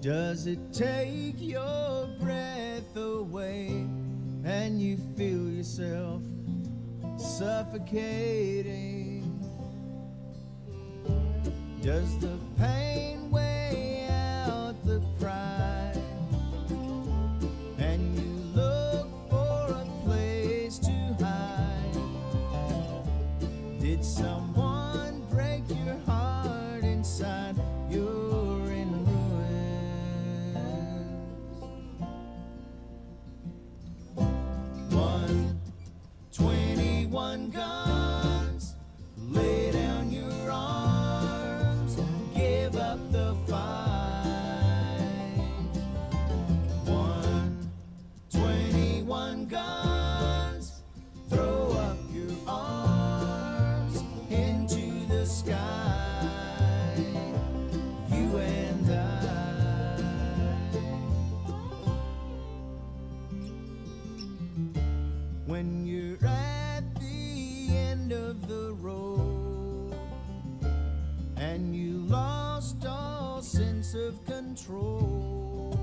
Does it take your breath away and you feel yourself suffocating? Does the pain weigh out the pride and you look for a place to hide? Did someone break your heart inside? You're in ruins. 21 guns, lay down your arms, give up the fight. 21 guns, throw up your arms into the sky, you and I. When you're at the end of the road and you lost all sense of control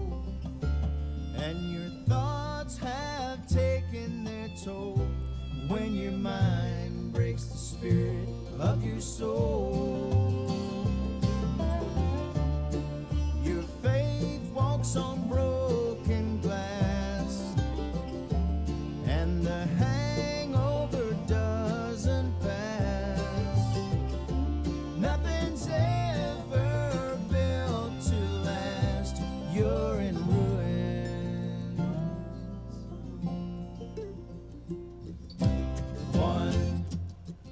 and your thoughts have taken their toll, when your mind breaks the spirit of your soul, your faith walks on broken glass and the hangover doesn't pass. Nothing's ever built to last. You're in ruins.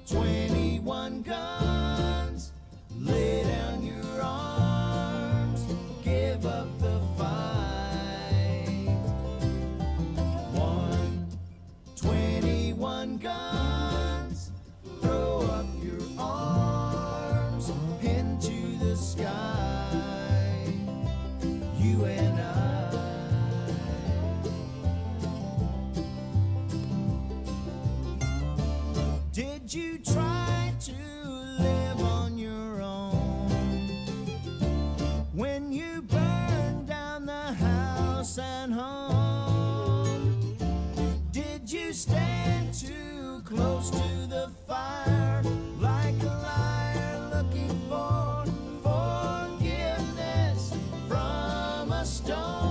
21 guns, lay down your arms, give up the fight. 21 guns, throw up your arms into the sky, you and I. Did you try to live on your own when you burned down the house and home? Did you stand too close to the fire like a liar looking for forgiveness from a stone?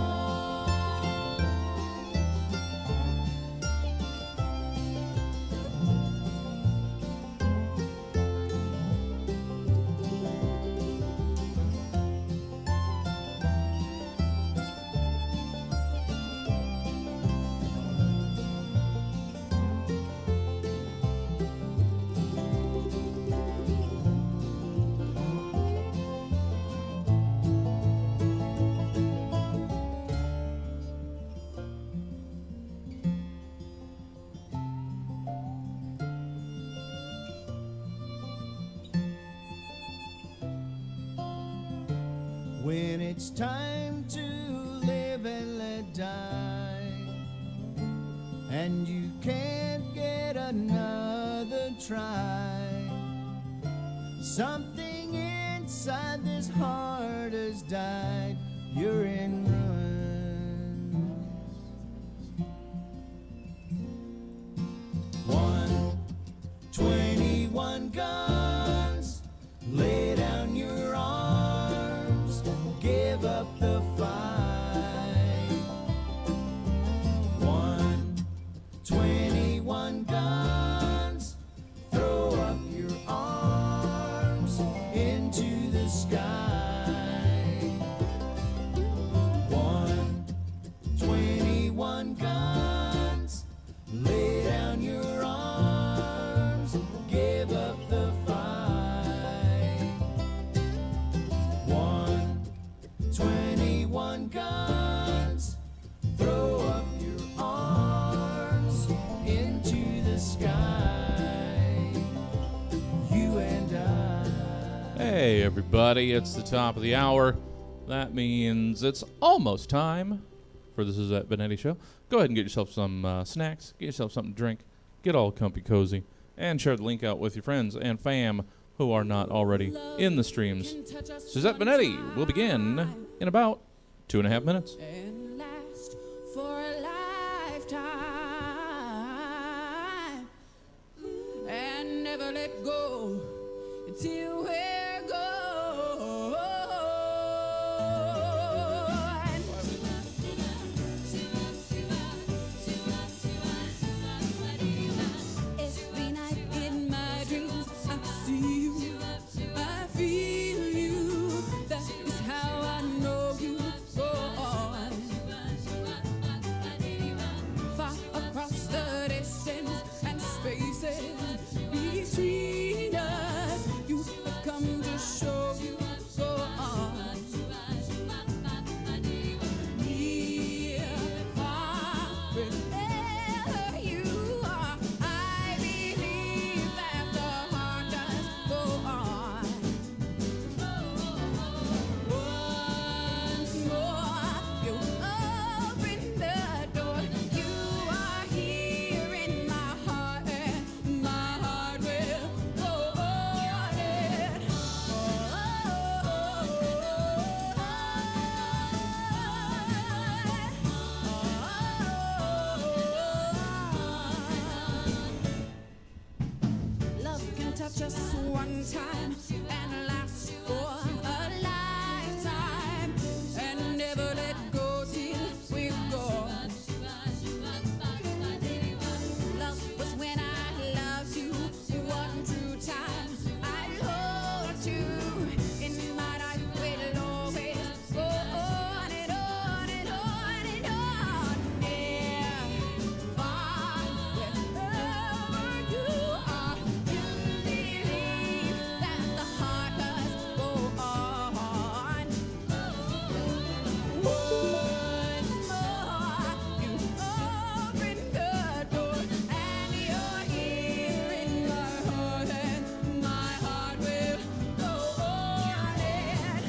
When it's time to live and let die, and you can't get another try, something inside this heart has died. You're in ruins. 21 guns, lay down your arms, give up the fight. 21 guns, throw up your arms into the sky. 21 guns, lay down your arms, give up the fight. 21 guns, throw up your arms into the sky, you and I. Hey everybody, it's the top of the hour. That means it's almost time for the Suzette Veneti show. Go ahead and get yourself some snacks, get yourself something to drink, get all comfy cozy, and share the link out with your friends and fam who are not already in the streams. Suzette Veneti will begin in about 2.5 minutes. And last for a lifetime and never let go until we're gone. Every night in my dreams I see you, I feel you. That is how I know you go on. Far across the distance and spaces between us, you have come to show you go on. Near, far, wherever you are, I believe that the heart does go on. Once more, you open the door. You are here in my heart, and my heart will go on and on. Love can touch us one time and last for a lifetime and never let go till we're gone. Love was when I loved you one true time. I loved you in my life will always go on and on and on and on. Near, far, wherever you are, you believe that the heart does go on. Once more, you open the door, and you're here in my heart, and my heart will go on and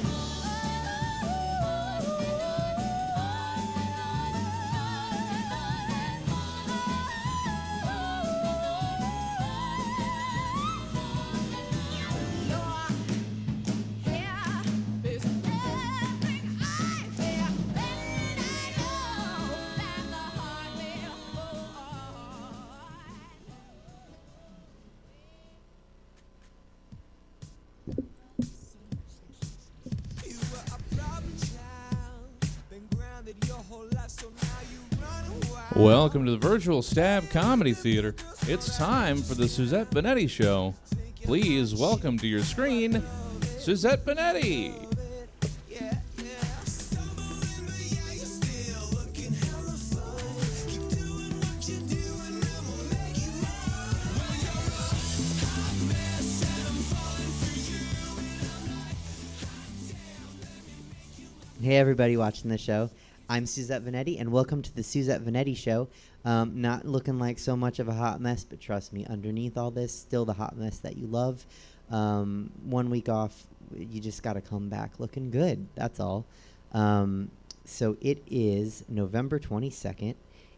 You were a problem child, been grounded your whole life, so now you run wild. Welcome to the Virtual Stab Comedy Theater. It's time for the Suzette Veneti Show. Please welcome to your screen, Suzette Veneti. Yeah, yeah. Stumbling, but yeah, you're still looking hella fun. Keep doing what you're doing, and we'll make you mine. Well, you're a hot mess, and I'm falling for you. Hey everybody watching the show, I'm Suzette Veneti and welcome to the Suzette Veneti Show. Not looking like so much of a hot mess, but trust me, underneath all this, still the hot mess that you love. 1 week off, you just gotta come back looking good, that's all. So it is November 22nd,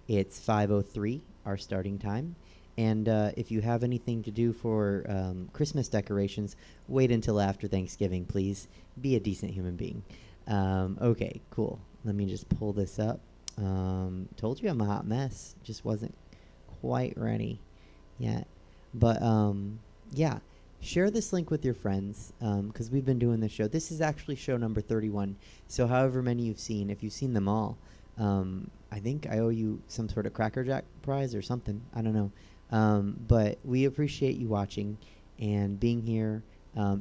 it's 5:03, our starting time. And if you have anything to do for Christmas decorations, wait until after Thanksgiving, please. Be a decent human being. Okay, cool. Let me just pull this up. Told you I'm a hot mess. Just wasn't quite ready yet. But, yeah. Share this link with your friends, because we've been doing this show. This is actually show number 31. So however many you've seen, if you've seen them all, I think I owe you some sort of Cracker Jack prize or something. I don't know. But we appreciate you watching and being here.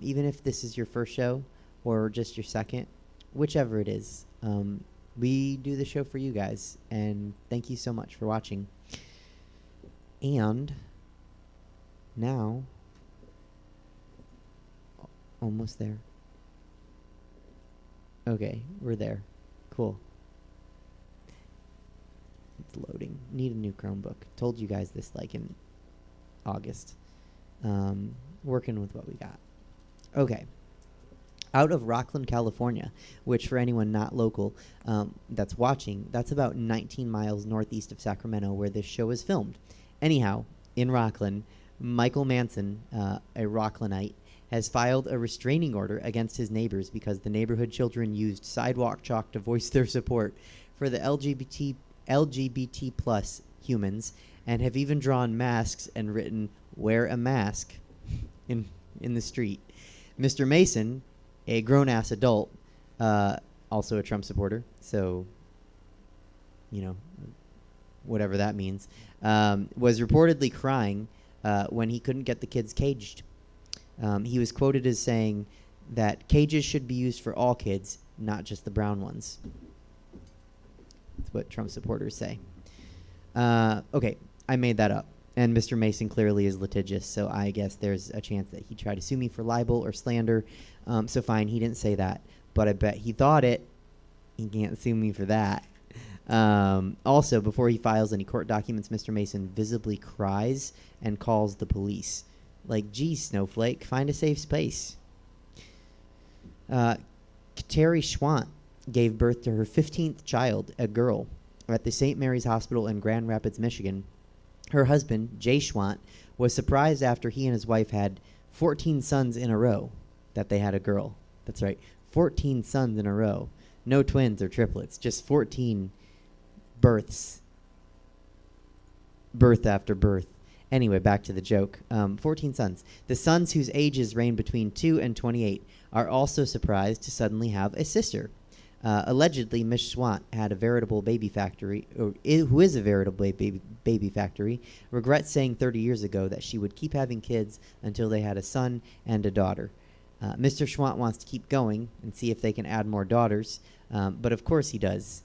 Even if this is your first show or just your second, whichever it is. We do the show for you guys, and thank you so much for watching. And now, almost there. Okay, we're there. Cool. It's loading. Need a new Chromebook. Told you guys this like in August. Working with what we got. Okay. Out of Rocklin, California, which for anyone not local that's watching, that's about 19 miles northeast of Sacramento where this show is filmed. Anyhow, in Rocklin, Michael Manson, a Rocklinite, has filed a restraining order against his neighbors because the neighborhood children used sidewalk chalk to voice their support for the LGBT plus humans, and have even drawn masks and written "wear a mask" in the street. Mr. Mason, a grown-ass adult, also a Trump supporter, so, you know, whatever that means, was reportedly crying when he couldn't get the kids caged. He was quoted as saying that cages should be used for all kids, not just the brown ones. That's what Trump supporters say. Okay, I made that up. And Mr. Mason clearly is litigious, so I guess there's a chance that he tried to sue me for libel or slander. So fine, he didn't say that, but I bet he thought it. He can't sue me for that. Also, before he files any court documents, Mr. Mason visibly cries and calls the police. Like, geez, Snowflake, find a safe space. Kateri Schwant gave birth to her 15th child, a girl, at the St. Mary's Hospital in Grand Rapids, Michigan. Her husband, Jay Schwant, was surprised after he and his wife had 14 sons in a row that they had a girl. That's right, 14 sons in a row. No twins or triplets, just 14 births. Birth after birth. Anyway, back to the joke. 14 sons. The sons whose ages range between 2 and 28 are also surprised to suddenly have a sister. Allegedly, Miss Schwant had a veritable baby factory, who is a veritable baby factory, regrets saying 30 years ago that she would keep having kids until they had a son and a daughter. Mr. Schwant wants to keep going and see if they can add more daughters, but of course he does.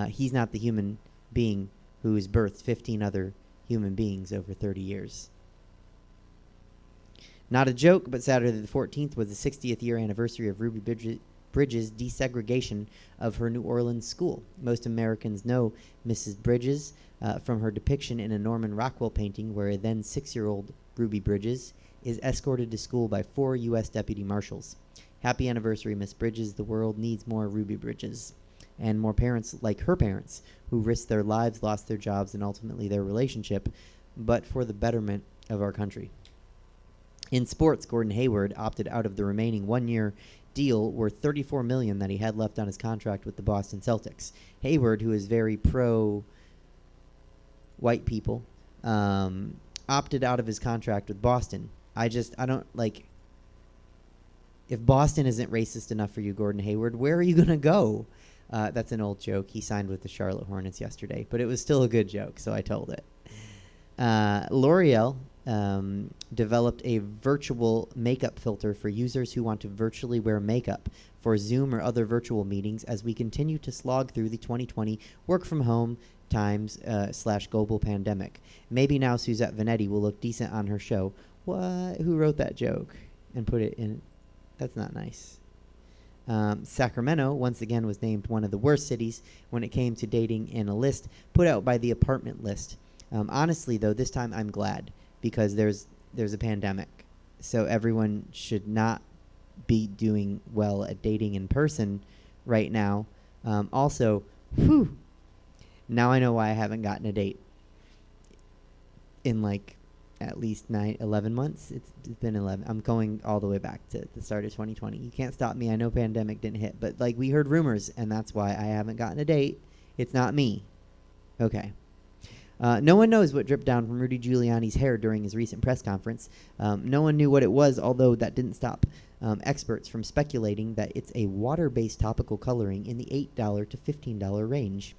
He's not the human being who's birthed 15 other human beings over 30 years. Not a joke, but Saturday the 14th was the 60th year anniversary of Ruby Bridges' desegregation of her New Orleans school. Most Americans know Mrs. Bridges from her depiction in a Norman Rockwell painting where a then 6-year-old Ruby Bridges is escorted to school by 4 U.S. deputy marshals. Happy anniversary, Miss Bridges. The world needs more Ruby Bridges and more parents like her parents who risked their lives, lost their jobs, and ultimately their relationship, but for the betterment of our country. In sports, Gordon Hayward opted out of the remaining 1-year deal worth $34 million that he had left on his contract with the Boston Celtics. Hayward, who is very pro white people, opted out of his contract with Boston. I don't like. If Boston isn't racist enough for you, Gordon Hayward, where are you gonna go? That's an old joke. He signed with the Charlotte Hornets yesterday, but it was still a good joke, so I told it. L'Oreal developed a virtual makeup filter for users who want to virtually wear makeup for Zoom or other virtual meetings as we continue to slog through the 2020 work-from-home times / global pandemic. Maybe now Suzette Veneti will look decent on her show. What? Who wrote that joke and put it in? That's not nice. Sacramento, once again, was named one of the worst cities when it came to dating in a list put out by the Apartment List. Honestly, though, this time I'm glad because there's a pandemic. So everyone should not be doing well at dating in person right now. Also, now I know why I haven't gotten a date in like at least 11 months. It's been 11. I'm going all the way back to the start of 2020. You can't stop me. I know pandemic didn't hit, but like we heard rumors, and that's why I haven't gotten a date. It's not me. Okay. No one knows what dripped down from Rudy Giuliani's hair during his recent press conference. No one knew what it was, although that didn't stop experts from speculating that it's a water-based topical coloring in the $8 to $15 range.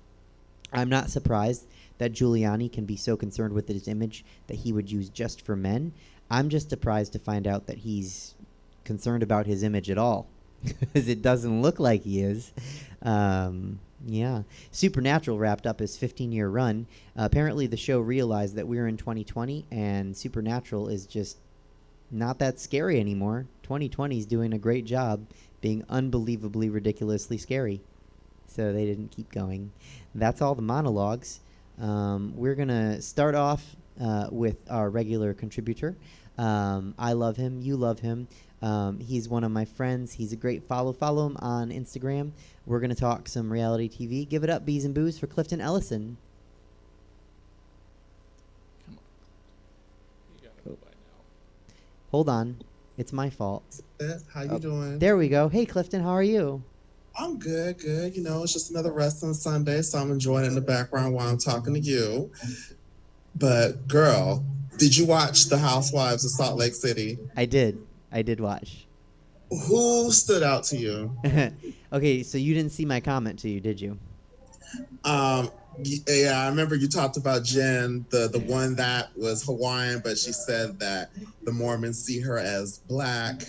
I'm not surprised that Giuliani can be so concerned with his image that he would use just for men. I'm just surprised to find out that he's concerned about his image at all, because it doesn't look like he is. Yeah. Supernatural wrapped up his 15-year run. Apparently the show realized that we're in 2020 and Supernatural is just not that scary anymore. 2020 is doing a great job being unbelievably ridiculously scary. So they didn't keep going. That's all the monologues. We're going to start off with our regular contributor. I love him. You love him. He's one of my friends. He's a great follow. Follow him on Instagram. We're going to talk some reality TV. Give it up, Bees and Booze, for Clifton Ellison. Come on. You got to go by now. Hold on. It's my fault. How you doing? There we go. Hey, Clifton, how are you? I'm good, good. It's just another resting Sunday, so I'm enjoying it in the background while I'm talking to you. But girl, did you watch The Housewives of Salt Lake City? I did watch. Who stood out to you? Okay, so you didn't see my comment to you, did you? Yeah, I remember you talked about Jen, the one that was Hawaiian, but she said that the Mormons see her as black.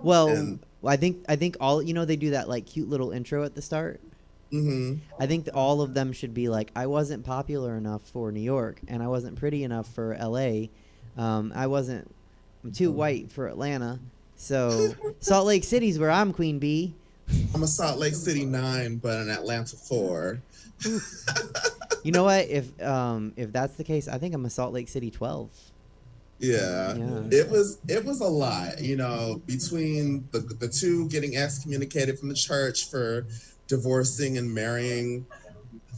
Well, And- I think all they do that like cute little intro at the start. Mm-hmm. I think all of them should be like, I wasn't popular enough for New York, and I wasn't pretty enough for L.A. I'm too white for Atlanta, so Salt Lake City's where I'm Queen Bee. I'm a Salt Lake City 9, but an Atlanta 4. You know what? If that's the case, I think I'm a Salt Lake City 12. Yeah. It was a lot, between the two getting excommunicated from the church for divorcing and marrying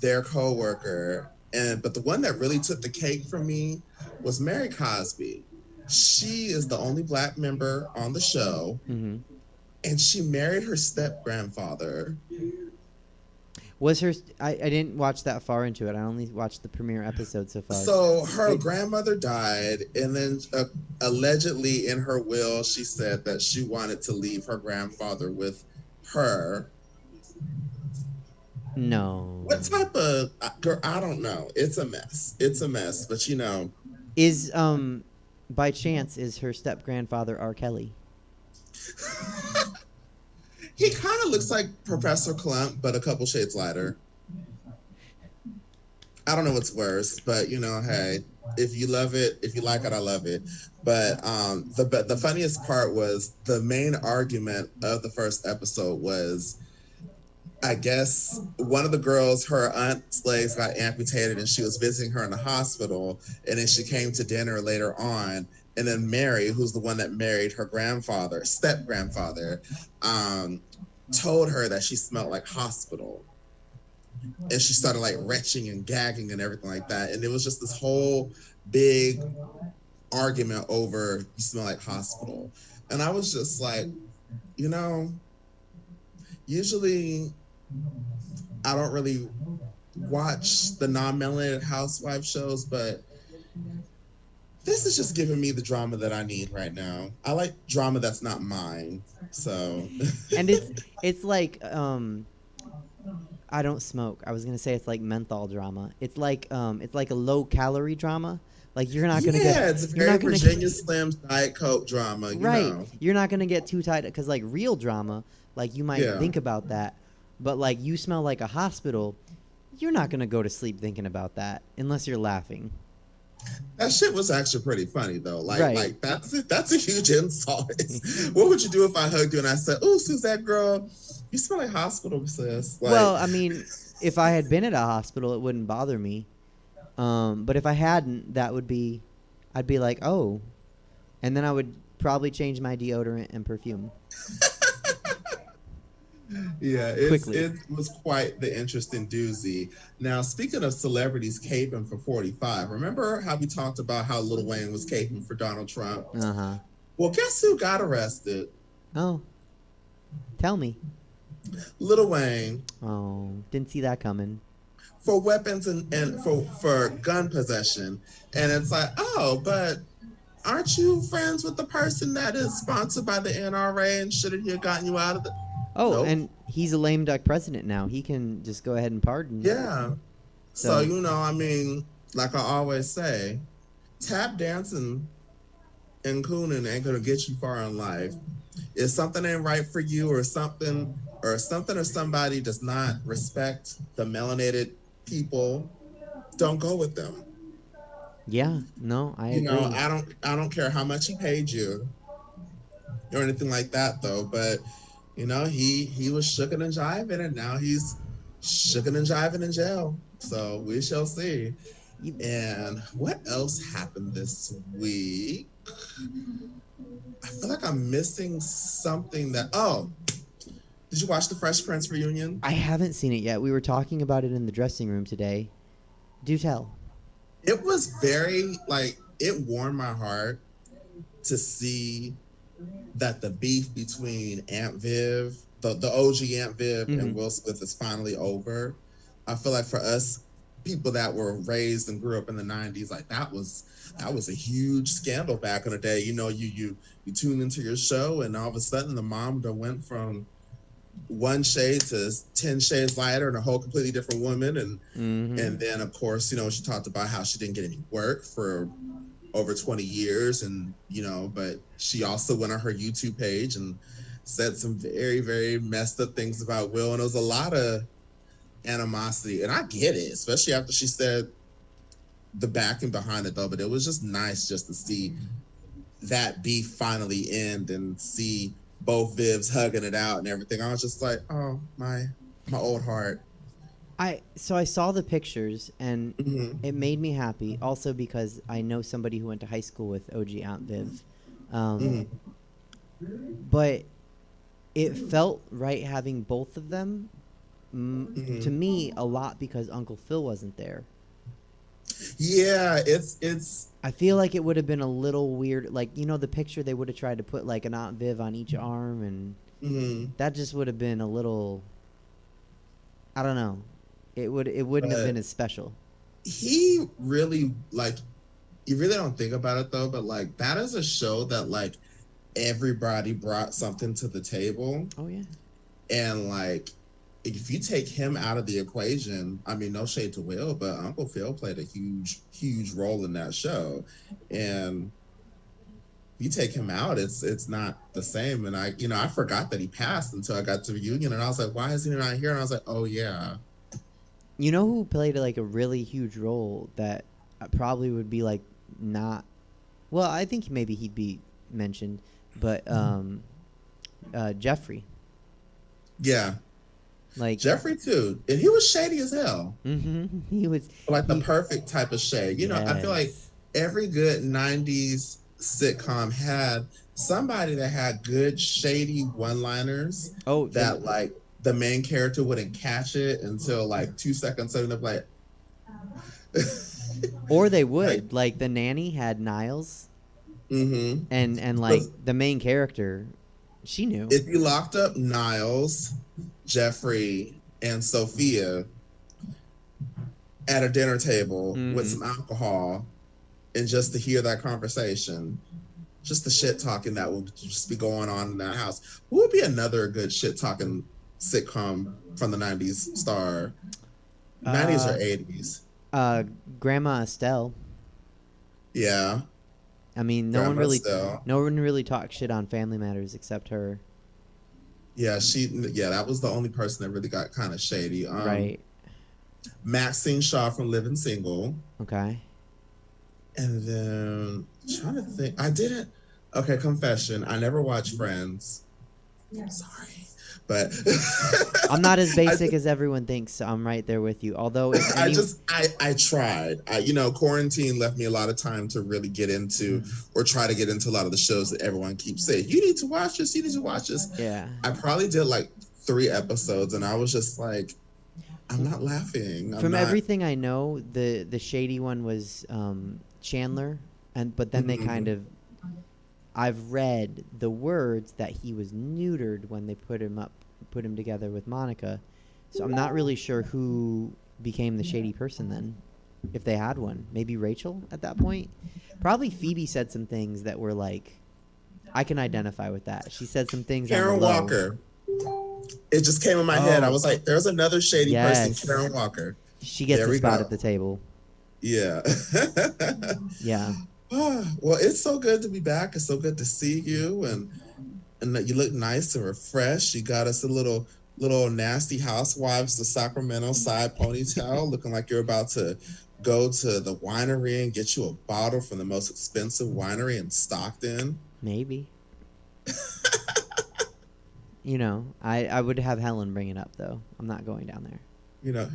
their coworker, but the one that really took the cake for me was Mary Cosby. She is the only black member on the show, and she married her step grandfather. Was her? I didn't watch that far into it. I only watched the premiere episode so far. So her grandmother died, and then allegedly in her will, she said that she wanted to leave her grandfather with her. No. What type of girl? I don't know. It's a mess. But Is by chance is her step grandfather R. Kelly? He kind of looks like Professor Klump, but a couple shades lighter. I don't know what's worse, but hey, if you love it, if you like it, I love it. But the funniest part was the main argument of the first episode was, I guess one of the girls, her aunt's legs got amputated, and she was visiting her in the hospital, and then she came to dinner later on. And then Mary, who's the one that married her grandfather, step grandfather, told her that she smelled like hospital. And she started like retching and gagging and everything like that. And it was just this whole big argument over you smell like hospital. And I was just like, usually I don't really watch the non-melanated housewife shows, but this is just giving me the drama that I need right now. I like drama that's not mine. So And it's like I don't smoke. I was gonna say it's like menthol drama. It's like a low calorie drama. Like you're not gonna get. It's very Virginia Slim's Diet Coke drama. Right. You're not gonna get too tight because like real drama, like you might think about that, but like you smell like a hospital, you're not gonna go to sleep thinking about that unless you're laughing. That shit was actually pretty funny though. Like that's a huge insult. Mm-hmm. What would you do if I hugged you and I said, "Oh, Suzette, girl, you smell like hospital, sis"? Like, Well, I mean, if I had been at a hospital, it wouldn't bother me. But if I hadn't, I'd be like, oh, and then I would probably change my deodorant and perfume. yeah, Quickly. it was quite the interesting doozy. Now, speaking of celebrities caping for 45, remember how we talked about how Lil Wayne was caping for Donald Trump? Uh-huh. Well, guess who got arrested? Oh. Tell me. Lil Wayne. Oh, didn't see that coming. For weapons and for gun possession. And it's like, oh, but aren't you friends with the person that is sponsored by the NRA and shouldn't he have gotten you out of the... Oh, Nope. and he's a lame duck president now. He can just go ahead and pardon. Yeah. So- So, I mean, like I always say, tap dancing and cooning ain't gonna get you far in life. If something ain't right for you or something or somebody does not respect the melanated people, don't go with them. Yeah, no, I agree. I don't care how much he paid you or anything like that though, but he was shooking and jiving, and now he's shooking and jiving in jail. So we shall see. And what else happened this week? I feel like I'm missing something did you watch the Fresh Prince reunion? I haven't seen it yet. We were talking about it in the dressing room today. Do tell. It was very, it warmed my heart to see that the beef between Aunt Viv, the OG Aunt Viv, Mhm. and Will Smith is finally over. I feel like for us people that were raised and grew up in the 90s, like that was a huge scandal back in the day. You know, you tune into your show and all of a sudden the mom that went from one shade to 10 shades lighter and a whole completely different woman. And then of course, you know, she talked about how she didn't get any work for over 20 years, and you know, but she also went on her YouTube page and said some very, very messed up things about Will, and there was a lot of animosity, and I get it, especially after she said the backing behind it though. But it was just nice just to see that beef finally end and see both Vivs hugging it out and everything. I was just like, oh, my old heart. I saw the pictures and Mhm. it made me happy. Also because I know somebody who went to high school with OG Aunt Viv, but it felt right having both of them. To me, a lot because Uncle Phil wasn't there. Yeah, it's I feel like it would have been a little weird. Like, you know, the picture they would have tried to put like an Aunt Viv on each arm, and that just would have been a little. I don't know. It wouldn't have been as special. He really, like, you really don't think about it though, but like that is a show that like everybody brought something to the table. Oh yeah. And like if you take him out of the equation, I mean, no shade to Will, but Uncle Phil played a huge role in that show. And if you take him out, it's not the same. And I forgot that he passed until I got to the reunion, and I was like, why is he not here? And I was like, oh yeah. You know who played like a really huge role that probably would be like not. Well, I think maybe he'd be mentioned, but Jeffrey. Yeah. Like Jeffrey too, and he was shady as hell. He was Like the perfect type of shade. You know, I feel like every good 90s sitcom had somebody that had good shady one-liners. Oh, that like the main character wouldn't catch it until like 2 seconds later. Like, or they would. Like the nanny had Niles, and like the main character, she knew. If you locked up Niles, Jeffrey, and Sophia at a dinner table with some alcohol, and just to hear that conversation, just the shit talking that would just be going on in that house. Who would be another good shit talking sitcom from the 90s star? 90s or 80s? Grandma Estelle. Yeah. I mean, no one really talks shit on Family Matters except her. Yeah, that was the only person that really got kind of shady. Right. Maxine Shaw from Living Single. Okay. And then trying to think, confession, I never watched Friends. Sorry. But I'm not as basic as everyone thinks, so I'm right there with you. Although I tried. Quarantine left me a lot of time to really get into or try to get into a lot of the shows that everyone keeps saying, you need to watch this, you need to watch this. Yeah. I probably did like 3 episodes and I was just like, I'm not laughing. Everything I know, the shady one was Chandler, but then they kind of, I've read the words that he was neutered when they put him together with Monica, so I'm not really sure who became the shady person then, if they had one. Maybe Rachel at that point. Probably Phoebe said some things that were like, I can identify with that. She said some things. Karen Walker. It just came in my head. I was like, there's another shady person, Karen Walker. She gets a spot at the table. Yeah. Yeah. Well, it's so good to be back. It's so good to see you, and that you look nice and refreshed. You got us a little nasty housewives, the Sacramento side ponytail, looking like you're about to go to the winery and get you a bottle from the most expensive winery in Stockton. Maybe. I would have Helen bring it up though. I'm not going down there.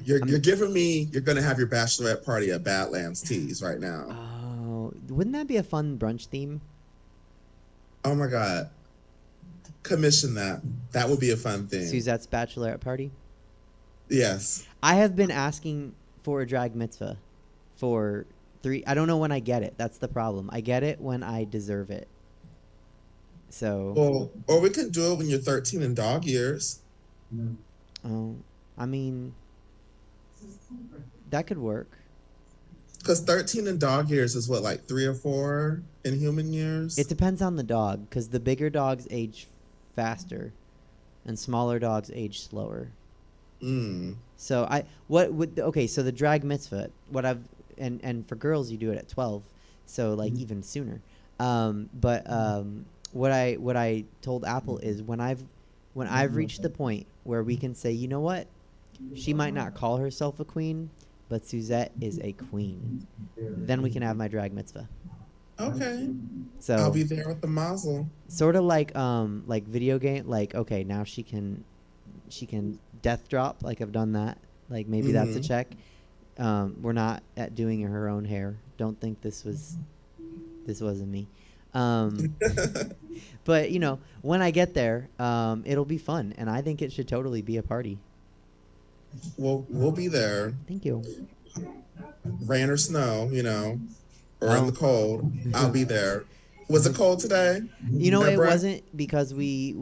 You're giving me. You're gonna have your bachelorette party at Badlands Teas right now. Oh, wouldn't that be a fun brunch theme? Oh my God. Commission that. That would be a fun thing. Suzette's bachelorette party? Yes. I have been asking for a drag mitzvah for 3. I don't know when I get it. That's the problem. I get it when I deserve it. So, or we can do it when you're 13 in dog years. I mean, that could work. Because 13 in dog years is what, like 3 or 4 in human years? It depends on the dog, because the bigger dogs age faster, and smaller dogs age slower. So so the drag mitzvah, and for girls you do it at 12, so like even sooner. What I told Apple is when I've reached the point where we can say, you know what, she might not call herself a queen, but Suzette is a queen, then we can have my drag mitzvah. Okay. So I'll be there with the mazel. Sort of like video game, like, okay, now she can death drop, like I've done that, like maybe that's a check. We're not at doing her own hair. Don't think this wasn't me. But you know, when I get there, it'll be fun, and I think it should totally be a party. We'll be there. Thank you. Rain or snow, you know, or in the cold. I'll be there. Was it cold today? You know, Deborah? it wasn't, because we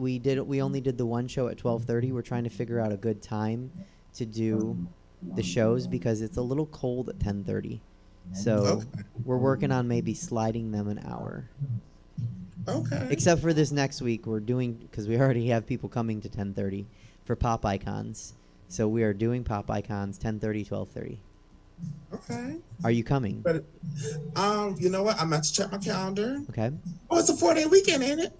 only did the one show at 12:30. We're trying to figure out a good time to do the shows because it's a little cold at 10:30. So we're working on maybe sliding them an hour. Okay. Except for this next week, we're doing, because we already have people coming to 10:30 for Pop Icons. So we are doing Pop Icons 10:30, 12:30. Okay. Are you coming? But you know what? I'm about to check my calendar. Okay. Oh, it's a 4-day weekend, ain't it?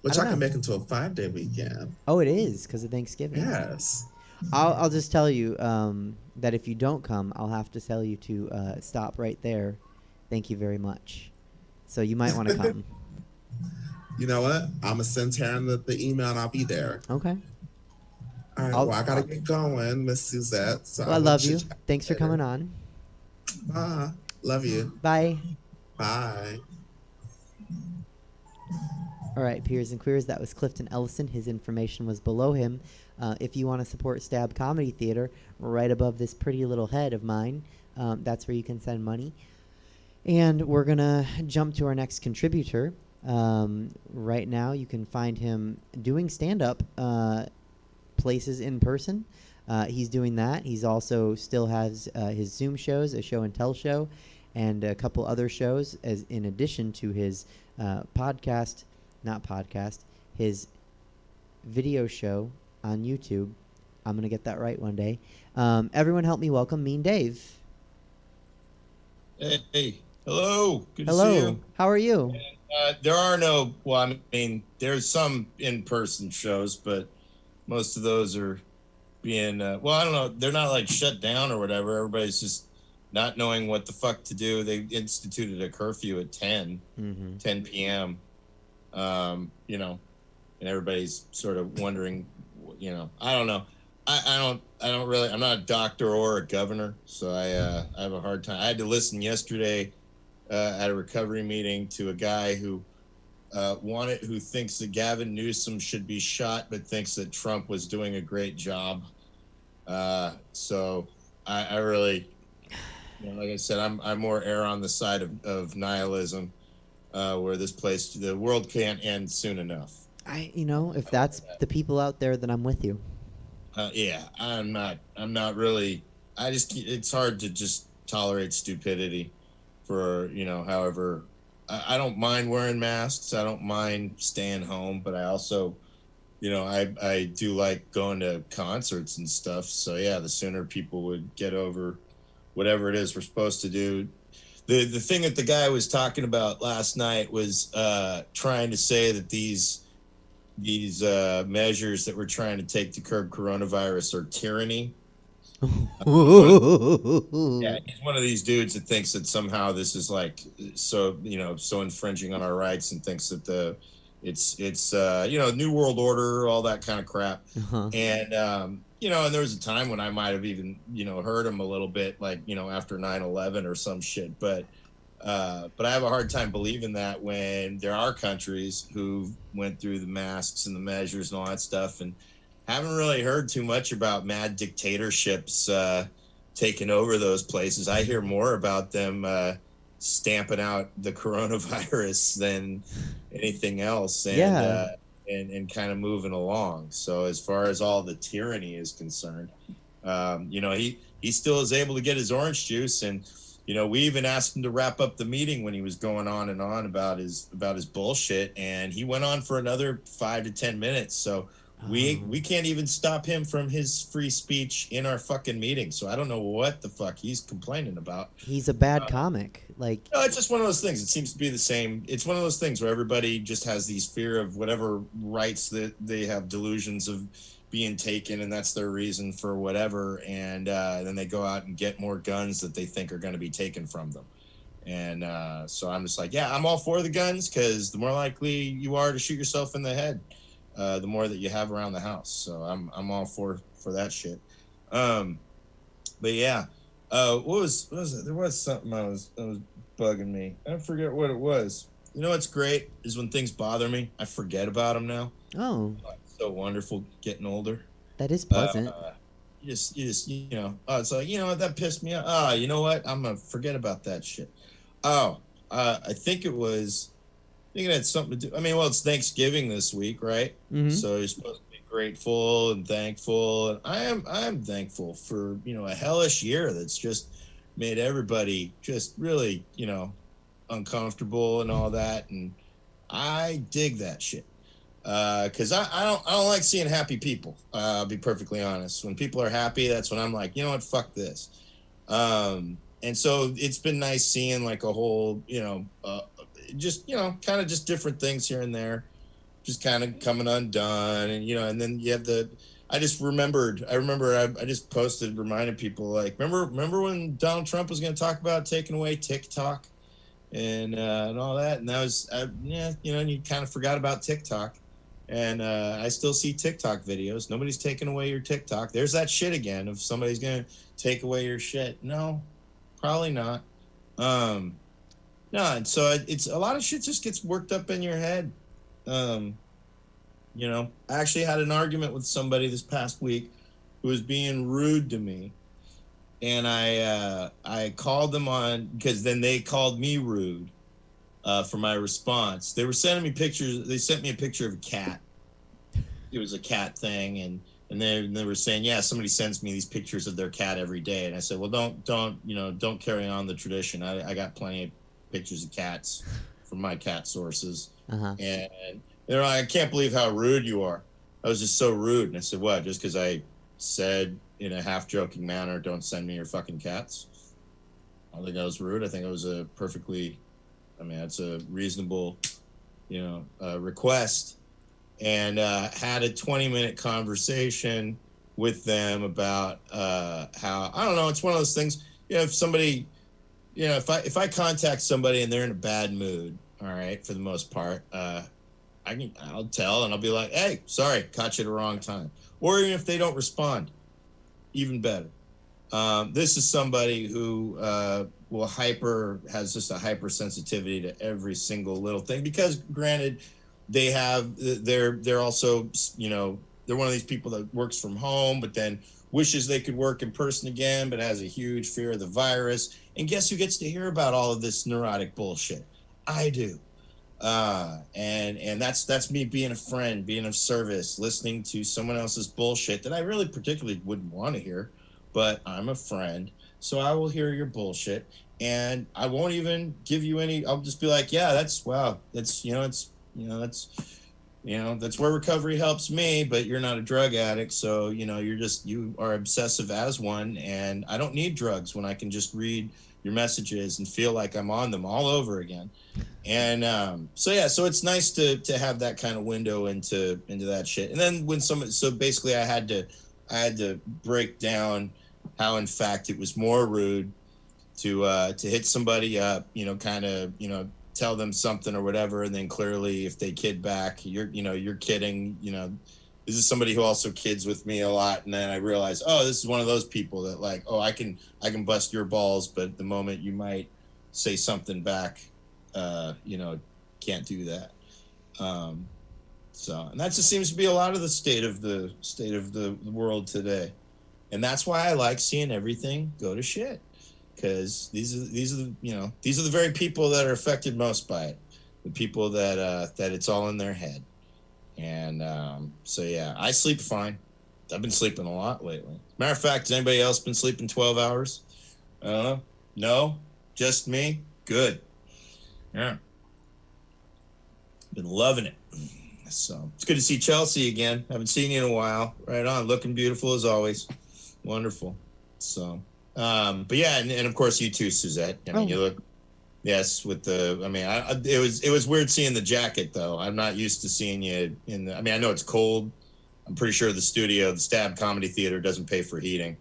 Which I know. can make into a 5-day weekend. Oh, it is because of Thanksgiving. Yes. I'll just tell you that if you don't come, I'll have to tell you to stop right there. Thank you very much. So you might want to come. You know what? I'm going to send Taryn the email and I'll be there. Okay. All right. Well, I got to get going, Miss Suzette. So Well, I love you. Thanks for coming on. Bye. Love you. Bye. Bye. All right, peers and queers, that was Clifton Ellison. His information was below him. If you want to support Stab Comedy Theater, right above this pretty little head of mine, that's where you can send money. And we're going to jump to our next contributor. Right now, you can find him doing stand-up places in person. He's doing that. He's also still has his Zoom shows, a show and tell show, and a couple other shows as in addition to his his video show on YouTube. I'm going to get that right one day. Everyone help me welcome Mean Dave. Hey, hello. Good Hello. to see you. How are you? There are no, well, I mean, there's some in-person shows, but most of those are being, well, I don't know. They're not like shut down or whatever. Everybody's just not knowing what the fuck to do. They instituted a curfew at 10 p.m., you know, and everybody's sort of wondering, you know, I don't know. I don't really, I'm not a doctor or a governor, so I have a hard time. I had to listen yesterday at a recovery meeting to a guy who thinks that Gavin Newsom should be shot, but thinks that Trump was doing a great job. So I really, you know, like I said, I'm more err on the side of nihilism, where the world can't end soon enough. If that's the people out there, then I'm with you. Yeah, I'm not really, it's hard to just tolerate stupidity for, you know, however, I don't mind wearing masks. I don't mind staying home, but I also, you know, I do like going to concerts and stuff. So yeah, the sooner people would get over whatever it is we're supposed to do. The thing that the guy was talking about last night was trying to say that these measures that we're trying to take to curb coronavirus are tyranny. Yeah, he's one of these dudes that thinks that somehow this is like so infringing on our rights, and thinks that it's New World Order, all that kind of crap. And and there was a time when I might have even heard him a little bit, like after 9/11 or some shit, but I have a hard time believing that when there are countries who went through the masks and the measures and all that stuff, and haven't really heard too much about mad dictatorships taking over those places. I hear more about them stamping out the coronavirus than anything else, and and kind of moving along. So as far as all the tyranny is concerned, you know, he still is able to get his orange juice. And you know, we even asked him to wrap up the meeting when he was going on and on about his bullshit, and he went on for another 5 to 10 minutes. So we can't even stop him from his free speech in our fucking meeting. So I don't know what the fuck he's complaining about. He's a bad comic. Like, no, it's just one of those things. It seems to be the same. It's one of those things where everybody just has these fear of whatever rights that they have, delusions of being taken, and that's their reason for whatever. And then they go out and get more guns that they think are going to be taken from them. And so I'm just like, yeah, I'm all for the guns, because the more likely you are to shoot yourself in the head, the more that you have around the house. So I'm all for that shit. But yeah, what was it? There was something that was bugging me. I forget what it was. You know what's great is when things bother me, I forget about them now. oh, It's so wonderful getting older. that is pleasant. You just you know, it's like, you know what, that pissed me off. You know what, I'm gonna forget about that shit. I think it had something to do. I mean, well, it's Thanksgiving this week, right? Mhm. So you're supposed to be grateful and thankful, and I am thankful for, you know, a hellish year that's just made everybody just really, you know, uncomfortable and all that, and I dig that shit. Because I don't like seeing happy people. I'll be perfectly honest. When people are happy, that's when I'm like, you know what, fuck this. And so it's been nice seeing like a whole, you know, just, you know, kind of just different things here and there, just kind of coming undone. And, you know, and then you have I just posted reminding people, like, remember when Donald Trump was going to talk about taking away TikTok and all that. And that was, yeah, you know, and you kind of forgot about TikTok. And I still see TikTok videos. Nobody's taking away your TikTok. There's that shit again. If somebody's going to take away your shit. No, probably not. No, and so it's a lot of shit just gets worked up in your head. You know, I actually had an argument with somebody this past week who was being rude to me. And I called them on, because then they called me rude for my response. They were sending me pictures. They sent me a picture of a cat. It was a cat thing, and they were saying, yeah, somebody sends me these pictures of their cat every day. And I said, well, don't carry on the tradition. I got plenty of pictures of cats from my cat sources. Uh-huh. And they're like, I can't believe how rude you are. I was just so rude. And I said, what? Just because I said in a half joking manner, don't send me your fucking cats? I don't think I was rude. I think it was that's a reasonable, you know, request. And had a 20-minute conversation with them about how, I don't know, it's one of those things, you know, if somebody, you know, if I contact somebody and they're in a bad mood, all right, for the most part, I'll tell, and I'll be like, hey, sorry, caught you at the wrong time. Or even if they don't respond, even better. This is somebody who has just a hypersensitivity to every single little thing, because granted, they're also, you know, they're one of these people that works from home, but then wishes they could work in person again, but has a huge fear of the virus. And guess who gets to hear about all of this neurotic bullshit? I do. And that's me being a friend, being of service, listening to someone else's bullshit that I really particularly wouldn't want to hear, but I'm a friend, so I will hear your bullshit, and I won't even give you any. I'll just be like, yeah, that's where recovery helps me, but you're not a drug addict, so you know you are obsessive as one, and I don't need drugs when I can just read your messages and feel like I'm on them all over again. And so it's nice to have that kind of window into that shit. And then so basically I had to break down how in fact it was more rude to hit somebody up, you know, kind of, you know, tell them something or whatever, and then clearly if they kid back, you're kidding. You know, this is somebody who also kids with me a lot, and then I realized, oh, this is one of those people that like, oh, I can bust your balls, but the moment you might say something back, you know, can't do that. So, and that just seems to be a lot of the state of the world today, and that's why I like seeing everything go to shit, because these are the, you know, these are the very people that are affected most by it, the people that it's all in their head. And so yeah, I sleep fine. I've been sleeping a lot lately. Matter of fact, has anybody else been sleeping 12 hours? I don't know. No, just me. Good. Yeah, been loving it. So it's good to see Chelsea again. Haven't seen you in a while. Right on, looking beautiful as always. Wonderful. So, but yeah, and of course you too, Suzette. I mean, you look. Yes, with the. I mean, it was weird seeing the jacket though. I'm not used to seeing you in the. I mean, I know it's cold. I'm pretty sure the Stab Comedy Theater doesn't pay for heating.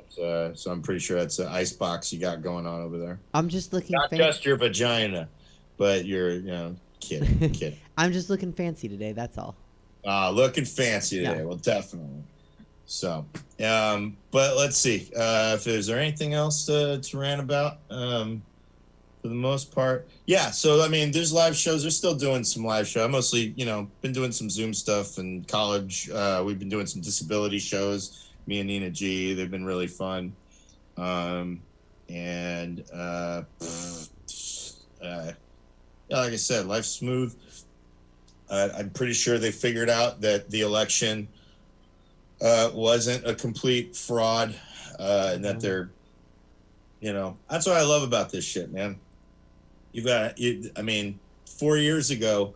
So I'm pretty sure that's an ice box you got going on over there. I'm just looking. Not just your vagina, but your, you know, kidding. I'm just looking fancy today. That's all. Looking fancy today. Yeah. Well, definitely. So, but let's see. Is there anything else to rant about? For the most part, yeah. So I mean, there's live shows. They're still doing some live show. I mostly, you know, been doing some Zoom stuff in college. We've been doing some disability shows. Me and Nina G. They've been really fun. Yeah, like I said, life's smooth. I'm pretty sure they figured out that the election wasn't a complete fraud, and that they're, you know, that's what I love about this shit, man. I mean, 4 years ago,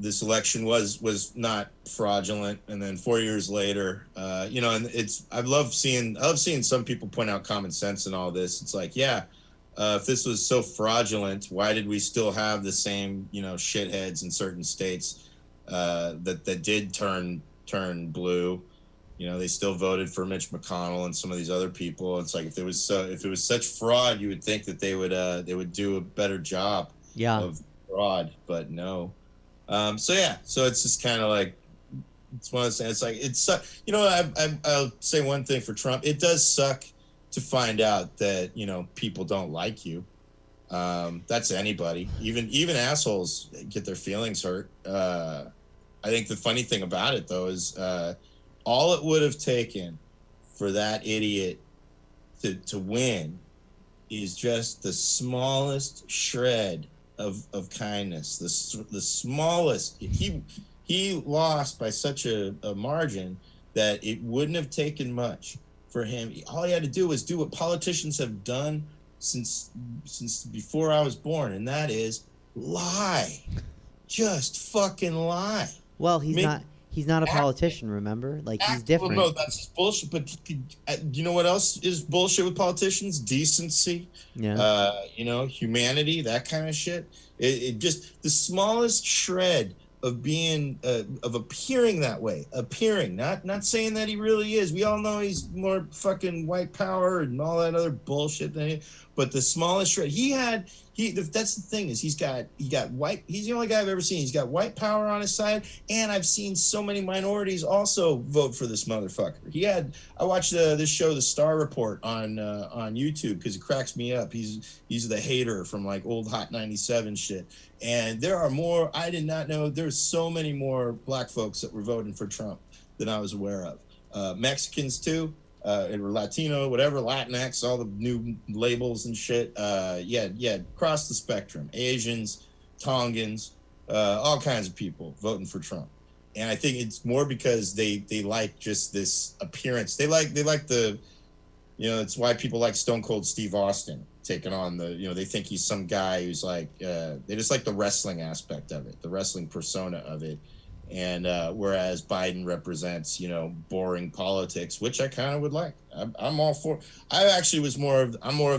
this election was not fraudulent, and then 4 years later, you know, and I love seeing some people point out common sense and all this. It's like, yeah, if this was so fraudulent, why did we still have the same, you know, shitheads in certain states that did turn blue? You know, they still voted for Mitch McConnell and some of these other people. It's like, if it was such fraud, you would think that they would do a better job of fraud, but no. So it's just kind of like, it's one of those things. It's like, you know, I'll say one thing for Trump. It does suck to find out that, you know, people don't like you. That's anybody, even assholes get their feelings hurt. I think the funny thing about it though is, all it would have taken for that idiot to win is just the smallest shred of kindness, the smallest. He lost by such a margin that it wouldn't have taken much for him. All he had to do was do what politicians have done since before I was born, and that is lie. Just fucking lie. Well, he's not a politician, remember? Like, he's different. Well, no, that's just bullshit. But you know what else is bullshit with politicians? Decency, you know, humanity, that kind of shit. It just, the smallest shred of being, of appearing that way, not saying that he really is. We all know he's more fucking white power and all that other bullshit than he, but the smallest shred that's the thing, is he got white. He's the only guy I've ever seen. He's got white power on his side, and I've seen so many minorities also vote for this motherfucker. I watched this show, The Star Report, on YouTube, because it cracks me up. He's the hater from like old Hot 97 shit, and there are more. I did not know there's so many more black folks that were voting for Trump than I was aware of. Mexicans too. Or Latino, whatever, Latinx, all the new labels and shit. Across the spectrum. Asians, Tongans, all kinds of people voting for Trump. And I think it's more because they like just this appearance. They like the, you know, it's why people like Stone Cold Steve Austin taking on the, you know, they think he's some guy who's like, they just like the wrestling aspect of it, the wrestling persona of it. And whereas Biden represents, you know, boring politics, which I kind of would like. I'm all for. I'm more of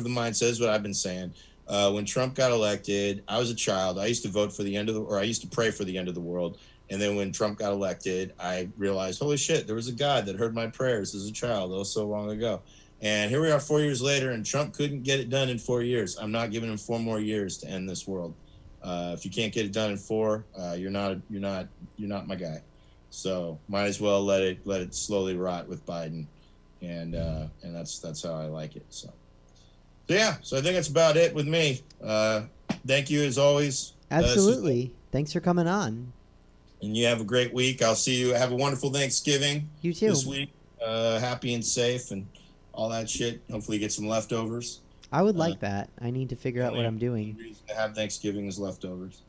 the mindset, is what I've been saying. When Trump got elected, I was a child. I used to vote for I used to pray for the end of the world. And then when Trump got elected, I realized, holy shit, there was a God that heard my prayers as a child. That was so long ago. And here we are 4 years later, and Trump couldn't get it done in 4 years. I'm not giving him 4 more years to end this world. If you can't get it done in 4, you're not my guy. So might as well let it slowly rot with Biden, and that's how I like it. So I think that's about it with me. Thank you as always. Absolutely. Thanks for coming on. And you have a great week. I'll see you. Have a wonderful Thanksgiving. You too. This week. Happy and safe and all that shit. Hopefully get some leftovers. I would like that. I need to figure out what I'm The doing. only reason to have Thanksgiving is leftovers.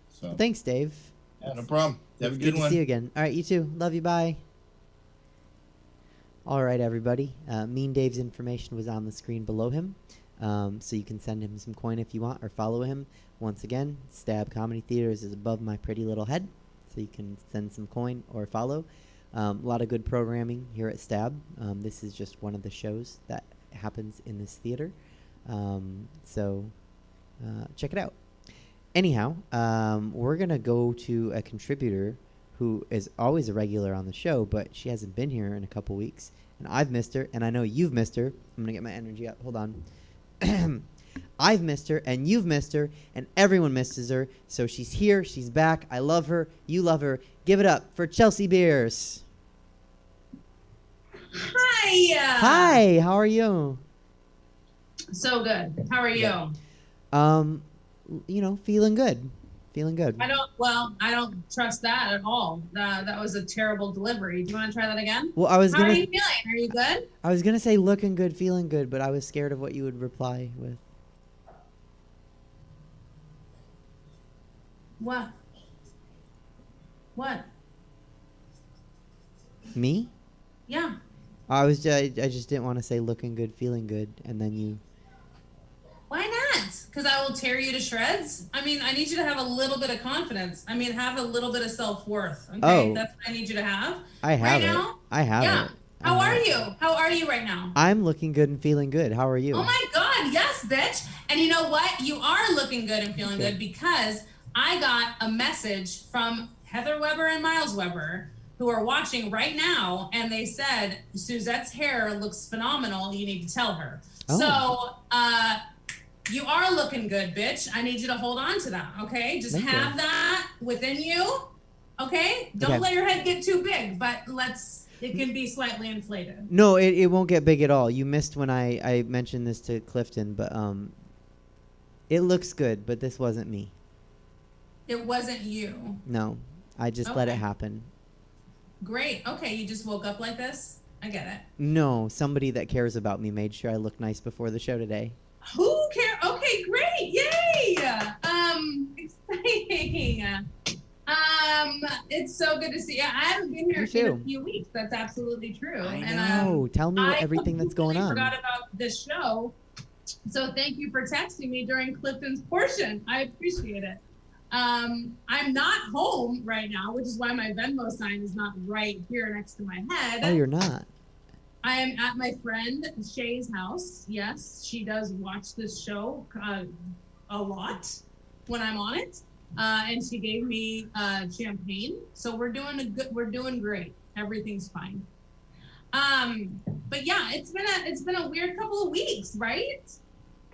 So Thanks, Dave. yeah, no problem. Have a Good good to one. see you again. All right, you too. Love you. Bye. All right, everybody. Mean Dave's information was on the screen below him, so you can send him some coin if you want or follow him. Once again, Stab Comedy Theaters is above my pretty little head, so you can send some coin or follow. A lot of good programming here at Stab. This is just one of the shows that happens in this theater, so check it out. Anyhow, we're going to go to a contributor who is always a regular on the show, but she hasn't been here in a couple weeks. And I've missed her, and I know you've missed her. I'm going to get my energy up. Hold on. I've missed her, and you've missed her, and everyone misses her. So she's here. She's back. I love her. You love her. Give it up for Chelsea Bearce. Hi. Hi. How are you? So good. How are you? Feeling good. Feeling good. I don't trust that at all. That was a terrible delivery. Do you want to try that again? Well, I was How are gonna. you feeling? Are you good? I was gonna say looking good, feeling good, but I was scared of what you would reply with. What? What? Me? Yeah. I just didn't want to say looking good, feeling good, and then you. Why not? Because I will tear you to shreds. I mean, I need you to have a little bit of confidence. I mean, have a little bit of self-worth. Okay, Oh. that's what I need you to have. I have right it. now? I have Yeah. it. How I are have it. you? How are you right now? I'm looking good and feeling good. How are you? Oh my God, yes, bitch. And you know what? You are looking good and feeling Okay. good because I got a message from Heather Weber and Miles Weber who are watching right now, and they said, Suzette's hair looks phenomenal. You need to tell her. Oh. So, you are looking good, bitch. I need you to hold on to that, okay? Just Thank have you. that within you, okay? Don't Okay. let your head get too big, but it can be slightly inflated. No, it won't get big at all. You missed when I mentioned this to Clifton, but it looks good, but this wasn't me. It wasn't you. No, I just let it Okay. happen. Great. Okay, you just woke up like this? I get it. No, somebody that cares about me made sure I looked nice before the show today. Who cares? Okay, great. Yay. Exciting. It's so good to see you. I haven't been here You in too. a few weeks. That's absolutely true. I And, know. Tell me everything that's going on. I forgot about this show. So thank you for texting me during Clifton's portion. I appreciate it. I'm not home right now, which is why my Venmo sign is not right here next to my head. Oh, you're not. I am at my friend Shay's house. Yes, she does watch this show a lot when I'm on it, and she gave me champagne. So we're doing great. Everything's fine. But yeah, it's been a weird couple of weeks, right?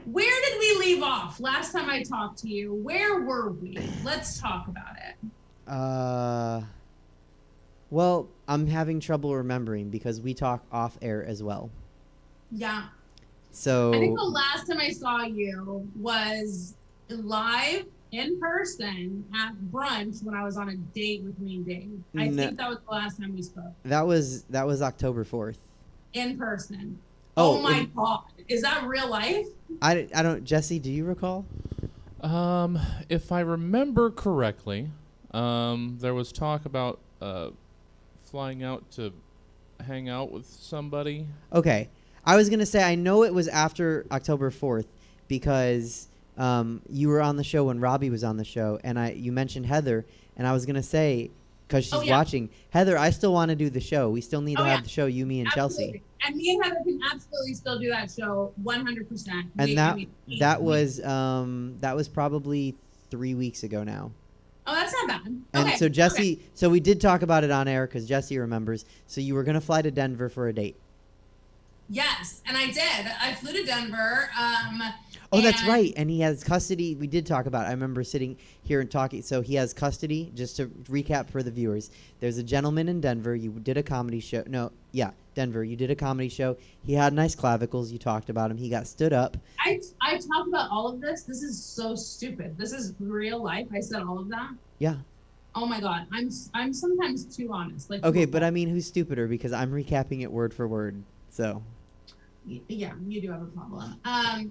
Where did we leave off last time I talked to you? Where were we? Let's talk about it. Well, I'm having trouble remembering because we talk off air as well. Yeah. So I think the last time I saw you was live in person at brunch when I was on a date with me and Dave. I No. think that was the last time we spoke. that was October 4th. In person. Oh, Oh my God. Is that real life? I don't. Jesse, do you recall? If I remember correctly, there was talk about flying out to hang out with somebody. Okay. I was going to say, I know it was after October 4th because you were on the show when Robbie was on the show, and you mentioned Heather, and I was going to say, because she's watching, Heather, I still want to do the show. We still need to have the show, you, me, and Absolutely. Chelsea. And me and Heather can absolutely still do that show 100%. And that was probably 3 weeks ago now. Oh, that's not bad. And Okay, so Jesse, okay. so we did talk about it on air because Jesse remembers. So you were going to fly to Denver for a date. Yes, and I did. I flew to Denver. Oh, that's and- right. And he has custody. We did talk about it. I remember sitting here and talking. So he has custody. Just to recap for the viewers, there's a gentleman in Denver. You did a comedy show. Denver. You did a comedy show. He had nice clavicles. You talked about him. He got stood up. I talk about all of this. This is so stupid. This is real life. I said all of that. Yeah. Oh my God. I'm sometimes too honest. Like Okay, but I mean, who's stupider? Because I'm recapping it word for word. So. Yeah, you do have a problem.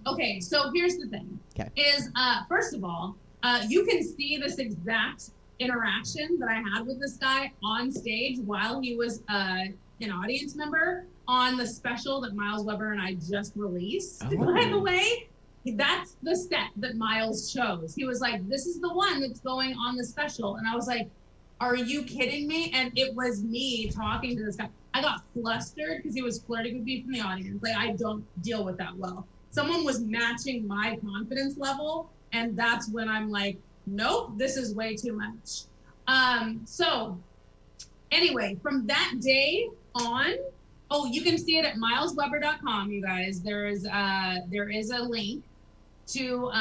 Okay, so here's the thing. Okay. Is first of all, you can see this exact interaction that I had with this guy on stage while he was an audience member on the special that Miles Weber and I just released. Oh. By the way, that's the set that Miles chose. He was like, "This is the one that's going on the special," and I was like, "Are you kidding me?" And it was me talking to this guy. I got flustered because he was flirting with me from the audience. Like, I don't deal with that well. Someone was matching my confidence level, and that's when I'm like, nope, this is way too much. So anyway, from that day on, you can see it at milesweber.com, you guys. There is a link to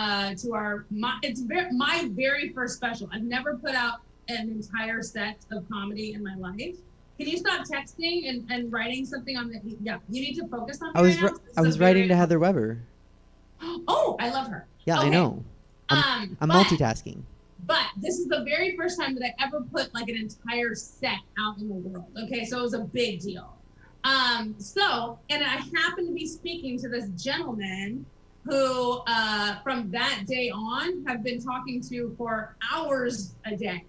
my very first special. I've never put out an entire set of comedy in my life. Can you stop texting and writing something on the? Yeah, you need to focus on. I was writing to Heather Weber. Oh, I love her. Yeah, okay. I know. I'm multitasking. But this is the very first time that I ever put like an entire set out in the world. Okay, so it was a big deal. And I happened to be speaking to this gentleman who, from that day on, have been talking to for hours a day.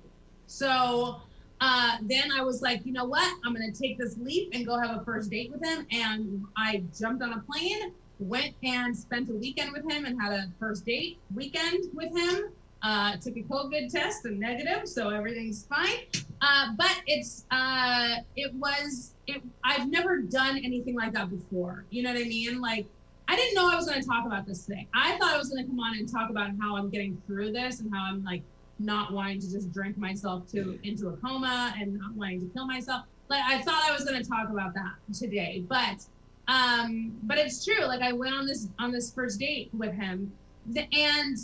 So then I was like, you know what? I'm going to take this leap and go have a first date with him. And I jumped on a plane, went and spent a weekend with him and had a first date weekend with him. Took a COVID test and negative, so everything's fine. But I've never done anything like that before. You know what I mean? Like, I didn't know I was going to talk about this thing. I thought I was going to come on and talk about how I'm getting through this and how I'm like not wanting to just drink myself into a coma and not wanting to kill myself. Like, I thought I was going to talk about that today, but it's true. Like, I went on this first date with him, and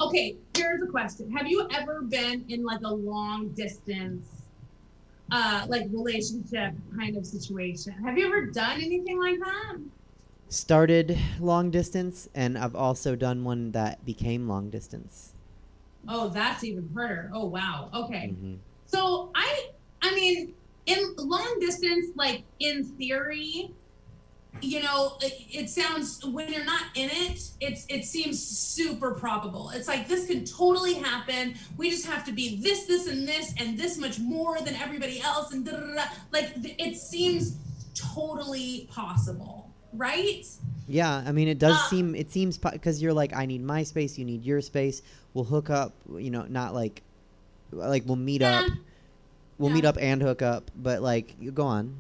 okay, here's a question. Have you ever been in like a long distance, like relationship kind of situation? Have you ever done anything like that? Started long distance, and I've also done one that became long distance. Oh, that's even harder. Oh, wow. Okay. Mm-hmm. So I mean, in long distance, like in theory, you know, it sounds, when you're not in it, it seems super probable. It's like, this could totally happen. We just have to be this, and this much more than everybody else, and da-da-da-da. Like, it seems totally possible, right? Yeah, I mean, it does it seems, because you're like, I need my space, you need your space. We'll hook up, you know, not like we'll meet up. We'll meet up and hook up, but like, you go on.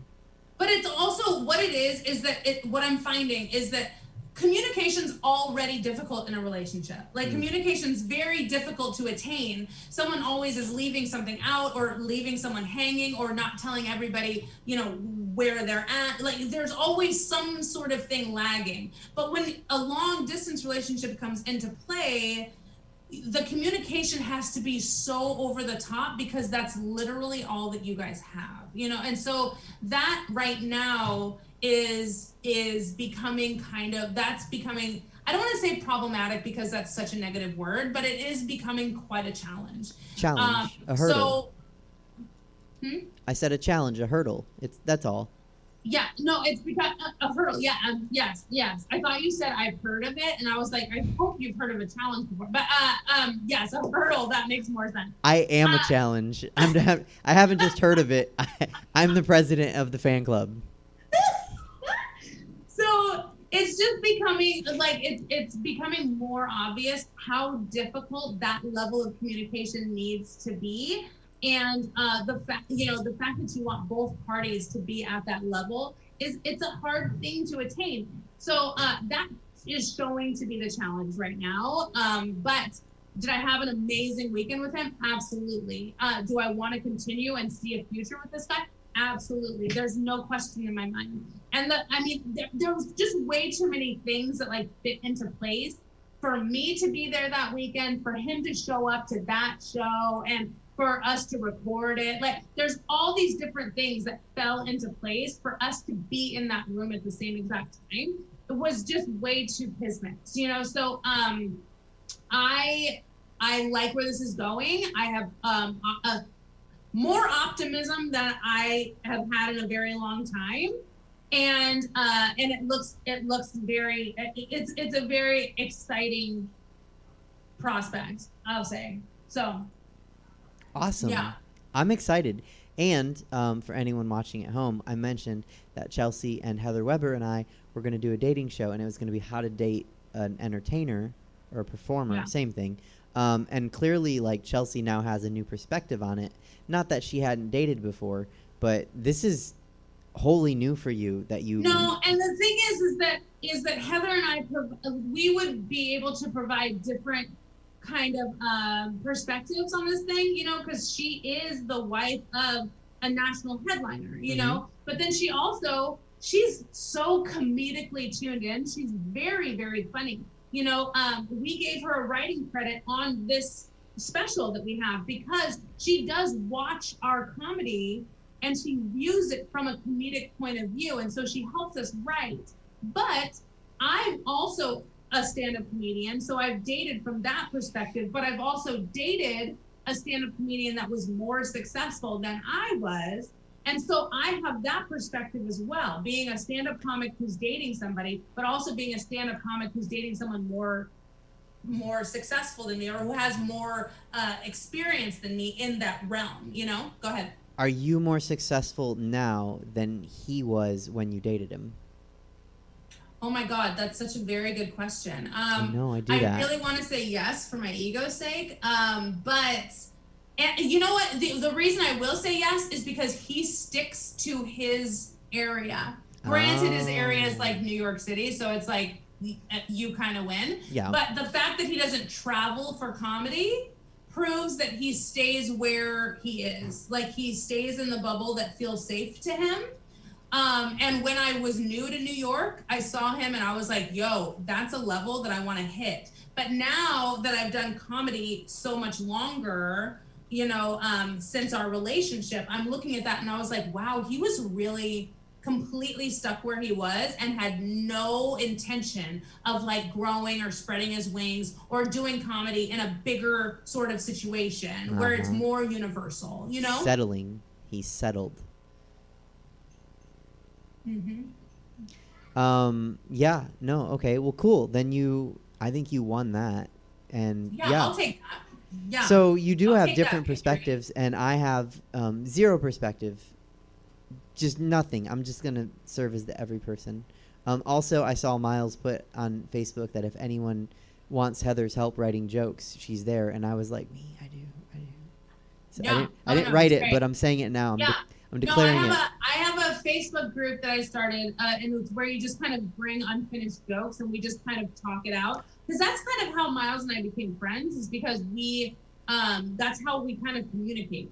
But it's also what it is that what I'm finding is that communication's already difficult in a relationship. Like, communication's very difficult to attain. Someone always is leaving something out or leaving someone hanging or not telling everybody, you know, where they're at. Like, there's always some sort of thing lagging. But when a long distance relationship comes into play, the communication has to be so over the top because that's literally all that you guys have, you know? And so that right now is becoming that's becoming, I don't want to say problematic because that's such a negative word, but it is becoming quite a challenge. A hurdle. I said a challenge, a hurdle. That's all. Yeah, no, it's because a hurdle. Yeah, yes. I thought you said I've heard of it, and I was like, I hope you've heard of a challenge before. But yes, a hurdle, that makes more sense. I am a challenge. I haven't just heard of it. I'm the president of the fan club. So it's just becoming like it's becoming more obvious how difficult that level of communication needs to be. And the fact that you want both parties to be at that level it's a hard thing to attain. So that is showing to be the challenge right now. But did I have an amazing weekend with him? Absolutely. Do I want to continue and see a future with this guy? Absolutely. There's no question in my mind. And there was just way too many things that like fit into place for me to be there that weekend, for him to show up to that show, and for us to record it. Like, there's all these different things that fell into place for us to be in that room at the same exact time. It was just way too kismet, you know? So I like where this is going. I have more optimism than I have had in a very long time. and it looks very, it's a very exciting prospect, I'll say. So Awesome. yeah. I'm excited. And for anyone watching at home, I mentioned that Chelsea and Heather Weber and I were going to do a dating show, and it was going to be how to date an entertainer or a performer, Yeah. same thing. And clearly, like, Chelsea now has a new perspective on it. Not that she hadn't dated before, but this is wholly new for you that you. No, and the thing is that Heather and I, we would be able to provide different kind of perspectives on this thing, you know, because she is the wife of a national headliner, you know, but then she's so comedically tuned in. She's very, very funny. You know, we gave her a writing credit on this special that we have because she does watch our comedy and she views it from a comedic point of view. And so she helps us write. But I'm also a stand-up comedian, so I've dated from that perspective, but I've also dated a stand-up comedian that was more successful than I was. And so I have that perspective as well, being a stand-up comic who's dating somebody, but also being a stand-up comic who's dating someone more successful than me or who has more experience than me in that realm, you know? Go ahead. Are you more successful now than he was when you dated him? Oh my God, that's such a very good question. I know, I do that. I really want to say yes for my ego's sake, but you know what? The reason I will say yes is because he sticks to his area. Granted, his area is like New York City, so it's like you kind of win. Yeah. But the fact that he doesn't travel for comedy proves that he stays where he is. Like he stays in the bubble that feels safe to him. And when I was new to New York, I saw him and I was like, yo, that's a level that I want to hit. But now that I've done comedy so much longer, you know, since our relationship, I'm looking at that and I was like, wow, he was really completely stuck where he was and had no intention of like growing or spreading his wings or doing comedy in a bigger sort of situation where it's more universal, you know? Settling. He's settled. Yeah, no, okay, well, cool. Then I think you won that. And yeah. I'll take that. Yeah. So you do I'll have take different that victory. perspectives, and I have zero perspective. Just nothing. I'm just going to serve as the every person. Also, I saw Miles put on Facebook that if anyone wants Heather's help writing jokes, she's there. And I was like, me, I do. So Yeah. I didn't write it, but I'm saying it now. I'm declaring it. I have a Facebook group that I started, and it's where you just kind of bring unfinished jokes and we just kind of talk it out. Because that's kind of how Miles and I became friends, is because that's how we kind of communicate.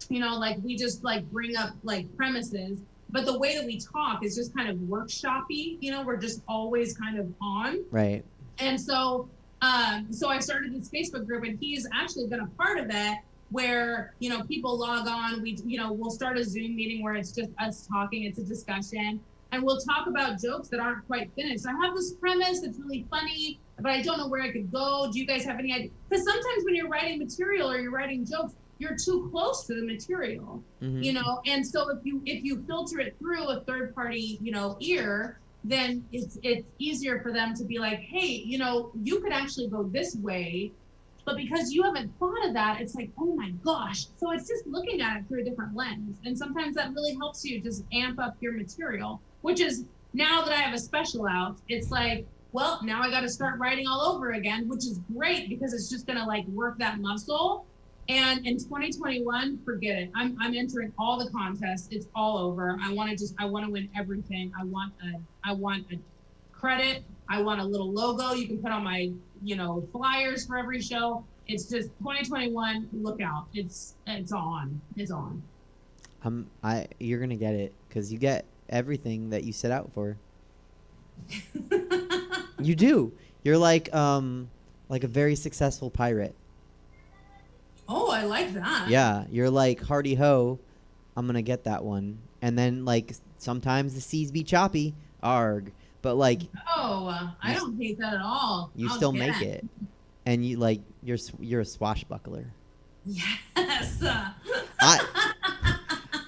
You know, like we just like bring up like premises, but the way that we talk is just kind of workshoppy. You know, we're just always kind of on. Right. And so I started this Facebook group, and he's actually been a part of it, where, you know, people log on, we'll start a Zoom meeting where it's just us talking, it's a discussion, and we'll talk about jokes that aren't quite finished. I have this premise that's really funny, but I don't know where I could go. Do you guys have any idea? Because sometimes when you're writing material or you're writing jokes, you're too close to the material, you know? And so if you filter it through a third party, you know, ear, then it's easier for them to be like, hey, you know, you could actually go this way. But because you haven't thought of that, it's like, oh my gosh. So it's just looking at it through a different lens. And sometimes that really helps you just amp up your material, which is, now that I have a special out, it's like, well, now I got to start writing all over again, which is great because it's just going to like work that muscle. And in 2021, forget it. I'm entering all the contests. It's all over. I want to win everything. I want a credit. I want a little logo you can put on my, you know, flyers for every show. It's just 2021. Look out! It's on. It's on. You're gonna get it because you get everything that you set out for. You do. You're like a very successful pirate. Oh, I like that. Yeah, you're like hardy ho. I'm gonna get that one, and then like sometimes the seas be choppy. Arg. But like, oh, I don't hate that at all. You still make it, and you like you're a swashbuckler. Yes.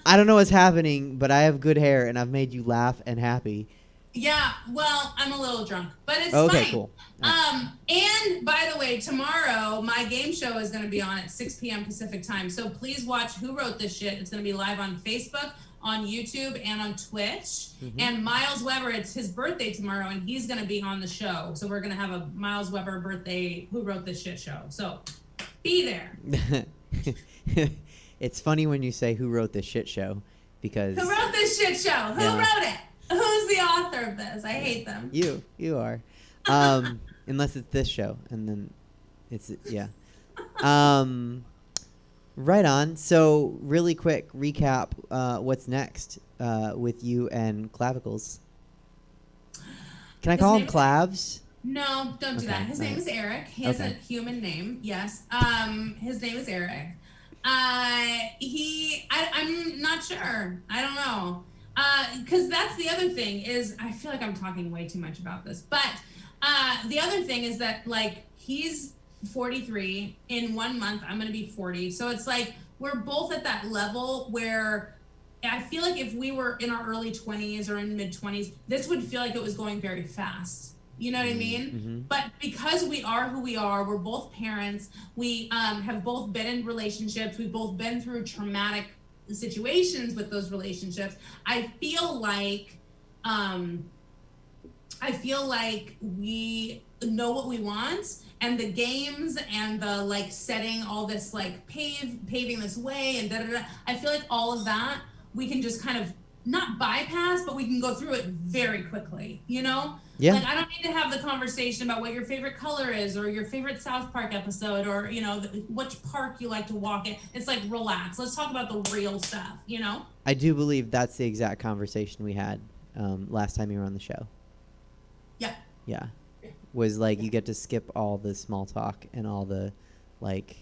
I I don't know what's happening, but I have good hair, and I've made you laugh and happy. Yeah, well, I'm a little drunk, but it's Okay, fine. cool. And by the way, tomorrow my game show is going to be on at 6 p.m. Pacific time. So please watch Who Wrote This Shit. It's going to be live on Facebook, on YouTube, and on Twitch. And Miles Weber, it's his birthday tomorrow, and he's going to be on the show. So we're going to have a Miles Weber birthday Who Wrote This Shit show. So be there. It's funny when you say who wrote this shit show, because Who wrote this shit show? Who wrote it? Who's the author of this? I hate them. you are. Unless it's this show, and then it's right on. So really quick recap, what's next with you and Clavicles? Can I call him Clavs? No, don't do that. His name is Eric. He has a human name. Yes. His name is Eric. I'm not sure. I don't know. Because that's the other thing is, I feel like I'm talking way too much about this, but the other thing is that, like, he's 43. In 1 month, I'm going to be 40. So it's like, we're both at that level where I feel like if we were in our early 20s or in mid 20s, this would feel like it was going very fast. You know what I mean? But because we are who we are, we're both parents. We have both been in relationships. We've both been through traumatic situations with those relationships. I feel like we know what we want, and the games and the, like, setting all this, like, paving this way and da-da-da. I feel like all of that we can just kind of not bypass, but we can go through it very quickly, you know? Yeah. Like, I don't need to have the conversation about what your favorite color is or your favorite South Park episode or, you know, which park you like to walk in. It's like, relax. Let's talk about the real stuff, you know? I do believe that's the exact conversation we had last time you were on the show. Yeah. Yeah. Was like, you get to skip all the small talk and all the, like...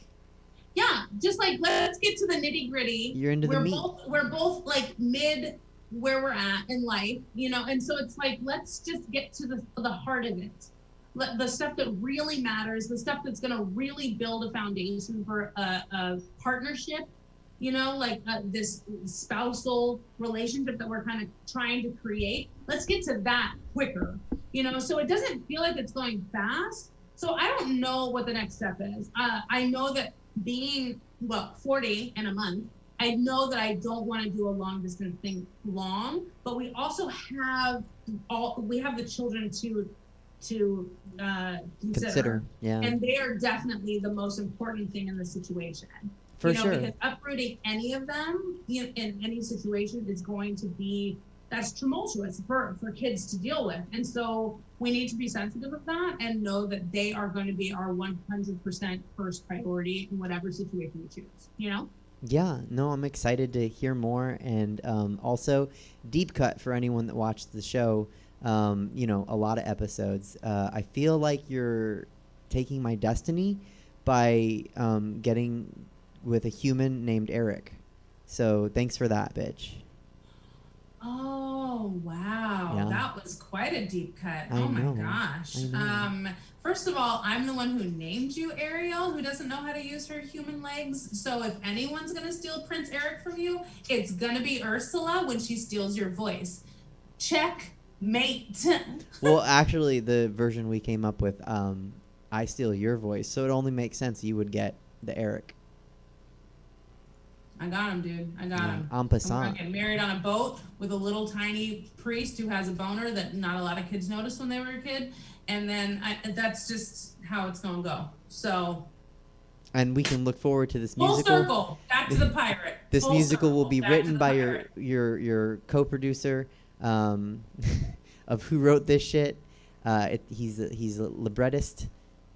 Yeah, just like, let's get to the nitty gritty. You're into the meat. We're both like mid where we're at in life, you know, and so it's like, let's just get to the heart of it. The stuff that really matters, the stuff that's going to really build a foundation for a partnership, you know, like this spousal relationship that we're kind of trying to create. Let's get to that quicker, you know, so it doesn't feel like it's going fast. So I don't know what the next step is. I know that being 40 in a month, I know that I don't want to do a long distance thing long, but we also have the children to consider. Yeah. And they are definitely the most important thing in the situation. For sure. Because uprooting any of them in any situation is going to be, that's tumultuous for kids to deal with. And so we need to be sensitive of that and know that they are going to be our 100% first priority in whatever situation we choose, you know? Yeah, no, I'm excited to hear more. And also, deep cut for anyone that watched the show, you know, a lot of episodes. I feel like you're taking my destiny by getting with a human named Eric. So thanks for that, bitch. Oh, wow. Yeah. That was quite a deep cut. I know. My gosh. First of all, I'm the one who named you Ariel, who doesn't know how to use her human legs. So if anyone's going to steal Prince Eric from you, it's going to be Ursula when she steals your voice. Checkmate. Well, actually, the version we came up with, I steal your voice. So it only makes sense you would get the Eric. I got him, dude. I got him. En passant. I'm gonna get married on a boat with a little tiny priest who has a boner that not a lot of kids noticed when they were a kid. And then that's just how it's gonna go. So. And we can look forward to this musical. Full circle. Back to the pirate. This Full musical circle, will be written by your co-producer of Who Wrote This Shit. He's a librettist,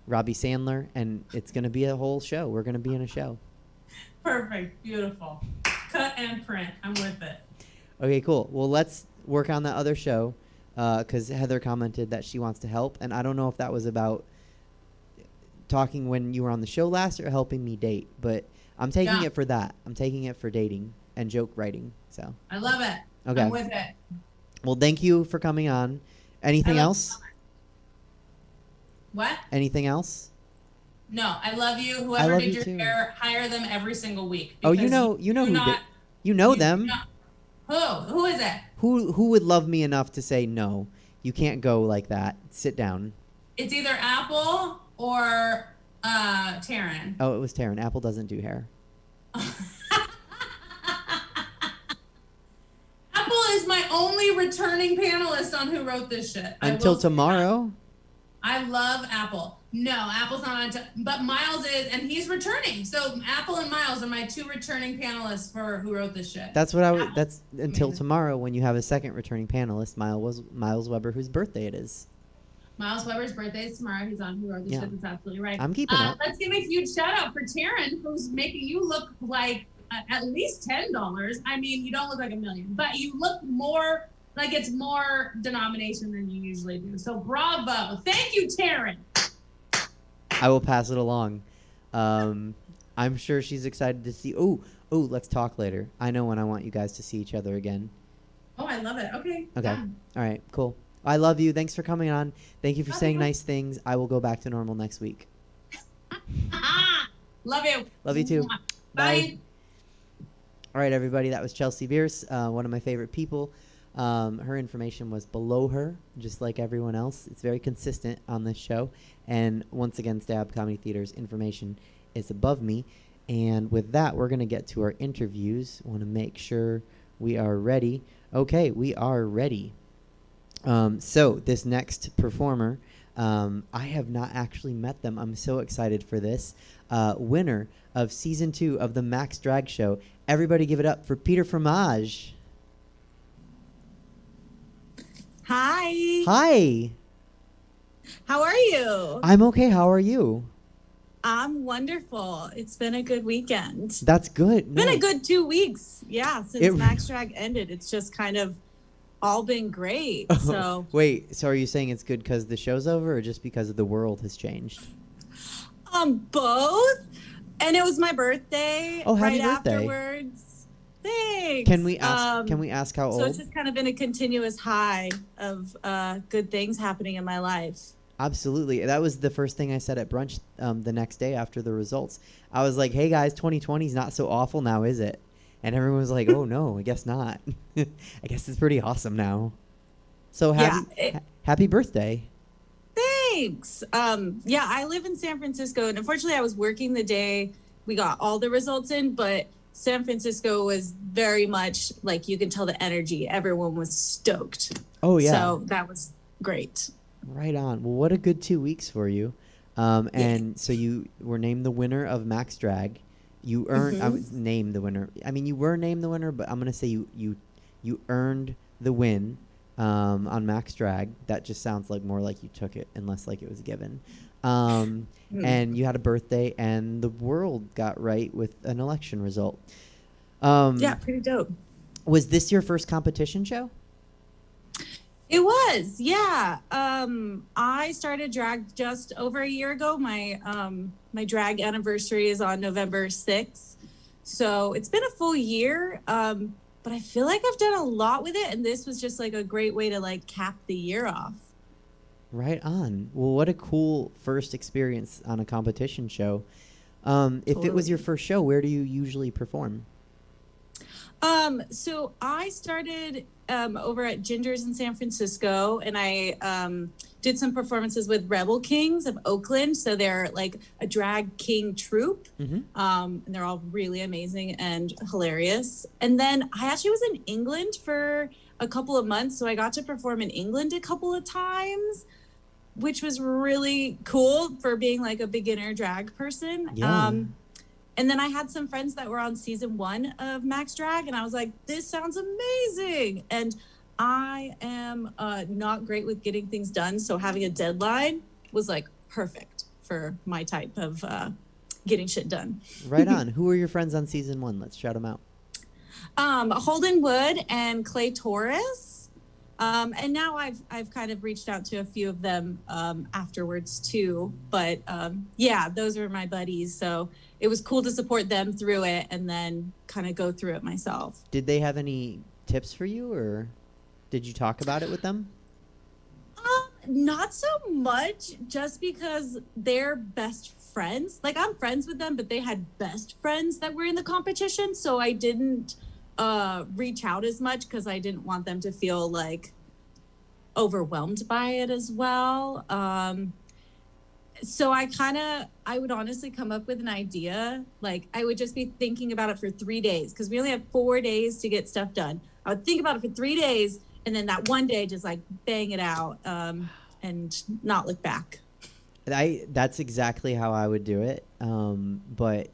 Robbie Sandler, and it's gonna be a whole show. We're gonna be in a show. Perfect. Beautiful. Cut and print. I'm with it. Okay, cool. Well, let's work on that other show because Heather commented that she wants to help. And I don't know if that was about talking when you were on the show last or helping me date. But I'm taking it for that. I'm taking it for dating and joke writing. So I love it. Okay. I'm with it. Well, thank you for coming on. Anything else? What? Anything else? No, I love you. Whoever did your hair, hire them every single week. Oh, you know who You know them. Who is it? Who would love me enough to say no? You can't go like that. Sit down. It's either Apple or Taryn. Oh, it was Taryn. Apple doesn't do hair. Apple is my only returning panelist on Who Wrote This Shit. Until tomorrow? I love Apple. No, Apple's not on, but Miles is, and he's returning. So Apple and Miles are my two returning panelists for Who Wrote This Shit. That's what I would. That's until tomorrow when you have a second returning panelist, Miles Weber, whose birthday it is. Miles Weber's birthday is tomorrow. He's on Who Wrote This Shit. That's absolutely right. I'm keeping up. Let's give a huge shout out for Taryn, who's making you look like at least $10. I mean, you don't look like $1 million, but you look more like it's more denomination than you usually do. So bravo. Thank you, Taryn. I will pass it along. I'm sure she's excited to see. Oh, let's talk later. I know when I want you guys to see each other again. Oh, I love it. Okay. Okay. Done. All right, cool. I love you. Thanks for coming on. Thank you for saying nice things. I will go back to normal next week. Love you. Love you too. Bye. All right, everybody. That was Chelsea Bearce, one of my favorite people. Her information was below her, just like everyone else. It's very consistent on this show. And once again, Stab Comedy Theater's information is above me. And with that, we're going to get to our interviews. Want to make sure we are ready. Okay, we are ready. So this next performer, I have not actually met them. I'm so excited for this. Winner of Season 2 of the Maxx Drag Show. Everybody give it up for Peter Fromage. Hi. Hi. How are you? I'm okay. How are you? I'm wonderful. It's been a good weekend. That's good. It's been a good 2 weeks. Yeah, since Maxx Drag ended. It's just kind of all been great. So Wait, so are you saying it's good because the show's over or just because the world has changed? Both. And it was my birthday. Oh, happy right birthday. Afterwards. Thanks. Can we ask how old? So it's just kind of been a continuous high of good things happening in my life. Absolutely. That was the first thing I said at brunch the next day after the results. I was like, hey guys, 2020 is not so awful now, is it? And everyone was like, oh no, I guess not. I guess it's pretty awesome now. So happy birthday. Thanks. Yeah, I live in San Francisco, and unfortunately I was working the day we got all the results in, but San Francisco was very much like, you can tell the energy. Everyone was stoked. Oh yeah. So that was great. Right on. Well, what a good 2 weeks for you. And so you were named the winner of Maxx Drag. You earned. I was named the winner. I mean, you were named the winner, but I'm gonna say you earned the win on Maxx Drag. That just sounds like more like you took it, and less like it was given. And you had a birthday, and the world got right with an election result. Yeah, pretty dope. Was this your first competition show? It was, yeah. I started drag just over a year ago. My my drag anniversary is on November 6th. So it's been a full year, but I feel like I've done a lot with it, and this was just like a great way to like cap the year off. Right on. Well, what a cool first experience on a competition show. If it was your first show, where do you usually perform? So I started over at Ginger's in San Francisco, and I did some performances with Rebel Kings of Oakland. So they're like a drag king troupe, and they're all really amazing and hilarious. And then I actually was in England for a couple of months, so I got to perform in England a couple of times, which was really cool for being like a beginner drag person. Yeah. And then I had some friends that were on season 1 of Maxx Drag, and I was like, this sounds amazing. And I am not great with getting things done, so having a deadline was like perfect for my type of getting shit done. Right on. Who are your friends on season 1? Let's shout them out. Holden Wood and Clay Torres. And now I've kind of reached out to a few of them afterwards too. But yeah, those are my buddies. So it was cool to support them through it and then kind of go through it myself. Did they have any tips for you, or did you talk about it with them? Not so much, just because they're best friends. Like, I'm friends with them, but they had best friends that were in the competition. So I didn't reach out as much because I didn't want them to feel like overwhelmed by it as well. So I would honestly come up with an idea. Like I would just be thinking about it for 3 days because we only have 4 days to get stuff done. I would think about it for 3 days and then that one day just like bang it out and not look back. That's exactly how I would do it. But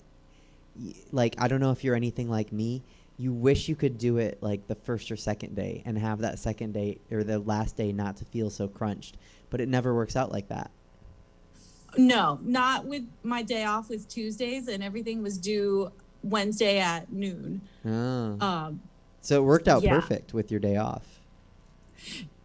like, I don't know if you're anything like me. You wish you could do it like the first or second day and have that second day or the last day not to feel so crunched, but it never works out like that. No, not with my day off with Tuesdays, and everything was due Wednesday at noon. Oh. So it worked out perfect with your day off.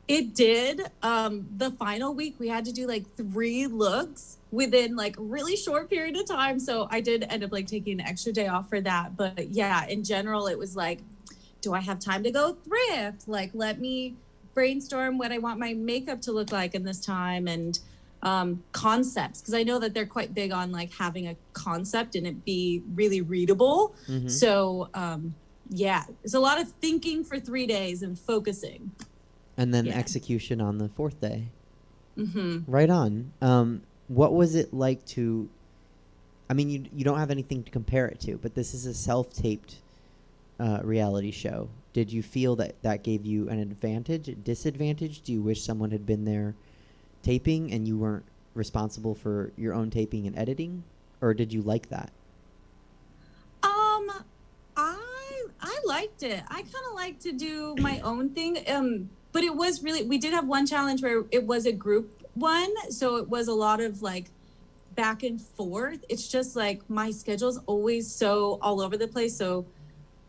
It did. The final week we had to do like 3 looks within like a really short period of time. So I did end up like taking an extra day off for that. But yeah, in general, it was like, do I have time to go thrift? Like, let me brainstorm what I want my makeup to look like in this time, and concepts, because I know that they're quite big on like having a concept and it be really readable. Mm-hmm. So yeah, it's a lot of thinking for 3 days and focusing. And then execution on the 4th day. Mm-hmm. Right on. What was it like to, I mean, you don't have anything to compare it to, but this is a self-taped reality show. Did you feel that gave you an advantage, a disadvantage? Do you wish someone had been there taping and you weren't responsible for your own taping and editing? Or did you like that? I liked it. I kind of like to do my own thing. But it was really, we did have one challenge where it was a group one. So it was a lot of like back and forth. It's just like my schedule's always so all over the place. So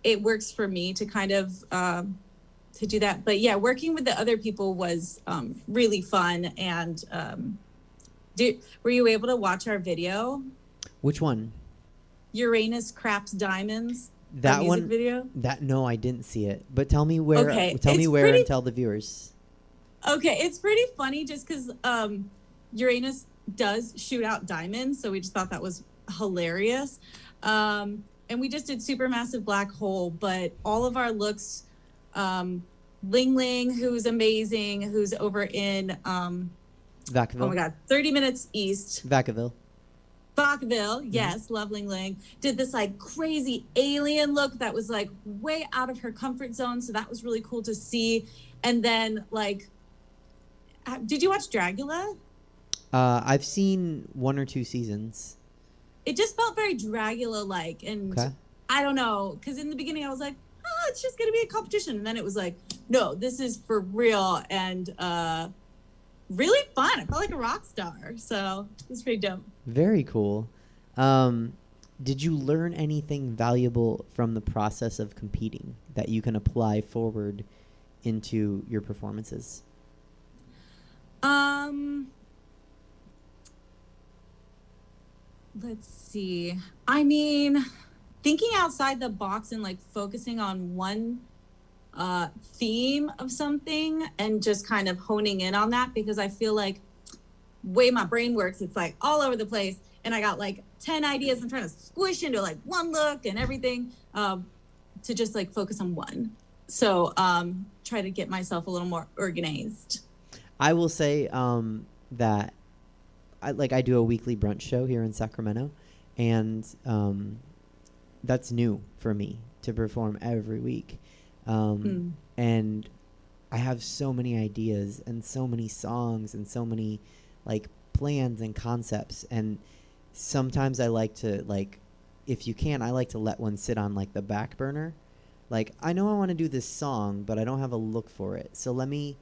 it works for me to kind of to do that. But yeah, working with the other people was really fun. And were you able to watch our video? Which one? Uranus Craps Diamonds. That music one video? No, I didn't see it. But tell me where. Okay, Tell me where and tell the viewers. Okay, it's pretty funny just because Uranus does shoot out diamonds, so we just thought that was hilarious. And we just did Supermassive Black Hole, but all of our looks, Ling Ling, who's amazing, who's over in Vacaville. Oh my God, 30 minutes east. Vacaville, yes, love Ling Ling. Did this like crazy alien look that was like way out of her comfort zone, so that was really cool to see. And then like, did you watch Dragula? I've seen 1 or 2 seasons. It just felt very Dragula-like, and I don't know, because in the beginning I was like, oh, it's just gonna be a competition, and then it was like, no, this is for real, and really fun. I felt like a rock star, so it was pretty dope. Very cool. Did you learn anything valuable from the process of competing that you can apply forward into your performances? Let's see. I mean, thinking outside the box and like focusing on one theme of something and just kind of honing in on that, because I feel like way my brain works, it's like all over the place, and I got like 10 ideas I'm trying to squish into like one look and everything, to just like focus on one. So try to get myself a little more organized. I will say that I do a weekly brunch show here in Sacramento, and that's new for me to perform every week. And I have so many ideas and so many songs and so many like plans and concepts, and sometimes I like to, like, if you can, I like to let one sit on like the back burner. Like, I know I want to do this song, but I don't have a look for it, so let me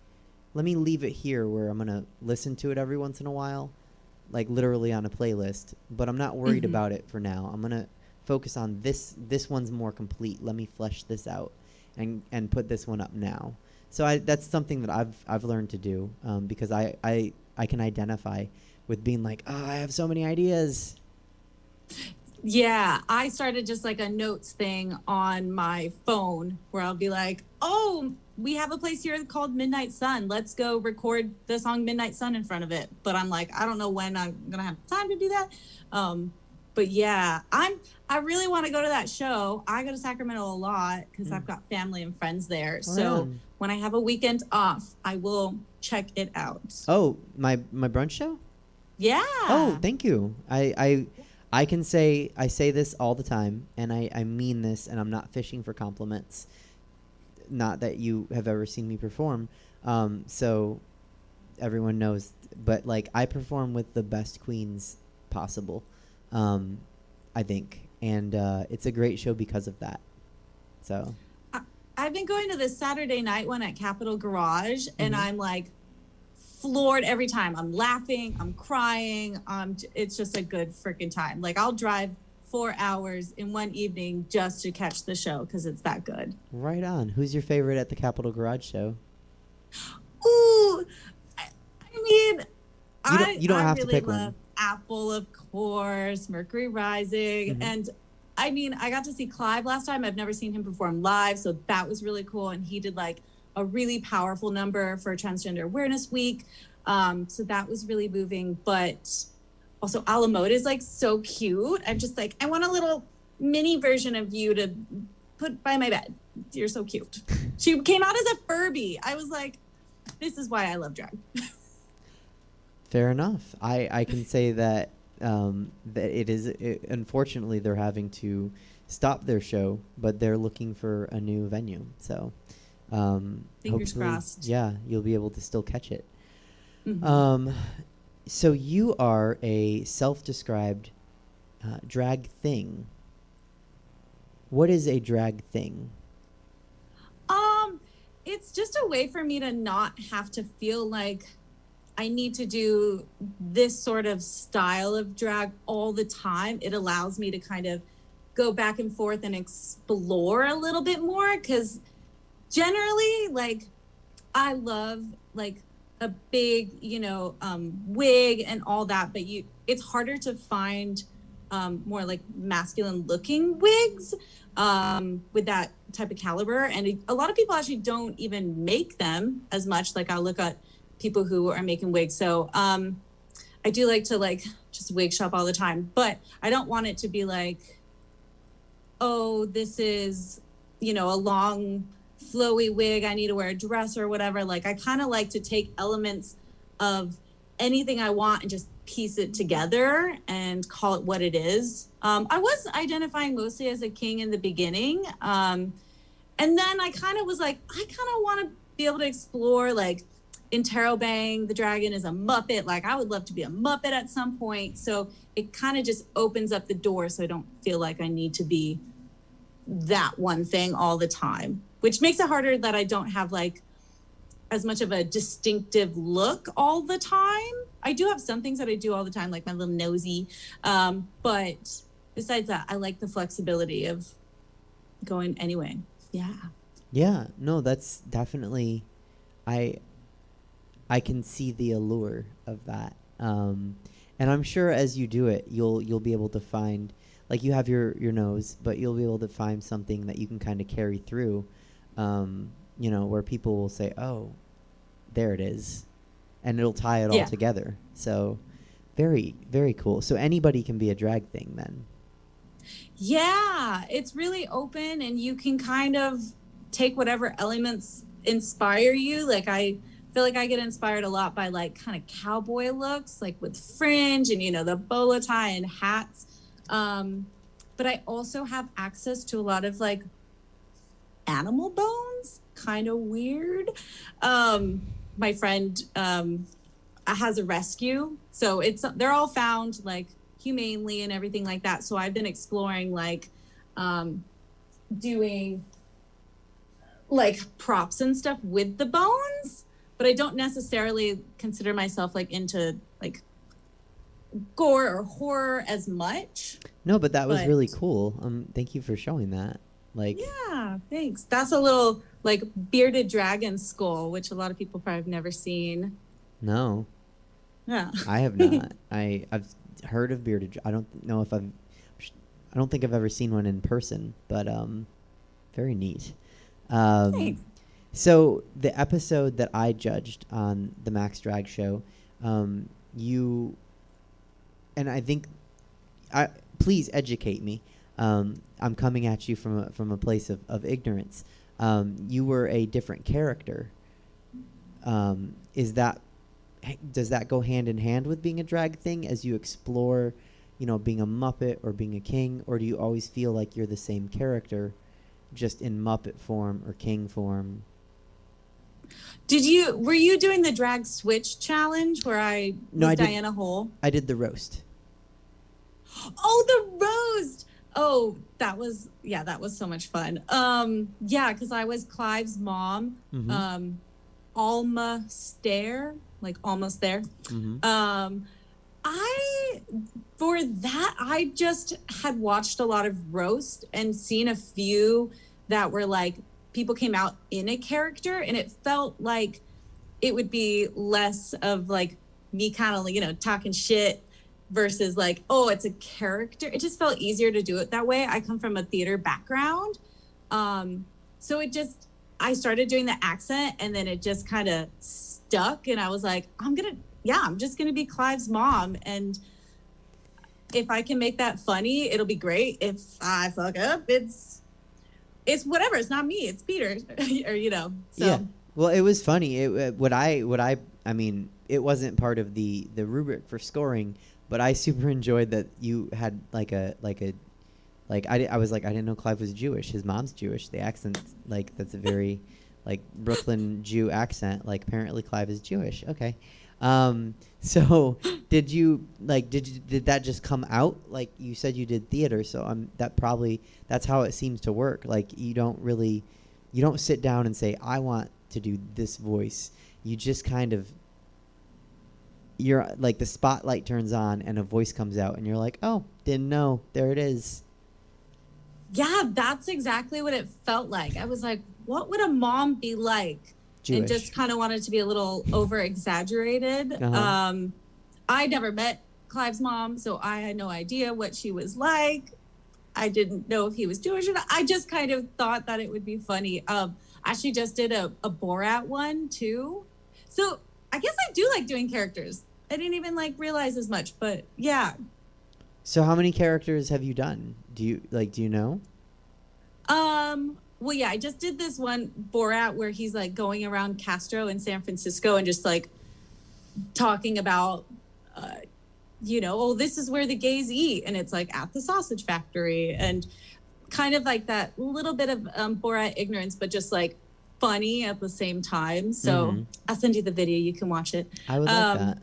leave it here where I'm gonna listen to it every once in a while, like literally on a playlist, but I'm not worried about it for now. I'm gonna focus on this one's more complete. Let me flesh this out and put this one up now. So that's something that I've learned to do, because I can identify with being like, oh, I have so many ideas. Yeah, I started just like a notes thing on my phone where I'll be like, oh, we have a place here called Midnight Sun. Let's go record the song Midnight Sun in front of it. But I'm like, I don't know when I'm going to have time to do that. but yeah, I really want to go to that show. I go to Sacramento a lot because I've got family and friends there. So when I have a weekend off, I will check it out. Oh, my brunch show? Yeah. Oh, thank you. I can say, I say this all the time, and I mean this, and I'm not fishing for compliments. Not that you have ever seen me perform. So everyone knows, but like I perform with the best queens possible, I think. And it's a great show because of that. So I've been going to this Saturday night one at Capitol Garage, and I'm like floored every time. I'm laughing, I'm crying. It's just a good freaking time. Like I'll drive 4 hours in one evening just to catch the show because it's that good. Right on. Who's your favorite at the Capitol Garage show? Ooh, I mean, you don't have really to pick love one. Apple, of course, Mercury Rising, and I mean, I got to see Clive last time. I've never seen him perform live, so that was really cool. And he did like a really powerful number for Transgender Awareness Week, so that was really moving. But also, Alamode is like so cute. I'm just like, I want a little mini version of you to put by my bed. You're so cute. She came out as a Furby. I was like, this is why I love drag. Fair enough. I can say that unfortunately they're having to stop their show, but they're looking for a new venue. So Fingers crossed. Yeah, you'll be able to still catch it. Mm-hmm. So you are a self-described drag thing. What is a drag thing? It's just a way for me to not have to feel like I need to do this sort of style of drag all the time. It allows me to kind of go back and forth and explore a little bit more, because generally, like, I love like a big, wig and all that, but it's harder to find more like masculine looking wigs with that type of caliber. And a lot of people actually don't even make them as much. Like I'll look at people who are making wigs. So I do like to just wig shop all the time, but I don't want it to be like, oh, this is, a long flowy wig. I need to wear a dress or whatever. Like I kind of like to take elements of anything I want and just piece it together and call it what it is. I was identifying mostly as a king in the beginning. And then I kind of was like, I kind of want to be able to explore, like in Tarot Bang, the dragon is a Muppet. Like I would love to be a Muppet at some point. So it kind of just opens up the door so I don't feel like I need to be that one thing all the time, which makes it harder that I don't have like as much of a distinctive look all the time. I do have some things that I do all the time, like my little nosy. But besides that, I like the flexibility of going anyway. Yeah. Yeah, no, that's definitely, I can see the allure of that. And I'm sure as you do it, you'll be able to find, like you have your nose, but you'll be able to find something that you can kind of carry through, where people will say, oh, there it is. And it'll tie it all together. So very, very cool. So anybody can be a drag thing then. Yeah, it's really open and you can kind of take whatever elements inspire you. Like I feel like I get inspired a lot by like kind of cowboy looks, like with fringe and, the bolo tie and hats. But I also have access to a lot of like animal bones, kind of weird. My friend has a rescue, so they're all found like humanely and everything like that. So I've been exploring like doing like props and stuff with the bones, but I don't necessarily consider myself like into like gore or horror as much. No, but that was really cool. Thank you for showing that. Like, yeah, thanks. That's a little like bearded dragon skull, which a lot of people probably have never seen. No. Yeah. I have not. I've heard of bearded. I don't think I've ever seen one in person, but very neat. Thanks. So the episode that I judged on the Maxx Drag Show, you, and I think please educate me. I'm coming at you from a place of ignorance. You were a different character. Does that go hand in hand with being a drag thing as you explore, being a Muppet or being a king, or do you always feel like you're the same character, just in Muppet form or king form? Were you doing the drag switch challenge where I was Diana Hole? I did the roast. Oh, the roast. Oh, that was so much fun. Because I was Clive's mom, Alma Stare, like almost there. Mm-hmm. I just had watched a lot of roast and seen a few that were like people came out in a character, and it felt like it would be less of like me kind of talking shit versus like, oh, it's a character. It just felt easier to do it that way. I come from a theater background. So I started doing the accent, and then it just kind of stuck, and I was like, I'm just going to be Clive's mom. And if I can make that funny, it'll be great. If I fuck up, it's whatever. It's not me. It's Peter. So. Yeah. Well, it was funny. I mean, it wasn't part of the rubric for scoring, but I super enjoyed that you had I was like, I didn't know Clive was Jewish. His mom's Jewish. The accent, that's a very Brooklyn Jew accent. Apparently Clive is Jewish. Okay. So did that just come out? Like you said, you did theater, so that's how it seems to work. You don't sit down and say, I want to do this voice. You just you're like, the spotlight turns on and a voice comes out and you're like, oh, didn't know. There it is. Yeah, that's exactly what it felt like. I was like, what would a mom be like? Jewish. And just kind of wanted to be a little over exaggerated. Uh-huh. I never met Clive's mom, so I had no idea what she was like. I didn't know if he was Jewish or not. I just kind of thought that it would be funny. I actually just did a Borat one too. So I guess I do like doing characters. I didn't even realize as much, but yeah. So how many characters have you done? Do you know? Well, yeah, I just did this one Borat where he's going around Castro in San Francisco and just talking about, oh, this is where the gays eat. And it's at the sausage factory, and kind of that little bit of Borat ignorance, but just funny at the same time. So I'll send you the video. You can watch it. I would like that.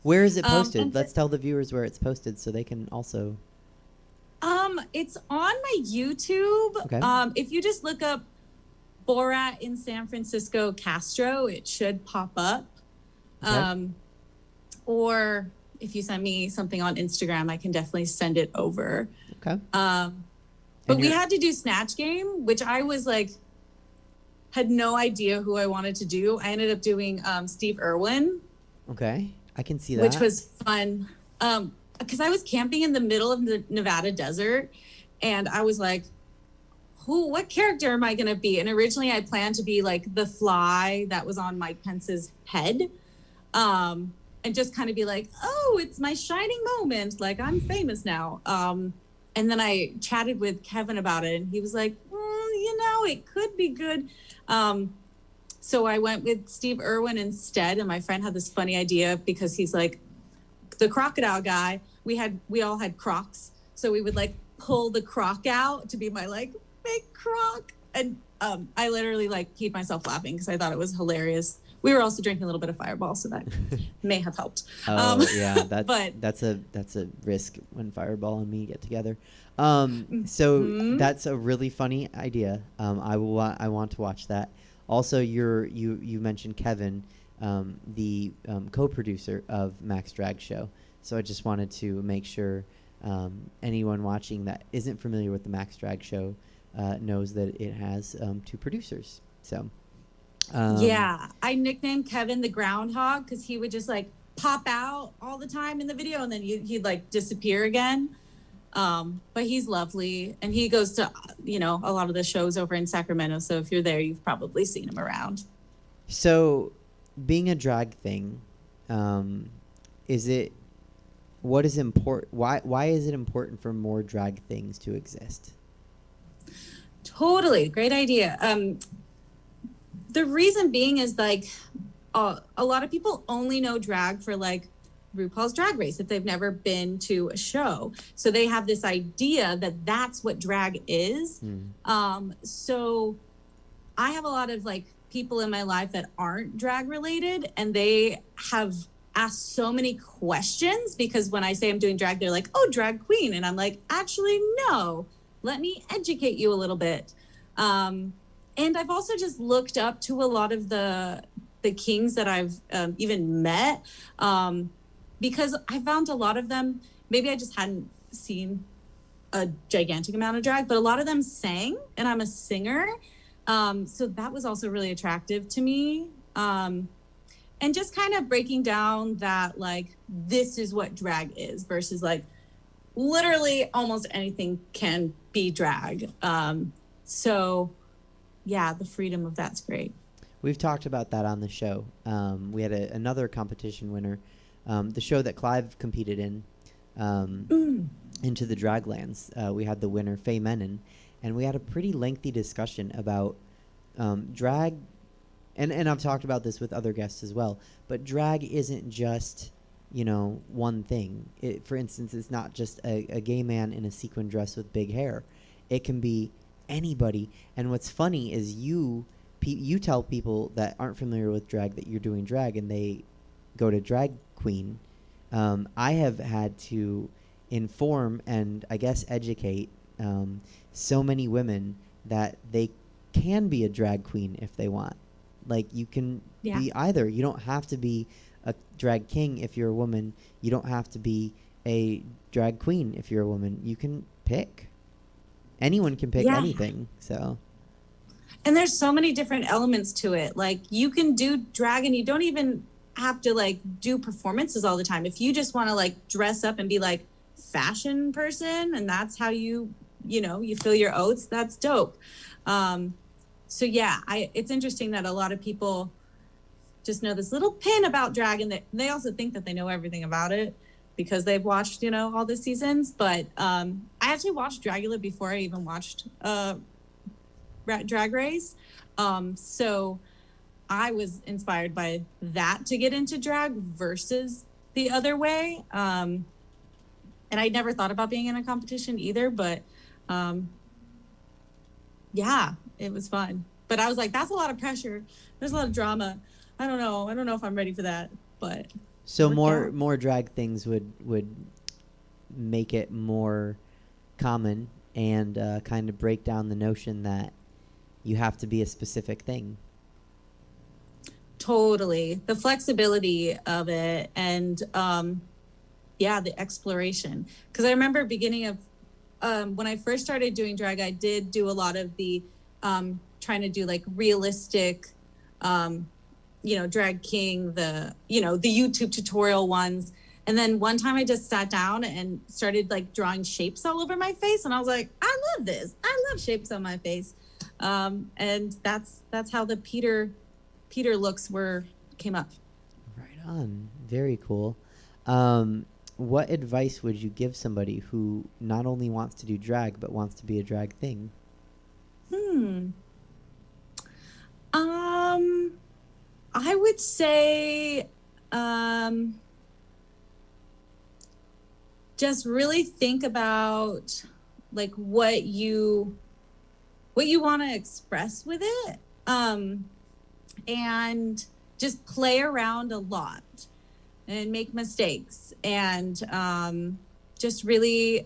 Where is it posted? Let's tell the viewers where it's posted so they can also... It's on my YouTube. Okay. If you just look up Borat in San Francisco Castro, it should pop up. Okay. Or if you send me something on Instagram, I can definitely send it over. Okay. But we had to do Snatch Game, which I was had no idea who I wanted to do. I ended up doing Steve Irwin. Okay. I can see that. Which was fun. Because I was camping in the middle of the Nevada desert, and I was like, what character am I going to be? And originally I planned to be the fly that was on Mike Pence's head, and just kind of be oh, it's my shining moment. I'm famous now. And then I chatted with Kevin about it, and he was like, it could be good. So I went with Steve Irwin instead, and my friend had this funny idea because he's the crocodile guy. We all had Crocs, so we would pull the Croc out to be my fake Croc, and I literally peed myself laughing because I thought it was hilarious. We were also drinking a little bit of Fireball, so that may have helped. Oh yeah, that's a risk when Fireball and me get together. So that's a really funny idea. I want to watch that. Also, you mentioned Kevin, the co-producer of Maxx Drag Show. So I just wanted to make sure anyone watching that isn't familiar with the Maxx Drag Show knows that it has 2 producers. So yeah, I nicknamed Kevin the Groundhog because he would just pop out all the time in the video, and then he'd disappear again. But he's lovely, and he goes to a lot of the shows over in Sacramento. So if you're there, you've probably seen him around. So being a drag thing, is it what is important? Why is it important for more drag things to exist? Totally. Great idea. The reason being is like a lot of people only know drag for like RuPaul's Drag Race if they've never been to a show. So they have this idea that that's what drag is. So I have a lot of like people in my life that aren't drag related, and they have asked so many questions because when I say I'm doing drag, they're like, oh, drag queen. And I'm like, actually, no, let me educate you a little bit. And I've also just looked up to a lot of the kings that I've even met, because I found a lot of them, maybe I just hadn't seen a gigantic amount of drag, but a lot of them sang, and I'm a singer. So that was also really attractive to me. And just kind of breaking down that, like, this is what drag is versus like literally almost anything can be drag. So yeah, the freedom of that's great. We've talked about that on the show. We had another competition winner, the show that Clive competed in, Into the Draglands. We had the winner, Faye Menon, and we had a pretty lengthy discussion about drag. And I've talked about this with other guests as well, but drag isn't just, one thing. For instance, it's not just a gay man in a sequin dress with big hair. It can be anybody. And what's funny is you tell people that aren't familiar with drag that you're doing drag, and they go to drag queen. I have had to inform and I guess educate so many women that they can be a drag queen if they want. Like, you can be either. You don't have to be a drag king if you're a woman. You don't have to be a drag queen if you're a woman. You can pick. Anyone can pick anything. So, and there's so many different elements to it. Like, you can do drag and you don't even have to like do performances all the time. If you just want to like dress up and be like fashion person, and that's how you fill your oats, that's dope. So yeah, it's interesting that a lot of people just know this little pin about drag, and they also think that they know everything about it because they've watched, all the seasons. But I actually watched Dragula before I even watched Drag Race. So I was inspired by that to get into drag versus the other way. And I never thought about being in a competition either, but yeah, it was fun. But I was like, that's a lot of pressure. There's a lot of drama. I don't know if I'm ready for that. But so more drag things would make it more common and kind of break down the notion that you have to be a specific thing. Totally. The flexibility of it, and the exploration. Because I remember beginning of when I first started doing drag, I did do a lot of the trying to do like realistic drag king, the YouTube tutorial ones. And then one time I just sat down and started like drawing shapes all over my face, and I was like, I love this. I love shapes on my face. And that's how the Peter looks came up. Right on. Very cool. What advice would you give somebody who not only wants to do drag but wants to be a drag thing? I would say just really think about like what you want to express with it, and just play around a lot and make mistakes, and just really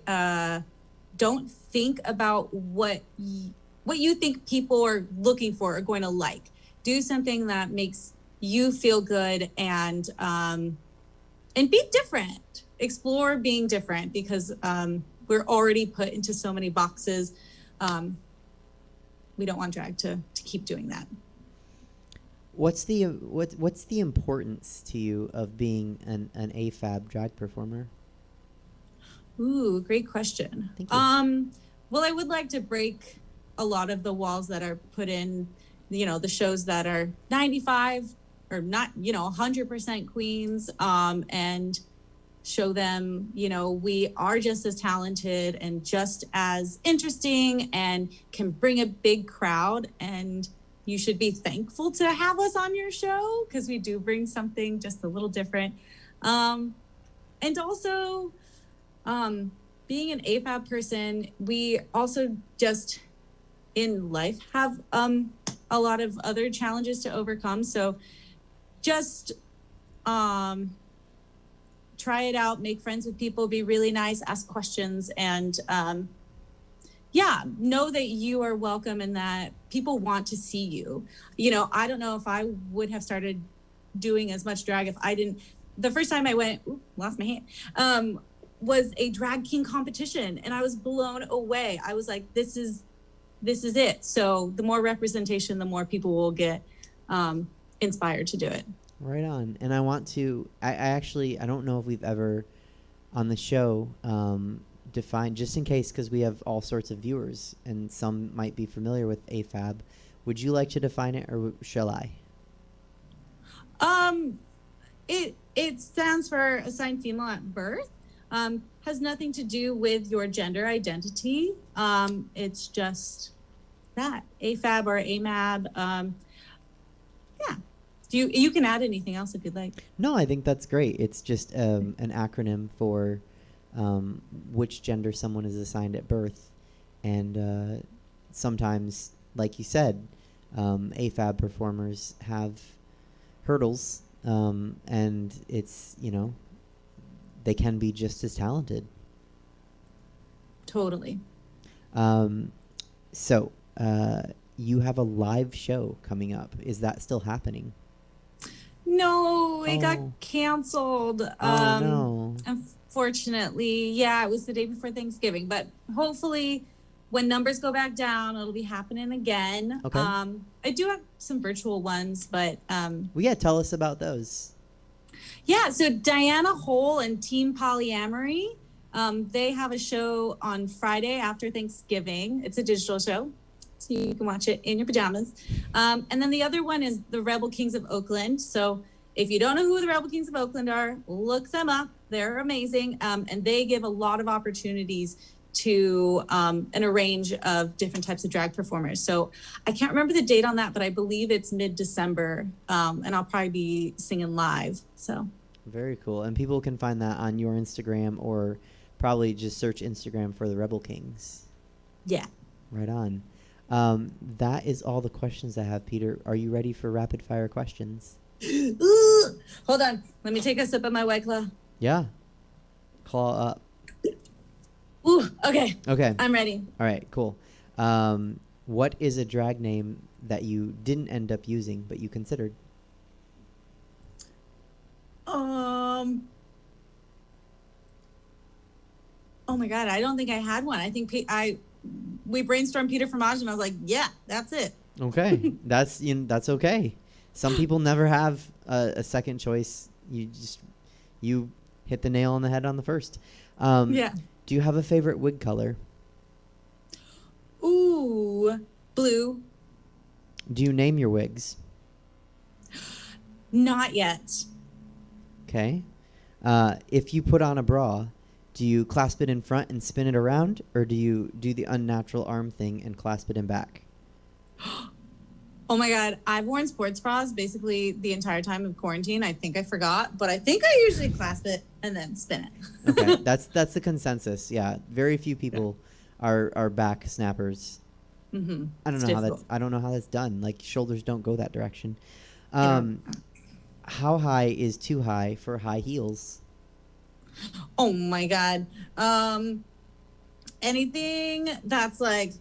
don't think about what you think people are looking for or going to like. Do something that makes you feel good, and be different. Explore being different, because we're already put into so many boxes. We don't want drag to keep doing that. What's the importance to you of being an AFAB drag performer? Ooh, great question. Thank you. Well, I would like to break a lot of the walls that are put in, the shows that are 95 or not, 100% queens, and show them, we are just as talented and just as interesting and can bring a big crowd. And you should be thankful to have us on your show because we do bring something just a little different. And also, being an AFAB person, we also just in life have a lot of other challenges to overcome. So just try it out, make friends with people, be really nice, ask questions, and know that you are welcome and that people want to see you. I don't know if I would have started doing as much drag if I didn't. The first time I went, lost my hand, was a drag king competition, and I was blown away. I was like, this is it. So the more representation, the more people will get inspired to do it. Right on. And I want to, I don't know if we've ever on the show defined, just in case, because we have all sorts of viewers and some might be familiar with AFAB. Would you like to define it, or shall I? It stands for assigned female at birth. Has nothing to do with your gender identity. It's just that, AFAB or AMAB. You can add anything else if you'd like. No, I think that's great. It's just an acronym for which gender someone is assigned at birth. And sometimes, like you said, AFAB performers have hurdles, and it's, they can be just as talented. Totally. So you have a live show coming up. Is that still happening? No, it got canceled. Oh, no. Unfortunately, it was the day before Thanksgiving. But hopefully, when numbers go back down, it'll be happening again. Okay. I do have some virtual ones, but tell us about those. So Diana Hole and Team Polyamory, they have a show on Friday after Thanksgiving. It's a digital show, so you can watch it in your pajamas. And then the other one is the Rebel Kings of Oakland. So if you don't know who the Rebel Kings of Oakland are, look them up. They're amazing. And they give a lot of opportunities to and a range of different types of drag performers. So I can't remember the date on that, but I believe it's mid-December. And I'll probably be singing live. So very cool. And people can find that on your Instagram, or probably just search Instagram for the Rebel Kings. Yeah. Right on. That is all the questions I have, Peter. Are you ready for rapid fire questions? Ooh, hold on. Let me take a sip of my White Claw. Yeah. Claw up. Ooh, okay. Okay. I'm ready. All right, cool. What is a drag name that you didn't end up using but you considered? Oh my God, I don't think I had one. I think we brainstormed Peter Fromage, and I was like, yeah, that's it. Okay. That's okay. Some people never have a second choice. You hit the nail on the head on the first. Yeah. Do you have a favorite wig color? Ooh, blue. Do you name your wigs? Not yet. Okay. If you put on a bra, do you clasp it in front and spin it around, or do you do the unnatural arm thing and clasp it in back? Oh my God, I've worn sports bras basically the entire time of quarantine. I think I forgot, but I think I usually clasp it and then spin it. Okay, that's the consensus. Yeah, very few people are back snappers. Mm-hmm. I don't know how that's done. Like, shoulders don't go that direction. How high is too high for high heels? Oh my God. Anything that's like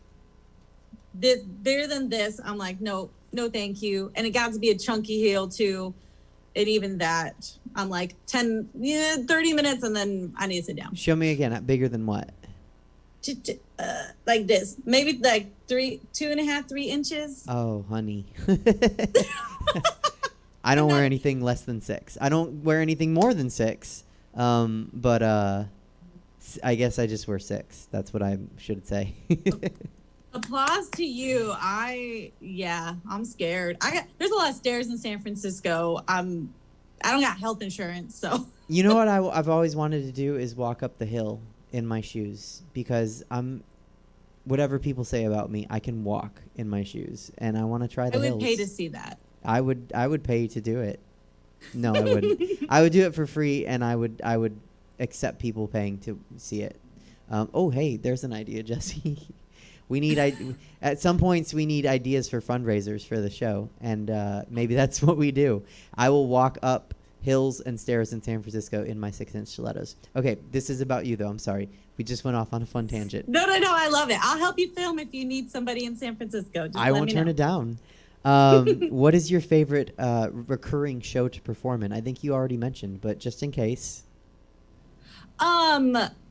this bigger than this, I'm like, no, thank you. And it got to be a chunky heel too. And even that, I'm like 30 minutes and then I need to sit down. Show me again. Bigger than what? Like this, maybe like 2.5, 3 inches. Oh, honey. I don't wear anything less than 6. I don't wear anything more than 6. But I guess I just wear 6. That's what I should say. Applause to you. I'm scared. There's a lot of stairs in San Francisco. I don't got health insurance, so. You know what I've always wanted to do is walk up the hill in my shoes, because whatever people say about me, I can walk in my shoes, and I want to try the I hills. would pay to see that. I would pay to do it. No, I wouldn't. I would do it for free, and I would accept people paying to see it. Oh, hey, there's an idea, Jesse. We need at some points we need ideas for fundraisers for the show, and maybe that's what we do. I will walk up hills and stairs in San Francisco in my 6-inch stilettos. Okay, this is about you though. I'm sorry, we just went off on a fun tangent. No, I love it. I'll help you film if you need somebody in San Francisco. Just I let won't me turn know. it down. What is your favorite recurring show to perform in? I think you already mentioned, but just in case.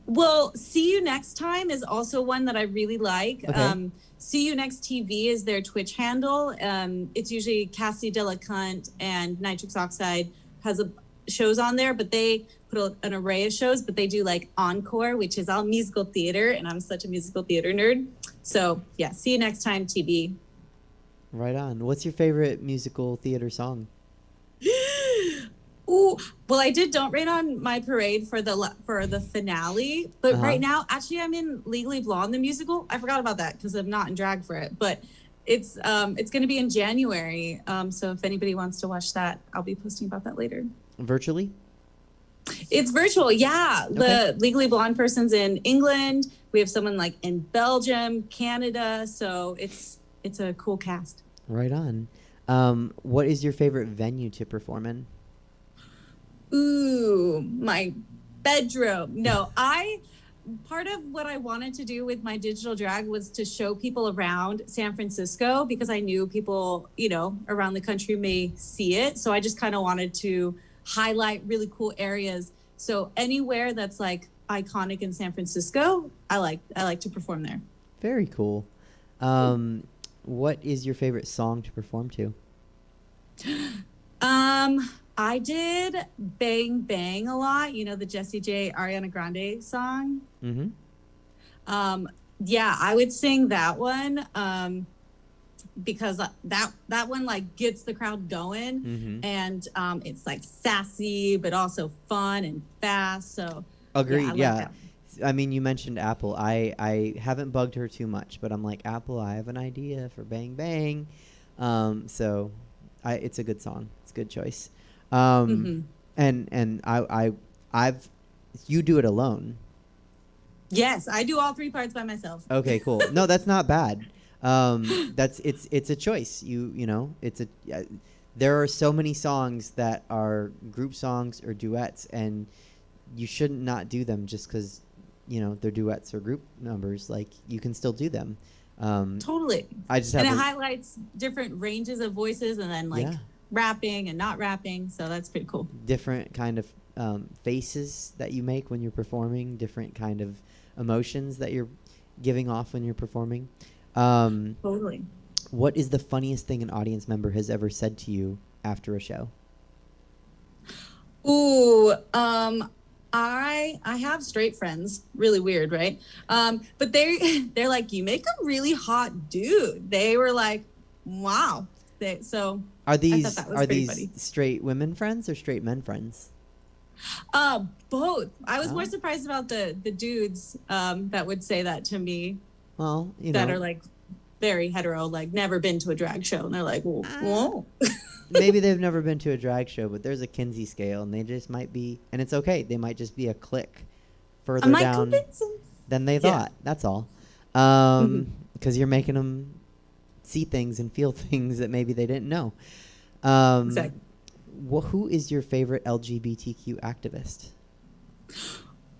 Well, See You Next Time is also one that I really like. Okay. See You Next TV is their Twitch handle. It's usually Cassie DeLaCunt and Nitrix Oxide has shows on there, but they put an array of shows, but they do like Encore, which is all musical theater, and I'm such a musical theater nerd. So yeah, See You Next Time TV. Right on. What's your favorite musical theater song? Ooh, well, I did Don't Rain on My Parade for the finale, but right now, actually, I'm in Legally Blonde, the musical. I forgot about that because I'm not in drag for it, but it's going to be in January. So if anybody wants to watch that, I'll be posting about that later. Virtually? It's virtual, yeah. Okay. The Legally Blonde person's in England. We have someone like in Belgium, Canada. So it's a cool cast. Right on. What is your favorite venue to perform in? Ooh, my bedroom. No, part of what I wanted to do with my digital drag was to show people around San Francisco, because I knew people, around the country may see it. So I just kind of wanted to highlight really cool areas. So anywhere that's like iconic in San Francisco, I like to perform there. Very cool. What is your favorite song to perform to? I did Bang Bang a lot, the Jessie J, Ariana Grande song. Mm-hmm. Yeah, I would sing that one because that one like gets the crowd going. Mm-hmm. And it's like sassy, but also fun and fast. So agreed. Yeah. I like that. I mean, you mentioned Apple. I haven't bugged her too much, but I'm like, Apple, I have an idea for Bang Bang. So it's a good song. It's a good choice. And you do it alone. Yes, I do all 3 parts by myself. Okay, cool. No, that's not bad. It's a choice. There are so many songs that are group songs or duets, and you shouldn't not do them just because they're duets or group numbers. Like, you can still do them. Totally. It highlights different ranges of voices, and then rapping and not rapping. So that's pretty cool. Different kind of faces that you make when you're performing, different kind of emotions that you're giving off when you're performing. Totally. What is the funniest thing an audience member has ever said to you after a show? Ooh, I have straight friends. Really weird, right? But they're like, you make a really hot dude. They were like, wow. Are these funny. straight women friends or straight men friends? Both. I was more surprised about the dudes that would say that to me. Well, that are like very hetero, like never been to a drag show, and they're like, whoa. Maybe they've never been to a drag show, but there's a Kinsey scale, and they just might be, and it's okay. They might just be a click further down than they thought. That's all. Because you're making them see things and feel things that maybe they didn't know. Exactly. Who is your favorite LGBTQ activist?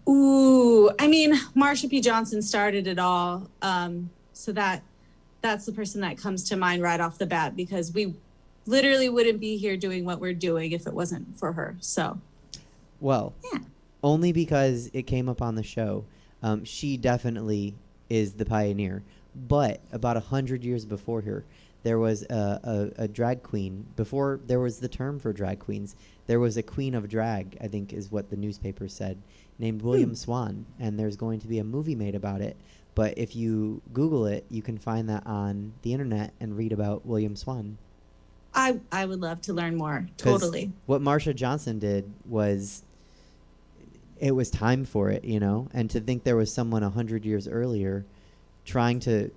Ooh, I mean, Marsha P. Johnson started it all. So that's the person that comes to mind right off the bat, because we literally wouldn't be here doing what we're doing if it wasn't for her. So, well, yeah. Only because it came up on the show. She definitely is the pioneer. But about 100 years before her, there was a drag queen. Before there was the term for drag queens, there was a queen of drag, I think is what the newspaper said, named William Swan. And there's going to be a movie made about it. But if you Google it, you can find that on the internet and read about William Swan. I would love to learn more. 'Cause Totally. What Marsha Johnson did was, it was time for it, and to think there was someone 100 years earlier trying to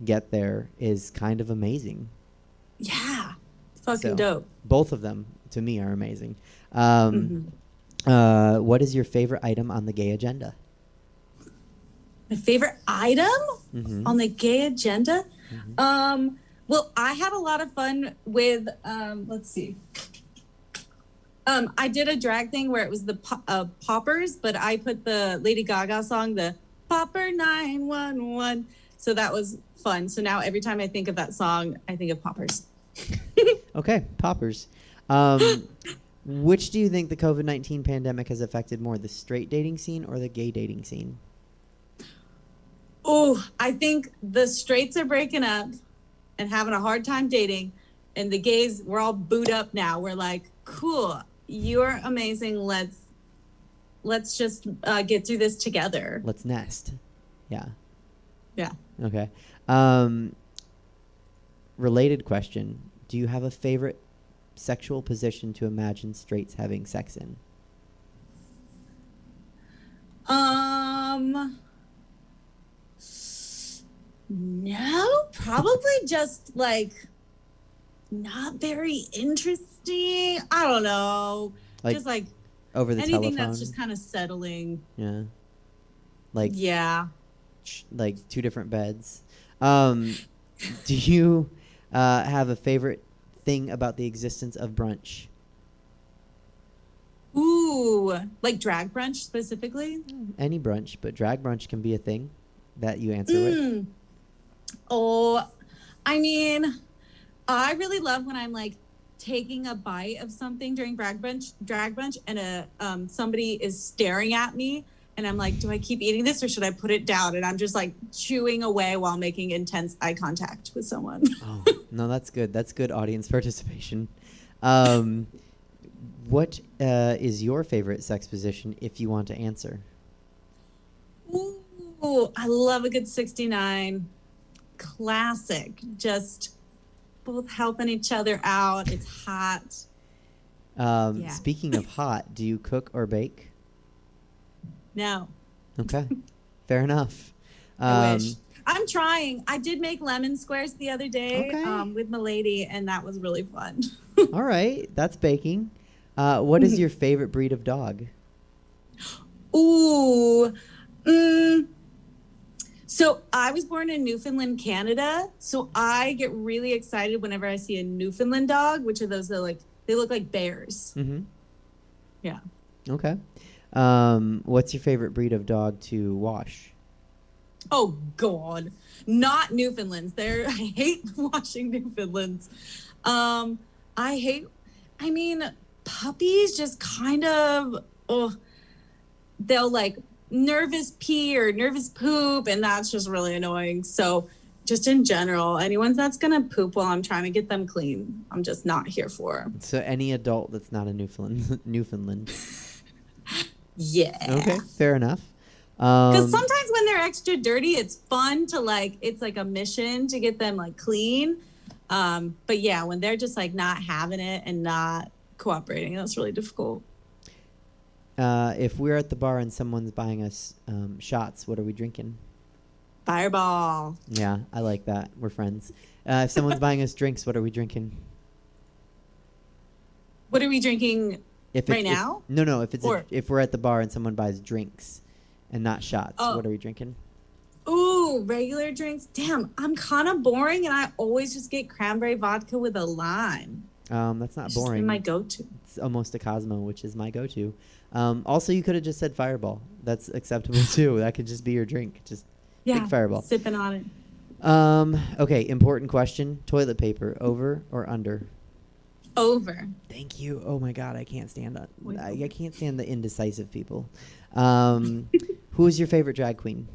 get there is kind of amazing. Yeah. Fucking So, dope. Both of them, to me, are amazing. Mhm. What is your favorite item on the gay agenda? My favorite item Mhm. on the gay agenda? Mhm. Well, I had a lot of fun with, let's see. I did a drag thing where it was the poppers, but I put the Lady Gaga song, the Popper 911. So that was fun. So now every time I think of that song, I think of poppers. Okay, poppers. Which do you think the COVID-19 pandemic has affected more, the straight dating scene or the gay dating scene? Oh, I think the straights are breaking up and having a hard time dating. And the gays, we're all booed up now. We're like, cool, you're amazing. Let's just get through this together. Let's nest. Yeah. Yeah. Okay. Related question. Do you have a favorite sexual position to imagine straights having sex in? No, probably just like not very interesting. I don't know. Just like over the anything telephone? that's just kind of settling. Yeah. Like Yeah. like two different beds. Do you have a favorite thing about the existence of brunch? Ooh, like drag brunch specifically? Any brunch, but drag brunch can be a thing that you answer with. Oh, I mean, I really love when I'm like taking a bite of something during drag brunch, and somebody is staring at me, and I'm like, do I keep eating this or should I put it down? And I'm just like chewing away while making intense eye contact with someone. Oh, no, that's good. That's good audience participation. What is your favorite sex position if you want to answer? Ooh, I love a good 69. Classic. Just both helping each other out. It's hot. Yeah. Speaking of hot, do you cook or bake? No. Okay. Fair enough. I wish. I'm trying. I did make lemon squares the other day Okay. with my lady, and that was really fun. All right. That's baking. What is your favorite breed of dog? Ooh. So I was born in Newfoundland, Canada. So I get really excited whenever I see a Newfoundland dog, which are those that they look like bears. Mm-hmm. Yeah. Okay. What's your favorite breed of dog to wash? Oh God, not Newfoundlands. I hate washing Newfoundlands. I mean, puppies just kind of, they'll like nervous pee or nervous poop, and that's just really annoying. So just in general, anyone that's gonna poop while I'm trying to get them clean, I'm just not here for. So any adult that's not a Newfoundland. Yeah. Okay, fair enough. Because sometimes when they're extra dirty, it's fun to it's like a mission to get them like clean. But yeah, when they're just like not having it and not cooperating, that's really difficult. If we're at the bar and someone's buying us shots, what are we drinking? Fireball. Yeah, I like that. We're friends. If someone's buying us drinks, what are we drinking? What are we drinking right now? No. If we're at the bar and someone buys drinks and not shots, Oh. what are we drinking? Ooh, regular drinks. Damn, I'm kind of boring, and I always just get cranberry vodka with a lime. That's not It's boring. just my go-to. It's almost a Cosmo, which is my go-to. Also, you could have just said Fireball. That's acceptable too. That could just be your drink. Just big Fireball. Sipping on it. Okay, important question. Toilet paper, over or under? Over. Thank you. Oh my God, I can't stand that. I can't stand the indecisive people. Who is your favorite drag queen?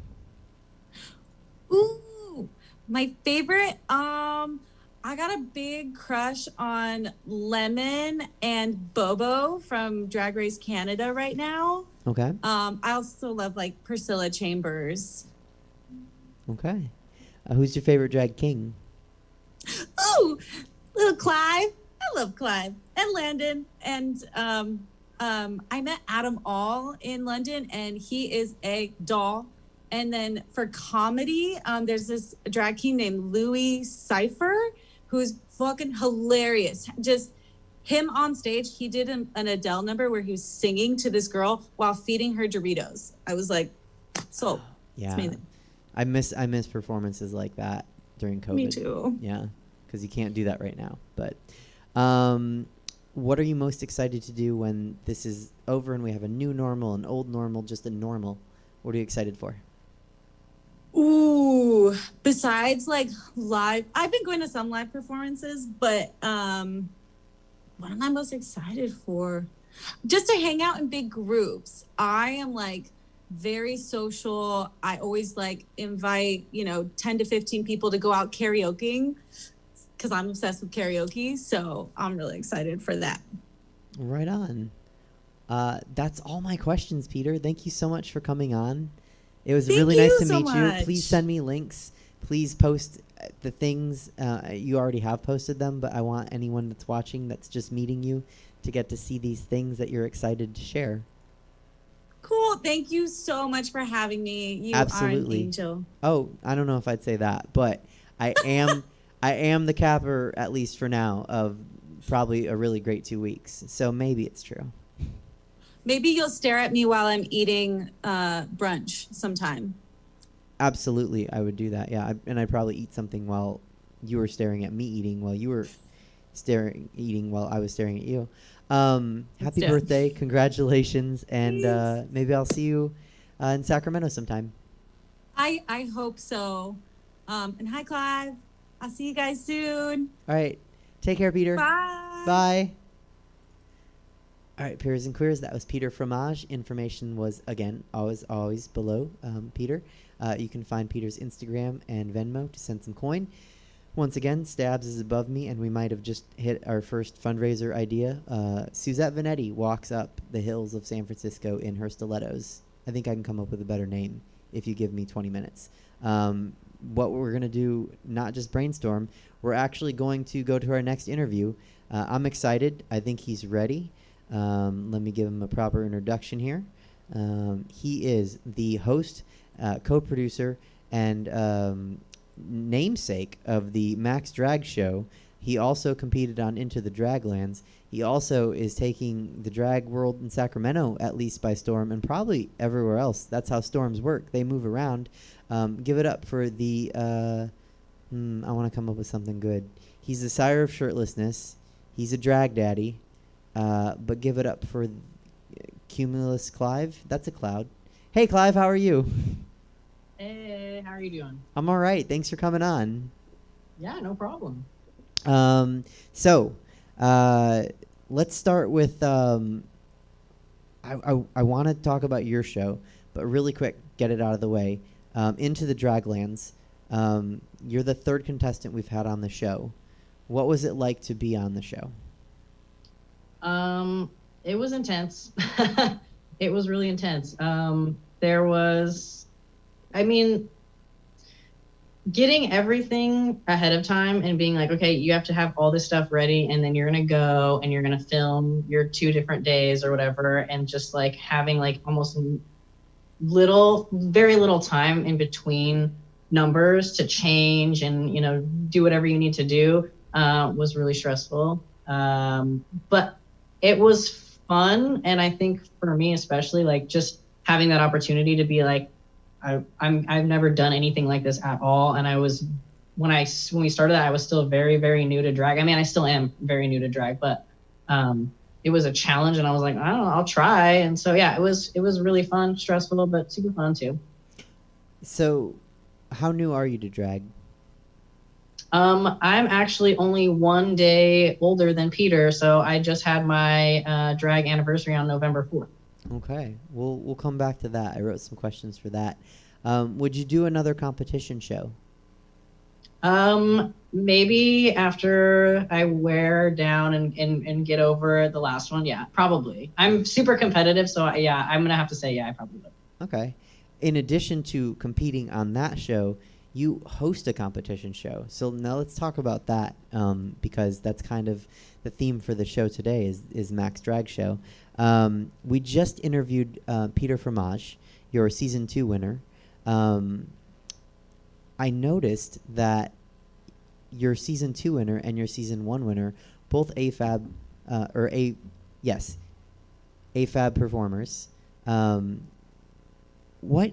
Ooh, my favorite. I got a big crush on Lemon and Bobo from Drag Race Canada right now. Okay. I also love like Priscilla Chambers. Okay. Who's your favorite drag king? Ooh, little Clive I love Clive and Landon. And I met Adam All in London, and he is a doll. And then for comedy, there's this drag king named Louis Cypher, who's fucking hilarious. Just him on stage, he did an Adele number where he was singing to this girl while feeding her Doritos. I was like, so Yeah. it's amazing. I miss performances like that during COVID. Me too. Yeah, because you can't do that right now. But what are you most excited to do when this is over and we have a new normal, an old normal, just a normal? What are you excited for? Ooh, besides like live, I've been going to some live performances, but what am I most excited for? Just to hang out in big groups. I am like very social. I always like invite, 10 to 15 people to go out karaokeing because I'm obsessed with karaoke. So I'm really excited for that. Right on. That's all my questions, Peter. Thank you so much for coming on. It was really nice to meet you. Please send me links. Please post the things. You already have posted them, but I want anyone that's watching that's just meeting you to get to see these things that you're excited to share. Cool. Thank you so much for having me. You Absolutely. are an angel. Oh, I don't know if I'd say that, but I am the capper, at least for now, of probably a really great 2 weeks. So maybe it's true. Maybe you'll stare at me while I'm eating brunch sometime. Absolutely, I would do that. Yeah, and I'd probably eat something while you were staring at me eating, while you were eating while I was staring at you. Happy birthday, congratulations, and maybe I'll see you in Sacramento sometime. I hope so. And hi, Clive. I'll see you guys soon. All right, take care, Peter. Bye. Bye. All right, peers and queers, that was Peter Fromage. Information was, again, always below Peter. You can find Peter's Instagram and Venmo to send some coin. Once again, Stabs is above me, and we might have just hit our first fundraiser idea. Suzette Veneti walks up the hills of San Francisco in her stilettos. I think I can come up with a better name if you give me 20 minutes. What we're going to do, not just brainstorm, we're actually going to go to our next interview. I'm excited. I think he's ready. Let me give him a proper introduction here. He is the host, co-producer, and namesake of the Maxx Drag Show. He also competed on Into the Draglands. He also is taking the drag world in Sacramento at least by storm, and probably everywhere else. That's how storms work. They move around. Give it up for the... I want to come up with something good. He's the sire of shirtlessness. He's a drag daddy. But give it up for Cumulus Clive. That's a cloud. Hey, Clive, how are you? Hey, how are you doing? I'm all right. Thanks for coming on. Yeah, no problem. So, let's start with, I want to talk about your show, but really quick, get it out of the way. Into the Draglands. You're the third contestant we've had on the show. What was it like to be on the show? It was intense. It was really intense. There was, getting everything ahead of time and being like, okay, you have to have all this stuff ready, and then you're going to go and you're going to film your 2 different days or whatever, and just like having like almost very little time in between numbers to change and, do whatever you need to do, was really stressful. But it was fun. And I think for me, especially, like just having that opportunity to be like, I've never done anything like this at all. And when we started that, I was still very, very new to drag. I still am very new to drag, but, it was a challenge, and I was like, I don't know, I'll try. And so, yeah, it was really fun, stressful, but super fun too. So how new are you to drag? I'm actually only 1 day older than Peter, so I just had my drag anniversary on November 4th. Okay, we'll come back to that. I wrote some questions for that. Would you do another competition show? Maybe after I wear down and get over the last one. Yeah, probably. I'm super competitive, so yeah, I'm gonna have to say, yeah, I probably would. Okay. In addition to competing on that show, you host a competition show. So now let's talk about that, because that's kind of the theme for the show today is Maxx Drag Show. We just interviewed Peter Fromage, your season 2 winner. I noticed that your season 2 winner and your season 1 winner, both AFAB performers. What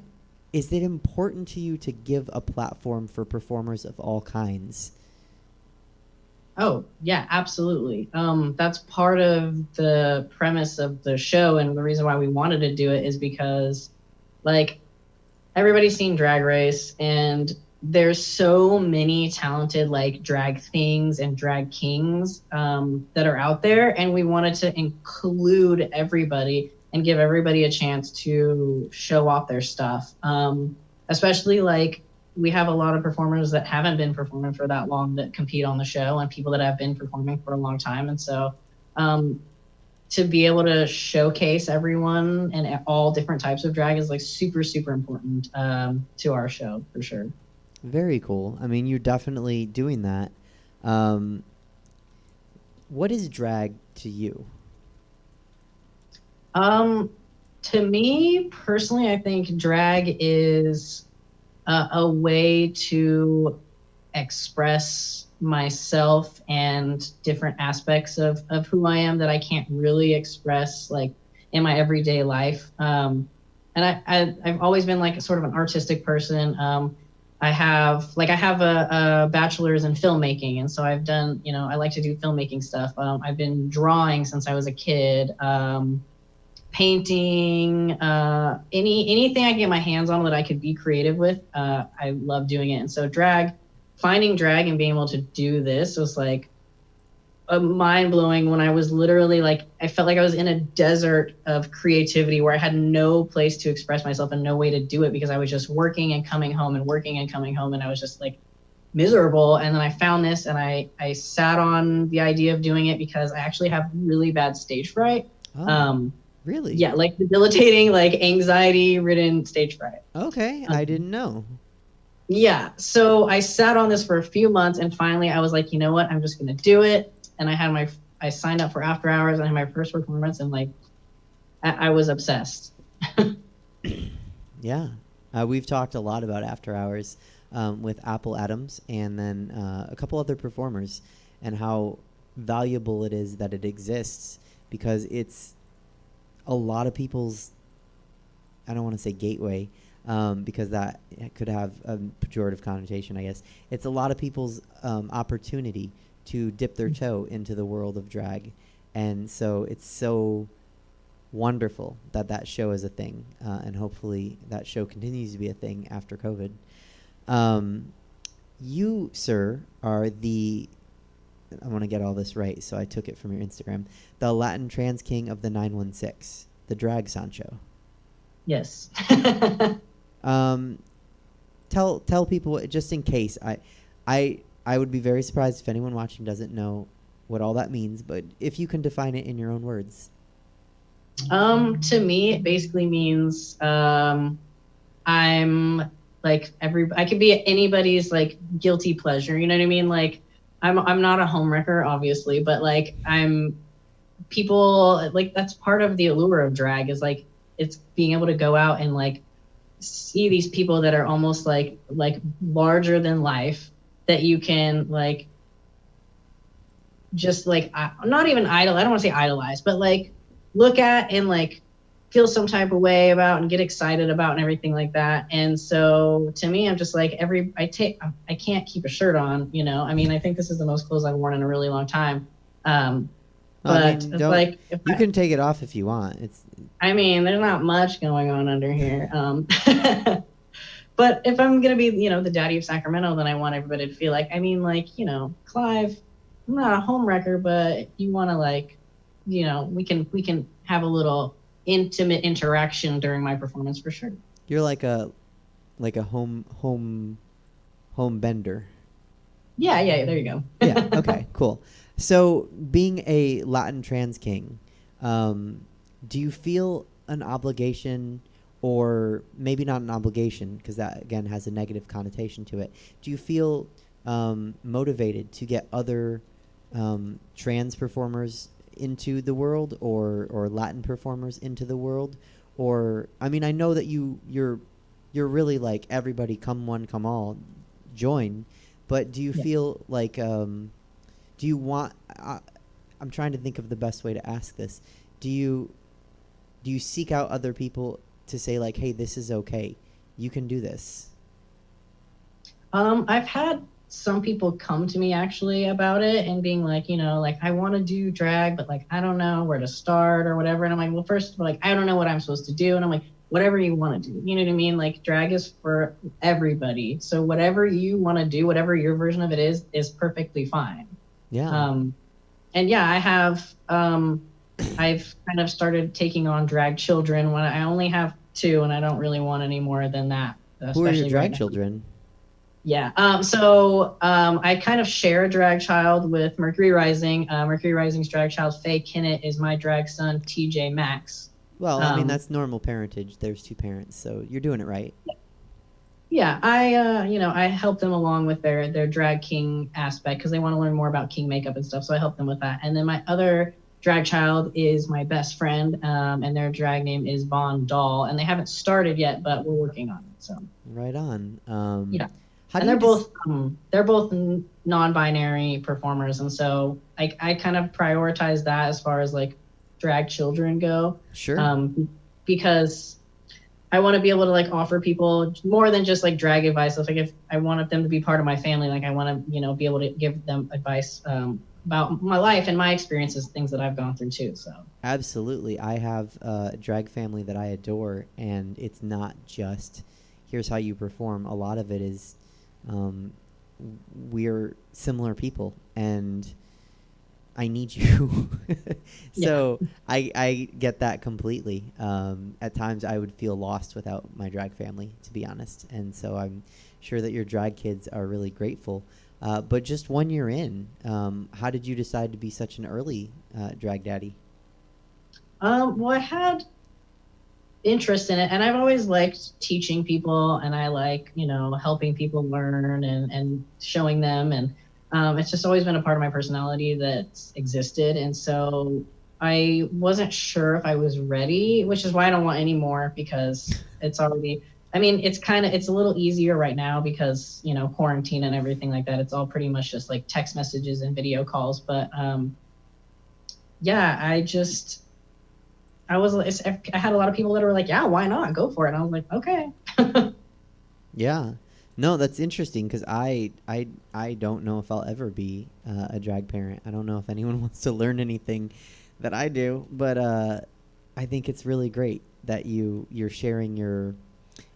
is it important to you to give a platform for performers of all kinds? Oh, yeah, absolutely. That's part of the premise of the show, and the reason why we wanted to do it is because, like, everybody's seen Drag Race, and there's so many talented, like, drag things and drag kings that are out there, and we wanted to include everybody and give everybody a chance to show off their stuff. Especially, like, we have a lot of performers that haven't been performing for that long that compete on the show, and people that have been performing for a long time. And so to be able to showcase everyone and all different types of drag is, like, super, super important to our show, for sure. Very cool. I mean, you're definitely doing that. What is drag to you? To me personally, I think drag is a way to express myself and different aspects of who I am that I can't really express, like, in my everyday life. And I've always been, like, sort of an artistic person. I have a bachelor's in filmmaking, and so I've done, I like to do filmmaking stuff. I've been drawing since I was a kid. Painting, anything I can get my hands on that I could be creative with, I love doing it. And so finding drag and being able to do this was, like, mind-blowing when I was literally, like, I felt like I was in a desert of creativity where I had no place to express myself and no way to do it because I was just working and coming home and working and coming home, and I was just, like, miserable. And then I found this, and I sat on the idea of doing it because I actually have really bad stage fright. Really? Yeah, like debilitating, like anxiety-ridden stage fright. Okay, I didn't know. Yeah, so I sat on this for a few months, and finally I was like, you know what, I'm just gonna do it. And I signed up for After Hours, and I had my first performance, and, like, I was obsessed. Yeah, we've talked a lot about After Hours with Apple Adams and then a couple other performers, and how valuable it is that it exists, because it's a lot of people's, I don't want to say gateway, because that could have a pejorative connotation, I guess. It's a lot of people's opportunity to dip their toe into the world of drag. And so it's so wonderful that show is a thing, and hopefully that show continues to be a thing after COVID. You, sir, are I want to get all this right, so I took it from your Instagram. The Latin trans king of the 916, the drag Sancho. Yes. Tell people, just in case. I would be very surprised if anyone watching doesn't know what all that means, but if you can define it in your own words. To me, it basically means I'm, like, I could be anybody's, like, guilty pleasure. You know what I mean? Like, I'm not a homewrecker, obviously, but, like, people, like, that's part of the allure of drag, is, like, it's being able to go out and, like, see these people that are almost like larger than life, that you can, like, just, like, not even I don't want to say idolize, but, like, look at and, like, feel some type of way about and get excited about and everything like that. And so to me, I'm just like, I can't keep a shirt on, I mean, I think this is the most clothes I've worn in a really long time. But like, you can take it off if you want. I mean, there's not much going on under here. But if I'm going to be, the daddy of Sacramento, then I want everybody to feel like, I mean, like, Clive, I'm not a homewrecker, but you want to, like, we can have a little intimate interaction during my performance for sure. You're like a home bender. Yeah, there you go. Yeah, okay, cool. So being a Latin trans king, do you feel an obligation or maybe not an obligation, because that again has a negative connotation to it. Do you feel motivated to get other trans performers into the world, or Latin performers into the world? Or I mean, I know that you're really like everybody, come one, come all, join. But do you feel like do you want? I'm trying to think of the best way to ask this. Do you seek out other people to say like, hey, this is okay, you can do this? I've had some people come to me actually about it and being like, like, I want to do drag, but like, I don't know where to start or whatever. And I'm like, well, first of all, like, I don't know what I'm supposed to do. And I'm like, whatever you want to do, you know what I mean? Like, drag is for everybody. So whatever you want to do, whatever your version of it is perfectly fine. Yeah. And yeah, I have, I've kind of started taking on drag children when I only have 2 and I don't really want any more than that. Who are your drag children? Yeah. So I kind of share a drag child with Mercury Rising. Mercury Rising's drag child, Faye Kinnett, is my drag son, TJ Maxx. Well, I mean, that's normal parentage. There's 2 parents, so you're doing it right. Yeah, I help them along with their drag king aspect because they want to learn more about king makeup and stuff. So I help them with that. And then my other drag child is my best friend, and their drag name is Von Doll. And they haven't started yet, but we're working on it. So right on. Yeah. And they're both non-binary performers, and so I kind of prioritize that as far as like drag children go. Sure. Because I want to be able to like offer people more than just like drag advice. So, like, if I wanted them to be part of my family, like I want to be able to give them advice about my life and my experiences, things that I've gone through too. So absolutely, I have a drag family that I adore, and it's not just here's how you perform. A lot of it is we're similar people, and I need you. So yeah. I get that completely. At times I would feel lost without my drag family, to be honest. And so I'm sure that your drag kids are really grateful. But just 1 year in, how did you decide to be such an early drag daddy? Well, I had interest in it, and I've always liked teaching people, and I like helping people learn and showing them, and it's just always been a part of my personality that's existed. And so I wasn't sure if I was ready, which is why I don't want any more, because it's already, I mean, it's a little easier right now because quarantine and everything like that. It's all pretty much just like text messages and video calls. But yeah, I had a lot of people that were like, yeah, why not? Go for it. And I was like, okay. Yeah. No, that's interesting, because I don't know if I'll ever be a drag parent. I don't know if anyone wants to learn anything that I do, but I think it's really great that you're sharing your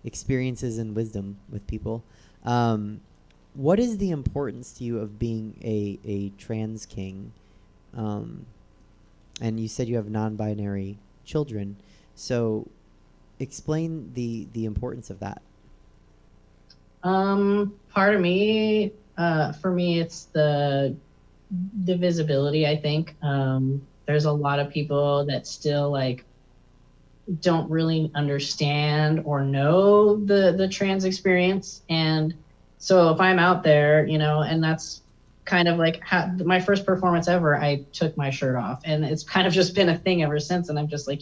experiences and wisdom with people. What is the importance to you of being a trans king? And you said you have non-binary children, so explain the importance of that. Part of me, for me, it's the visibility. I think there's a lot of people that still like don't really understand or know the trans experience, and so if I'm out there, and that's kind of like my first performance ever, I took my shirt off, and it's kind of just been a thing ever since. And I'm just like,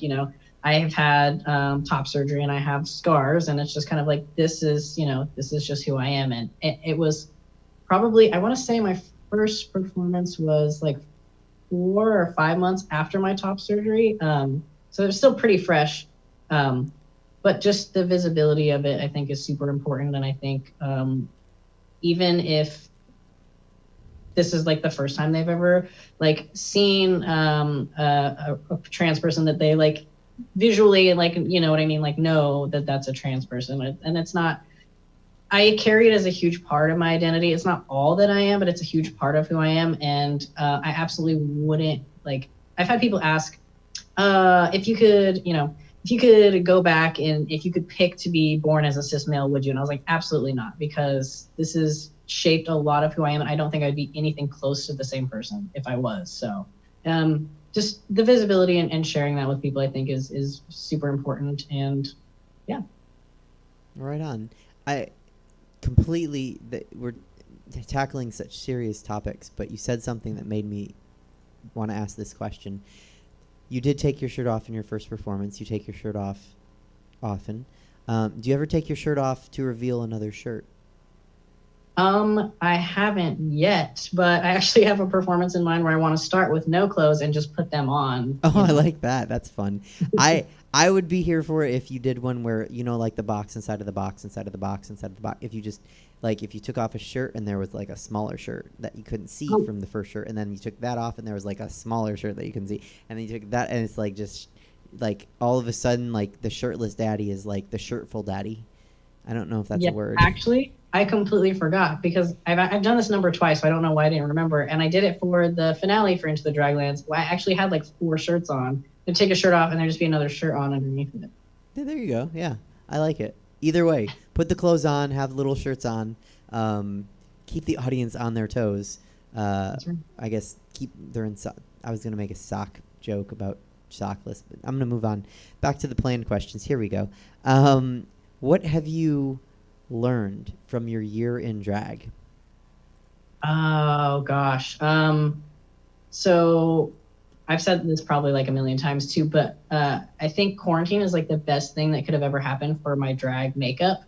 I have had top surgery and I have scars, and it's just kind of like, this is just who I am. And it was probably, I want to say my first performance was like 4 or 5 months after my top surgery. So it's still pretty fresh. But just the visibility of it, I think, is super important. And I think even if this is like the first time they've ever like seen a trans person that they like visually, like, what I mean, like, know that that's a trans person. And it's not, I carry it as a huge part of my identity. It's not all that I am, but it's a huge part of who I am. And I absolutely wouldn't, like, I've had people ask if you could go back and if you could pick to be born as a cis male, would you? And I was like, absolutely not, because this has shaped a lot of who I am. And I don't think I'd be anything close to the same person if I was. So just the visibility and sharing that with people, I think is super important. And yeah. Right on. We're tackling such serious topics, but you said something that made me want to ask this question. You did take your shirt off in your first performance. You take your shirt off often. Do you ever take your shirt off to reveal another shirt? I haven't yet, but I actually have a performance in mind where I want to start with no clothes and just put them on. Oh, I like that. That's fun. I would be here for it if you did one where, like the box inside of the box inside of the box inside of the box. If you just, if you took off a shirt and there was like a smaller shirt that you couldn't see from the first shirt, and then you took that off and there was like a smaller shirt that you couldn't see, and then you took that, and it's like just like all of a sudden like the shirtless daddy is like the shirtful daddy. I don't know if that's a word. Actually, I completely forgot because I've done this number twice, so I don't know why I didn't remember. And I did it for the finale for Into the Draglands. I actually had like 4 shirts on. I'd take a shirt off and there'd just be another shirt on underneath it. Yeah, there you go. Yeah, I like it. Either way, put the clothes on, have little shirts on, keep the audience on their toes. That's right. I guess I was going to make a sock joke about sockless, but I'm going to move on. Back to the planned questions. Here we go. What have you learned from your year in drag? Oh gosh. So I've said this probably like a million times too, but I think quarantine is like the best thing that could have ever happened for my drag makeup,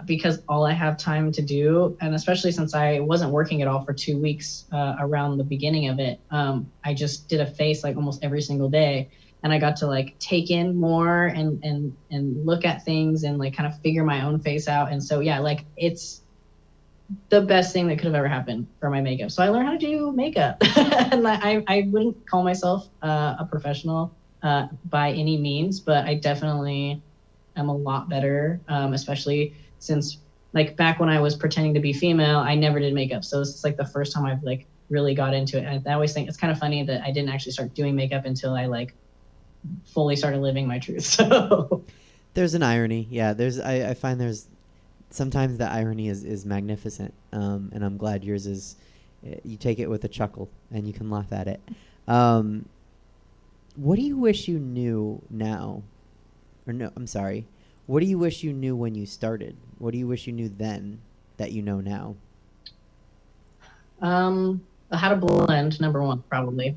because all I have time to do, and especially since I wasn't working at all for 2 weeks around the beginning of it, I just did a face like almost every single day. And I got to like take in more and look at things and like kind of figure my own face out. And so, yeah, like it's the best thing that could have ever happened for my makeup. So I learned how to do makeup. And I wouldn't call myself a professional by any means, but I definitely am a lot better, especially since like back when I was pretending to be female, I never did makeup. So it's like the first time I've like really got into it. And I always think it's kind of funny that I didn't actually start doing makeup until I like fully started living my truth. So there's an irony. Yeah, I find there's sometimes the irony is magnificent, and I'm glad yours is. You take it with a chuckle and you can laugh at it. What do you wish you knew now? Or no, I'm sorry. What do you wish you knew when you started? What do you wish you knew then that you know now? How to blend, number 1, probably.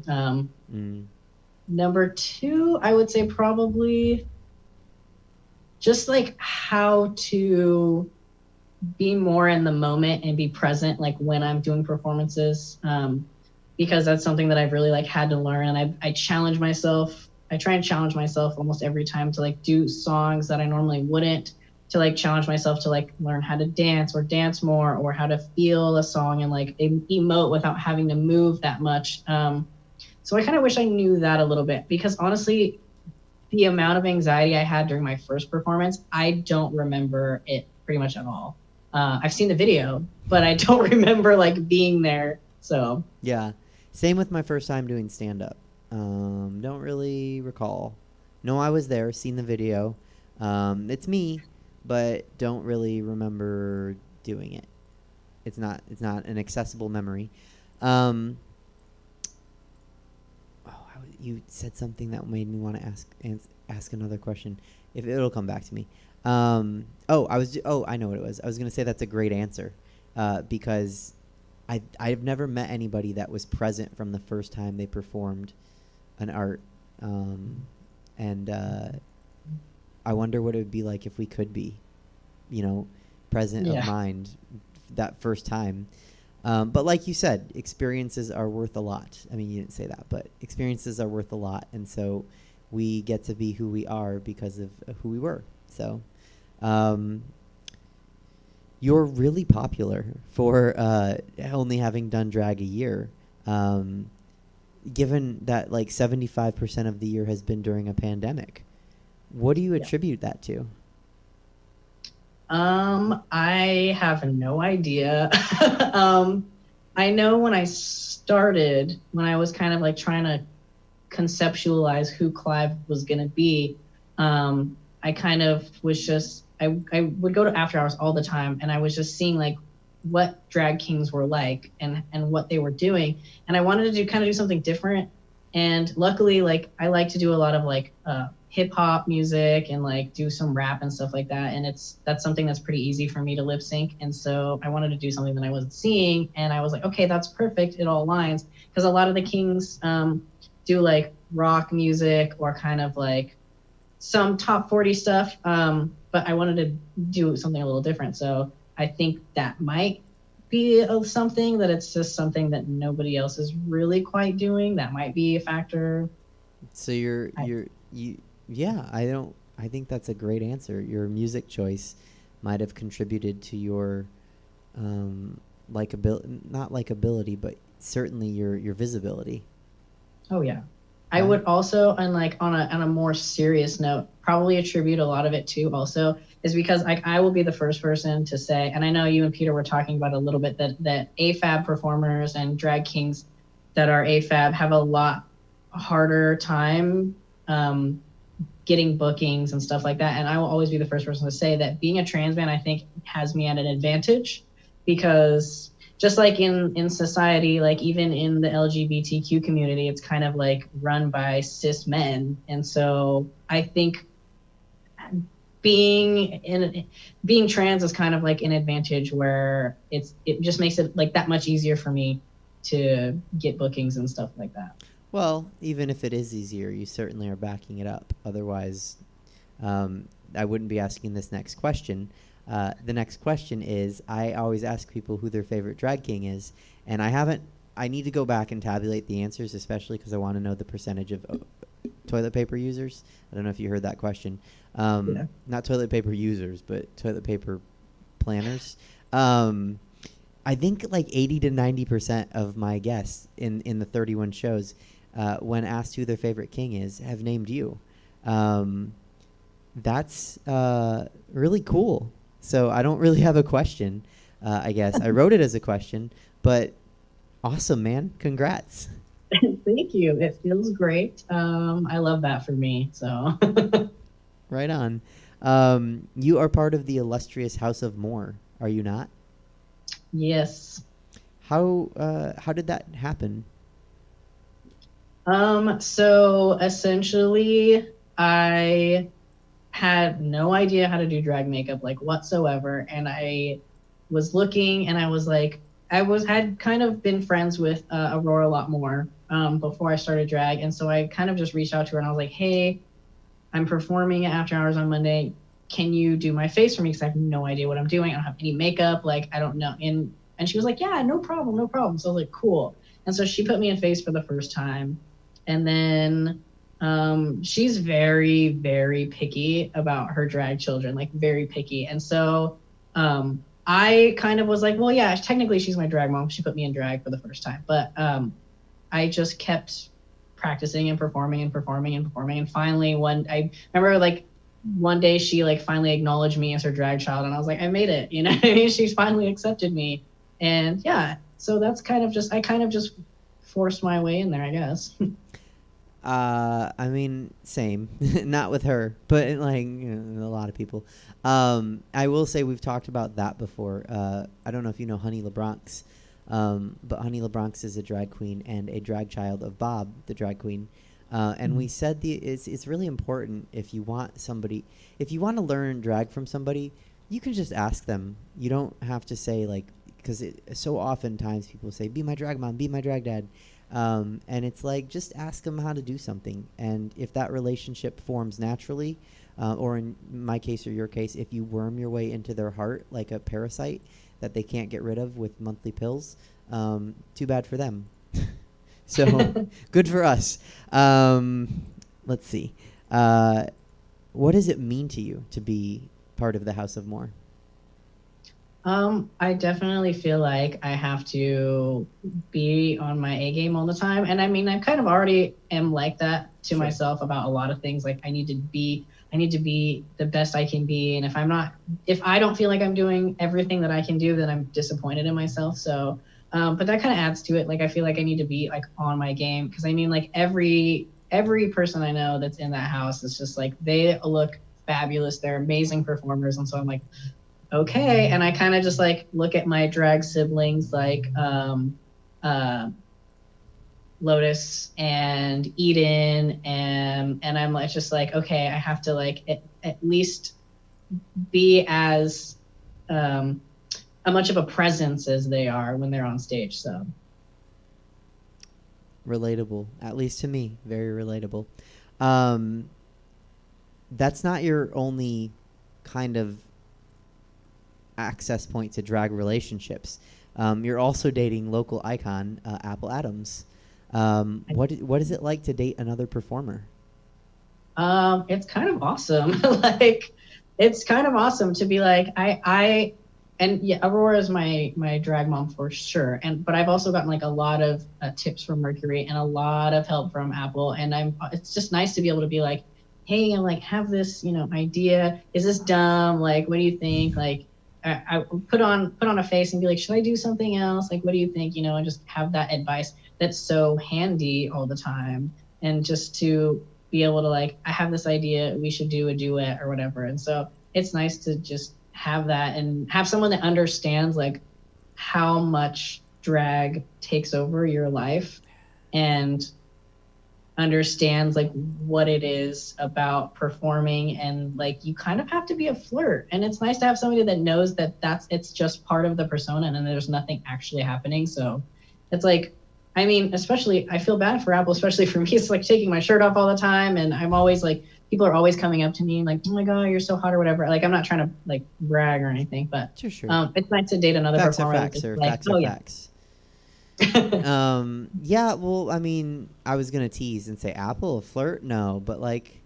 Number 2, I would say probably just like how to be more in the moment and be present, like when I'm doing performances, because that's something that I've really like had to learn. And I challenge myself. I try and challenge myself almost every time to like do songs that I normally wouldn't, to like challenge myself to like learn how to dance or dance more, or how to feel a song and like emote without having to move that much. So I kind of wish I knew that a little bit, because honestly, the amount of anxiety I had during my first performance, I don't remember it pretty much at all. I've seen the video, but I don't remember like being there. So yeah, same with my first time doing stand-up. Don't really recall. No, I was there, seen the video. It's me, but don't really remember doing it. It's not an accessible memory. You said something that made me want to ask another question. If it'll come back to me. I know what it was. I was going to say that's a great answer, because I've never met anybody that was present from the first time they performed an art, and I wonder what it would be like if we could be, present of mind that first time. But like you said, experiences are worth a lot. I mean, you didn't say that, but experiences are worth a lot. And so we get to be who we are because of who we were. So you're really popular for only having done drag a year. Given that like 75% of the year has been during a pandemic, what do you attribute that to? I have no idea. I know when I started, when I was kind of like trying to conceptualize who Clive was going to be, I kind of was just, I would go to after hours all the time, and I was just seeing like what drag kings were like and what they were doing. And I wanted to kind of do something different And luckily, like, I like to do a lot of like hip hop music and like do some rap and stuff like that. And that's something that's pretty easy for me to lip sync. And so I wanted to do something that I wasn't seeing. And I was like, okay, that's perfect. It all aligns. Because a lot of the Kings do like rock music or kind of like some top 40 stuff. But I wanted to do something a little different. So I think that might be something that it's just something that nobody else is really quite doing. That might be a factor. So I think that's a great answer. Your music choice might have contributed to your not likability, but certainly your visibility. Oh yeah. I would also, and like on a more serious note, probably attribute a lot of it to also is because I will be the first person to say, and I know you and Peter were talking about a little bit that AFAB performers and drag kings that are AFAB have a lot harder time getting bookings and stuff like that. And I will always be the first person to say that being a trans man, I think, has me at an advantage, because just like in society, like even in the LGBTQ community, it's kind of like run by cis men. And so I think being trans is kind of like an advantage where it just makes it like that much easier for me to get bookings and stuff like that. Well, even if it is easier, you certainly are backing it up. Otherwise, I wouldn't be asking this next question. The next question is, I always ask people who their favorite drag king is, and I need to go back and tabulate the answers, especially because I want to know the percentage of toilet paper users. I don't know if you heard that question. Not toilet paper users, but toilet paper planners. I think like 80 to 90% of my guests in the 31 shows, when asked who their favorite king is, have named you. That's really cool. So I don't really have a question, I guess. I wrote it as a question, but awesome, man. Congrats. Thank you. It feels great. I love that for me. So right on. You are part of the illustrious House of More, are you not? Yes. How did that happen? So essentially, I had no idea how to do drag makeup like whatsoever, and I was looking, and I was like, had kind of been friends with Aurora a lot more before I started drag, and so I kind of just reached out to her and I was like, hey, I'm performing at After Hours on Monday. Can you do my face for me? Because I have no idea what I'm doing. I don't have any makeup. Like, I don't know. And she was like, yeah, no problem. So I was like, cool. And so she put me in face for the first time. And then she's very, very picky about her drag children, like very picky. And so I kind of was like, well, yeah, technically she's my drag mom. She put me in drag for the first time. But I just kept practicing and performing. And finally, I remember like, one day she like finally acknowledged me as her drag child, and I was like, I made it, you know. She's finally accepted me, and yeah, so that's I kind of just forced my way in there, I guess. I mean, same. Not with her, but like, you know, a lot of people. I will say we've talked about that before. I don't know if you know Honey LeBronx, but Honey LeBronx is a drag queen and a drag child of Bob, the drag queen. And we said it's really important if you want to learn drag from somebody, you can just ask them. You don't have to say like, because so oftentimes people say, be my drag mom, be my drag dad. And it's like, just ask them how to do something. And if that relationship forms naturally, or in my case or your case, if you worm your way into their heart like a parasite that they can't get rid of with monthly pills, too bad for them. So good for us. Let's see. What does it mean to you to be part of the House of More? I definitely feel like I have to be on my A game all the time. And I mean, I kind of already am like that to myself about a lot of things. Like I need to be the best I can be. And if I don't feel like I'm doing everything that I can do, then I'm disappointed in myself. So but that kind of adds to it. Like, I feel like I need to be like on my game. Cause I mean, like every person I know that's in that house is just like, they look fabulous. They're amazing performers. And so I'm like, okay. And I kind of just like look at my drag siblings, like, Lotus and Eden, and I'm like just like, okay, I have to like at least be as much of a presence as they are when they're on stage. So relatable, at least to me, very relatable. That's not your only kind of access point to drag relationships. You're also dating local icon Apple Adams. What is it like to date another performer? It's kind of awesome. Like, it's kind of awesome to be like, and yeah, Aurora is my drag mom for sure. But I've also gotten like a lot of tips from Mercury and a lot of help from Apple. And it's just nice to be able to be like, hey, I like have this, idea. Is this dumb? Like, what do you think? Like, I put on a face and be like, should I do something else? Like, what do you think? And just have that advice that's so handy all the time. And just to be able to like, I have this idea, we should do a duet or whatever. And so it's nice to just have that and have someone that understands like how much drag takes over your life and understands like what it is about performing, and like you kind of have to be a flirt, and it's nice to have somebody that knows that it's just part of the persona and there's nothing actually happening. So it's like, I mean, especially I feel bad for Apple, especially for me. It's like taking my shirt off all the time, and I'm always like, people are always coming up to me like, oh my god, you're so hot or whatever. Like, I'm not trying to like brag or anything, but Sure. It's nice to date another Facts are performer. facts, sir. Like, Facts are facts. Yeah, well, I mean, I was gonna tease and say Apple, a flirt, no, but like,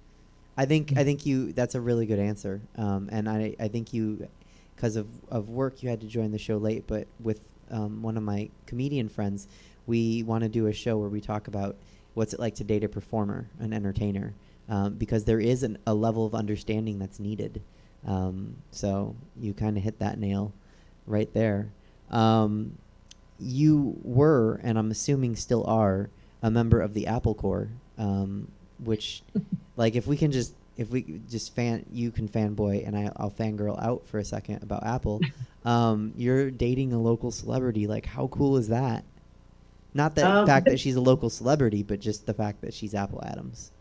I think that's a really good answer. And I think you, because of work, you had to join the show late, but with one of my comedian friends, we want to do a show where we talk about what's it like to date a performer, an entertainer, because there is a level of understanding that's needed. So you kind of hit that nail right there. You were, and I'm assuming still are, a member of the Apple Corps, which, like, you can fanboy, and I'll fangirl out for a second about Apple. You're dating a local celebrity. Like, how cool is that? Not the fact that she's a local celebrity, but just the fact that she's Apple Adams.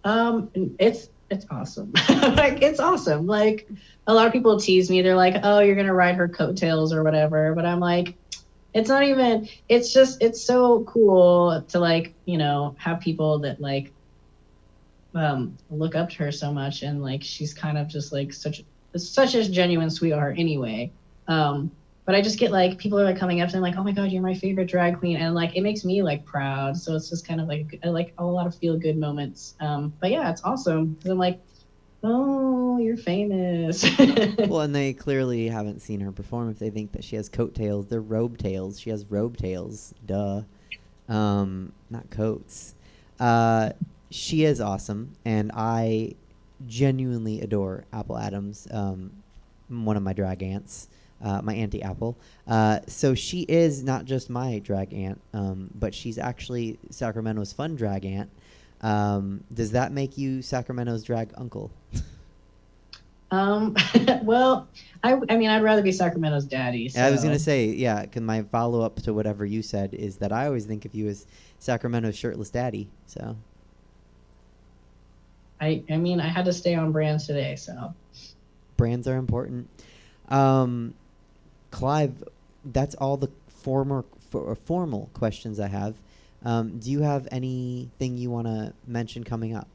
It's awesome. Like, it's awesome. Like, a lot of people tease me. They're like, oh, you're gonna ride her coattails or whatever. But I'm like, it's not even, it's just, it's so cool to like, have people that like look up to her so much, and like she's kind of just like such a genuine sweetheart anyway. But I just get like, people are like coming up to me like, oh my god, you're my favorite drag queen, and like it makes me like proud. So it's just kind of like a lot of feel good moments. But yeah, it's awesome because I'm like, oh, you're famous. Well, and they clearly haven't seen her perform if they think that she has coattails. They're robe tails. She has robe tails. Duh. Not coats. She is awesome, and I genuinely adore Apple Adams, one of my drag aunts, my auntie Apple. So she is not just my drag aunt, but she's actually Sacramento's fun drag aunt. Does that make you Sacramento's drag uncle? Well, I mean, I'd rather be Sacramento's daddy. So. I was gonna say, yeah, because my follow-up to whatever you said is that I always think of you as Sacramento's shirtless daddy. So, I mean, I had to stay on brand today, so. Brands are important. Clive, that's all the formal questions I have. Do you have anything you want to mention coming up?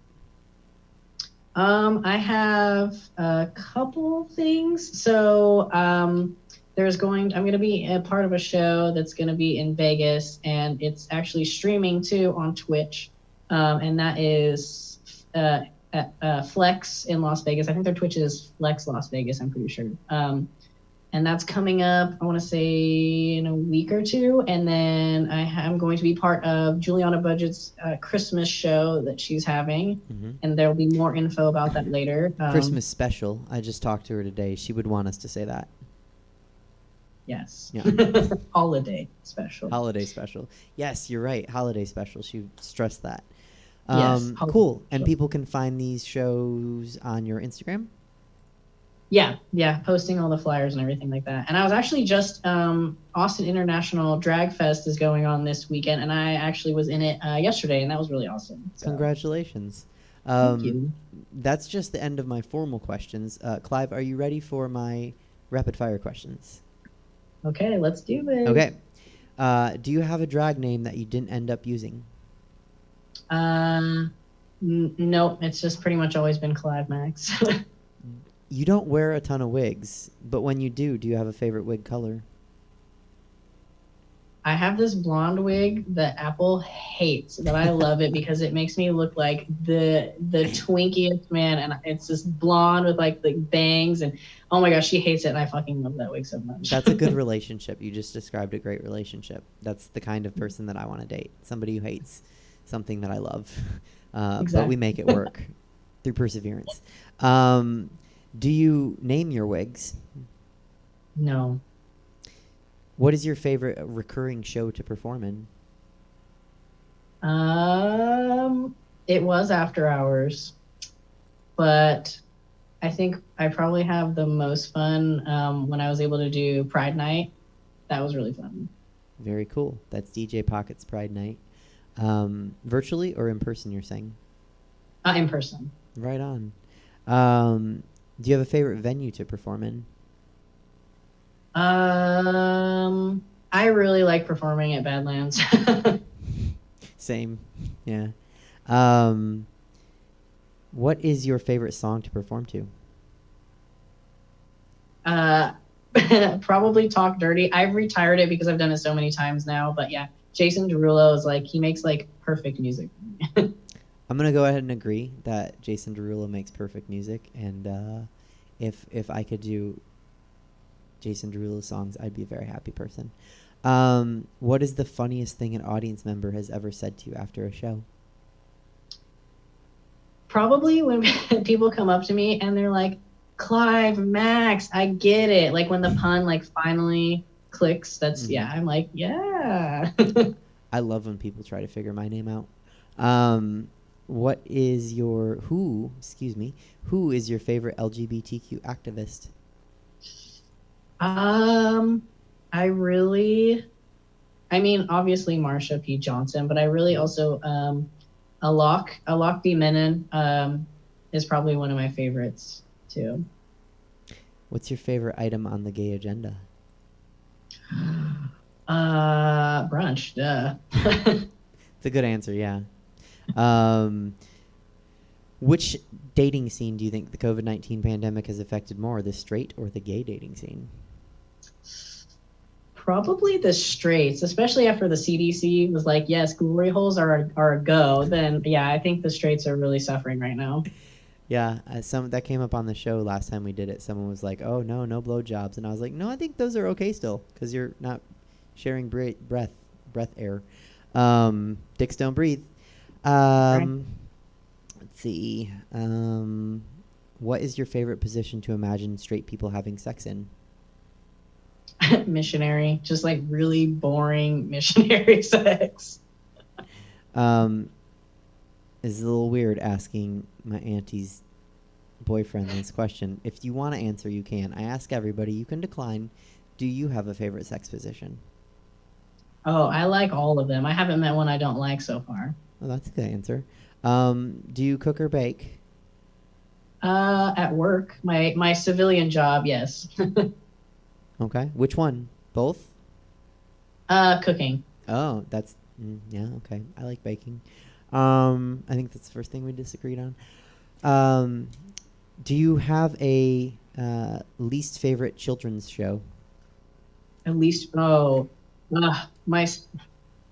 I have a couple things. So I'm going to be a part of a show that's going to be in Vegas, and it's actually streaming too on Twitch. And that is at Flex in Las Vegas. I think their Twitch is Flex Las Vegas, I'm pretty sure. And that's coming up, I want to say, in a week or two. And then I'm going to be part of Juliana Budget's Christmas show that she's having. Mm-hmm. And there'll be more info about that later. Christmas special. I just talked to her today. She would want us to say that. Yes. Yeah. Holiday special. Holiday special. Yes, you're right. Holiday special. She stressed that. Yes. Cool. And people can find these shows on your Instagram? yeah, posting all the flyers and everything like that. And I was actually just Austin International Drag Fest is going on this weekend, and I actually was in it yesterday, and that was really awesome. So. Congratulations. Thank you. That's just the end of my formal questions. Clive, are you ready for my rapid fire questions? Okay, let's do it. Okay. Do you have a drag name that you didn't end up using? Nope, it's just pretty much always been Clive Maxx. You don't wear a ton of wigs, but when you do you have a favorite wig color? I have this blonde wig that Apple hates, but I love it because it makes me look like the twinkiest man, and it's this blonde with like the bangs, and oh my gosh, she hates it, and I fucking love that wig so much. That's a good relationship. You just described a great relationship. That's the kind of person that I want to date. Somebody who hates something that I love. But we make it work through perseverance. Do you name your wigs? No. What is your favorite recurring show to perform in? It was After Hours, but I think I probably have the most fun when I was able to do Pride Night. That was really fun. Very cool. That's DJ Pocket's Pride Night. Virtually or in person, you're saying? In person. Right on. Do you have a favorite venue to perform in? I really like performing at Badlands. Same. Yeah. What is your favorite song to perform to? Probably Talk Dirty. I've retired it because I've done it so many times now, but yeah, Jason Derulo is like, he makes like perfect music. I'm gonna go ahead and agree that Jason Derulo makes perfect music, and if I could do Jason Derulo songs, I'd be a very happy person. What is the funniest thing an audience member has ever said to you after a show? Probably when people come up to me and they're like, Clive Maxx, I get it. Like when the pun like finally clicks, that's yeah, I'm like, yeah. I love when people try to figure my name out. Who is your favorite LGBTQ activist? Obviously Marsha P. Johnson, but I really also Alok B. Menon is probably one of my favorites too. What's your favorite item on the gay agenda? Brunch, duh. It's a good answer, yeah. Which dating scene do you think the COVID-19 pandemic has affected more, the straight or the gay dating scene? Probably the straights, especially after the CDC was like, yes, glory holes are a go. Then, yeah, I think the straights are really suffering right now. Yeah, that came up on the show last time we did it. Someone was like, oh, no blowjobs. And I was like, no, I think those are okay still because you're not sharing breath air. Dicks don't breathe. Let's see. What is your favorite position to imagine straight people having sex in? Missionary, just like really boring missionary sex. It's a little weird asking my auntie's boyfriend this question. If you want to answer, you can. I ask everybody. You can decline. Do you have a favorite sex position? Oh, I like all of them. I haven't met one I don't like so far. Oh, that's a good answer. Do you cook or bake? At work, my civilian job, yes. Okay. Which one? Both? Cooking. Oh, that's yeah. Okay. I like baking. I think that's the first thing we disagreed on. Do you have a least favorite children's show? At least, I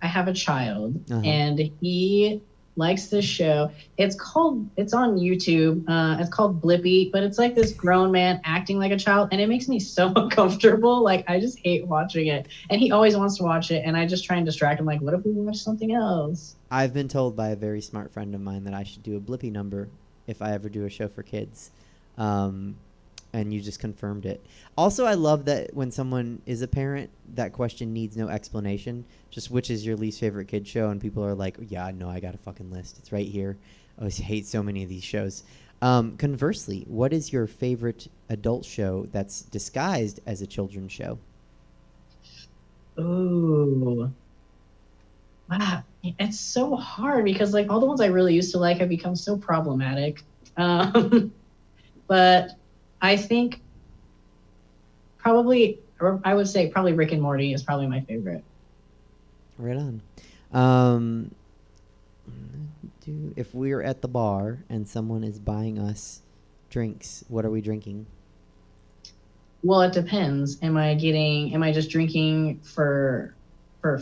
have a child, and he likes this show. It's on YouTube. It's called Blippi, but it's like this grown man acting like a child, and it makes me so uncomfortable. Like, I just hate watching it. And he always wants to watch it, and I just try and distract him. Like, what if we watch something else? I've been told by a very smart friend of mine that I should do a Blippi number if I ever do a show for kids. And you just confirmed it. Also, I love that when someone is a parent, that question needs no explanation. Just which is your least favorite kid show, and people are like, yeah, no, I got a fucking list. It's right here. I always hate so many of these shows. Conversely, what is your favorite adult show that's disguised as a children's show? Ooh. Wow. It's so hard because like all the ones I really used to like have become so problematic. But I think probably, or I would say probably Rick and Morty is probably my favorite. Right on. If we're at the bar and someone is buying us drinks, what are we drinking? Well, it depends. Am I just drinking for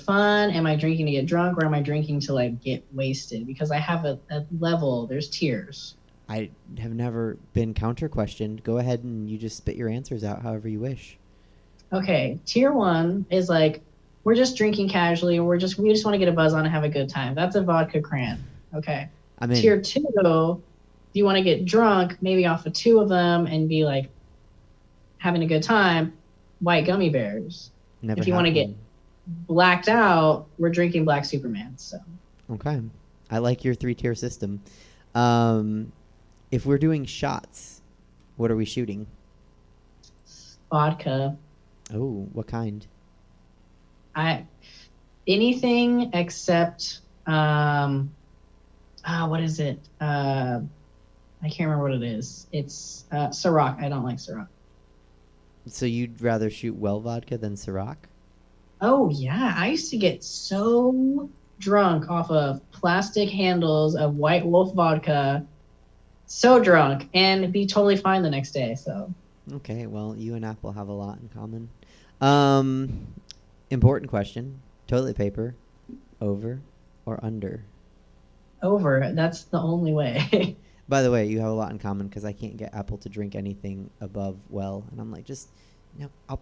fun? Am I drinking to get drunk, or am I drinking to like get wasted? Because I have a level, there's tiers. I have never been counter questioned. Go ahead and you just spit your answers out however you wish. Okay, tier 1 is like we're just drinking casually, we just want to get a buzz on and have a good time. That's a vodka cran. Okay. I'm in. Tier 2, you want to get drunk, maybe off of 2 of them and be like having a good time, white gummy bears. Never if you want to get blacked out, we're drinking black Superman. So okay, I like your 3-tier system. If we're doing shots, what are we shooting? Vodka. Oh, what kind? Anything except what is it? I can't remember what it is. It's Ciroc. I don't like Ciroc. So you'd rather shoot well vodka than Ciroc? Oh yeah, I used to get so drunk off of plastic handles of White Wolf vodka, so drunk, and be totally fine the next day. So okay, well, you and Apple have a lot in common. Important question: toilet paper, over or under? Over. That's the only way. By the way, you have a lot in common because I can't get Apple to drink anything above well, and I'm like, just no, I'll.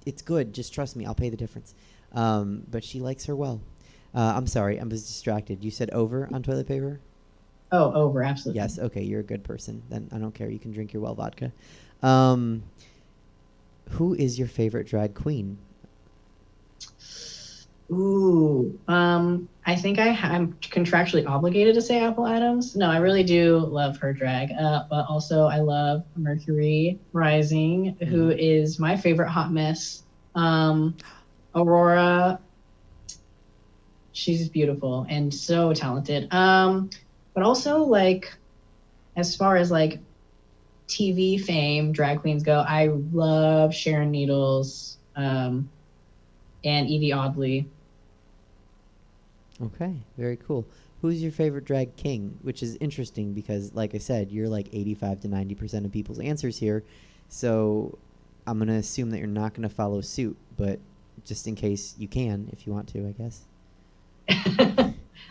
It's good. Just trust me. I'll pay the difference. But she likes her well. I'm sorry. I was distracted. You said over on toilet paper? Oh, over. Absolutely. Yes. Okay. You're a good person. Then I don't care. You can drink your well vodka. Who is your favorite drag queen? Ooh. I think I'm contractually obligated to say Apple Adams. No, I really do love her drag. But also I love Mercury Rising, who is my favorite hot mess. Aurora. She's beautiful and so talented. But also like, as far as like TV fame, drag queens go, I love Sharon Needles, and Evie Oddly. Okay, very cool. Who's your favorite drag king? Which is interesting because, like I said, you're like 85 to 90% of people's answers here. So I'm going to assume that you're not going to follow suit, but just in case you can, if you want to, I guess.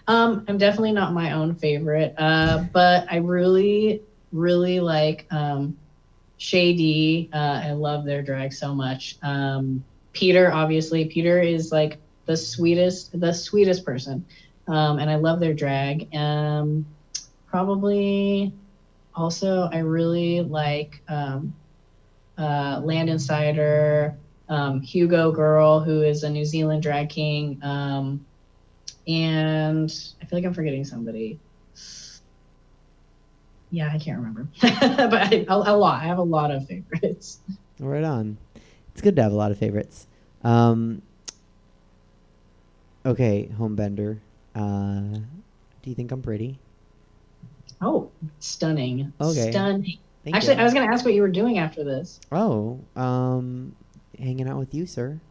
I'm definitely not my own favorite, but I really, really like Shady. I love their drag so much. Peter, obviously. Peter is like the sweetest person. And I love their drag. Probably also I really like Land Insider, Hugo Girl, who is a New Zealand drag king. And I feel like I'm forgetting somebody. Yeah, I can't remember. But a lot. I have a lot of favorites. Right on. It's good to have a lot of favorites. Okay, Homebender. Do you think I'm pretty? Oh, stunning. Okay. Stunning. Thank Actually, you. I was going to ask what you were doing after this. Oh, hanging out with you, sir.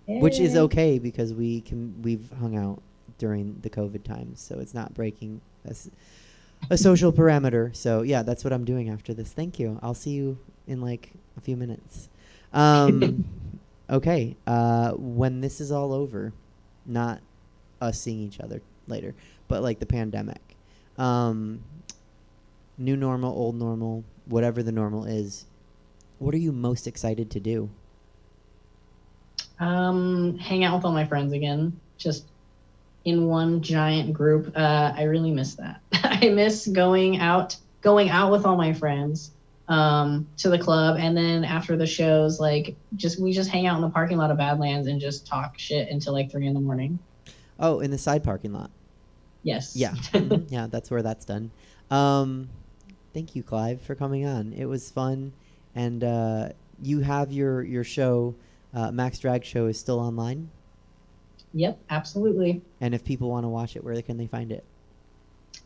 Which is Yay. okay because we've hung out during the COVID times, so it's not breaking a social parameter. So yeah, that's what I'm doing after this. Thank you. I'll see you in like a few minutes. Okay. When this is all over, not us seeing each other later, but like the pandemic, new normal, old normal, whatever the normal is, what are you most excited to do? Hang out with all my friends again, just in one giant group. I really miss that. I miss going out with all my friends to the club, and then after the shows, like we just hang out in the parking lot of Badlands and just talk shit until like 3 a.m. Oh, in the side parking lot. Yes. Yeah. Yeah, that's where that's done. Thank you, Clive, for coming on. It was fun, and you have your show, Maxx Drag Show, is still online. Yep, absolutely. And if people want to watch it, where can they find it?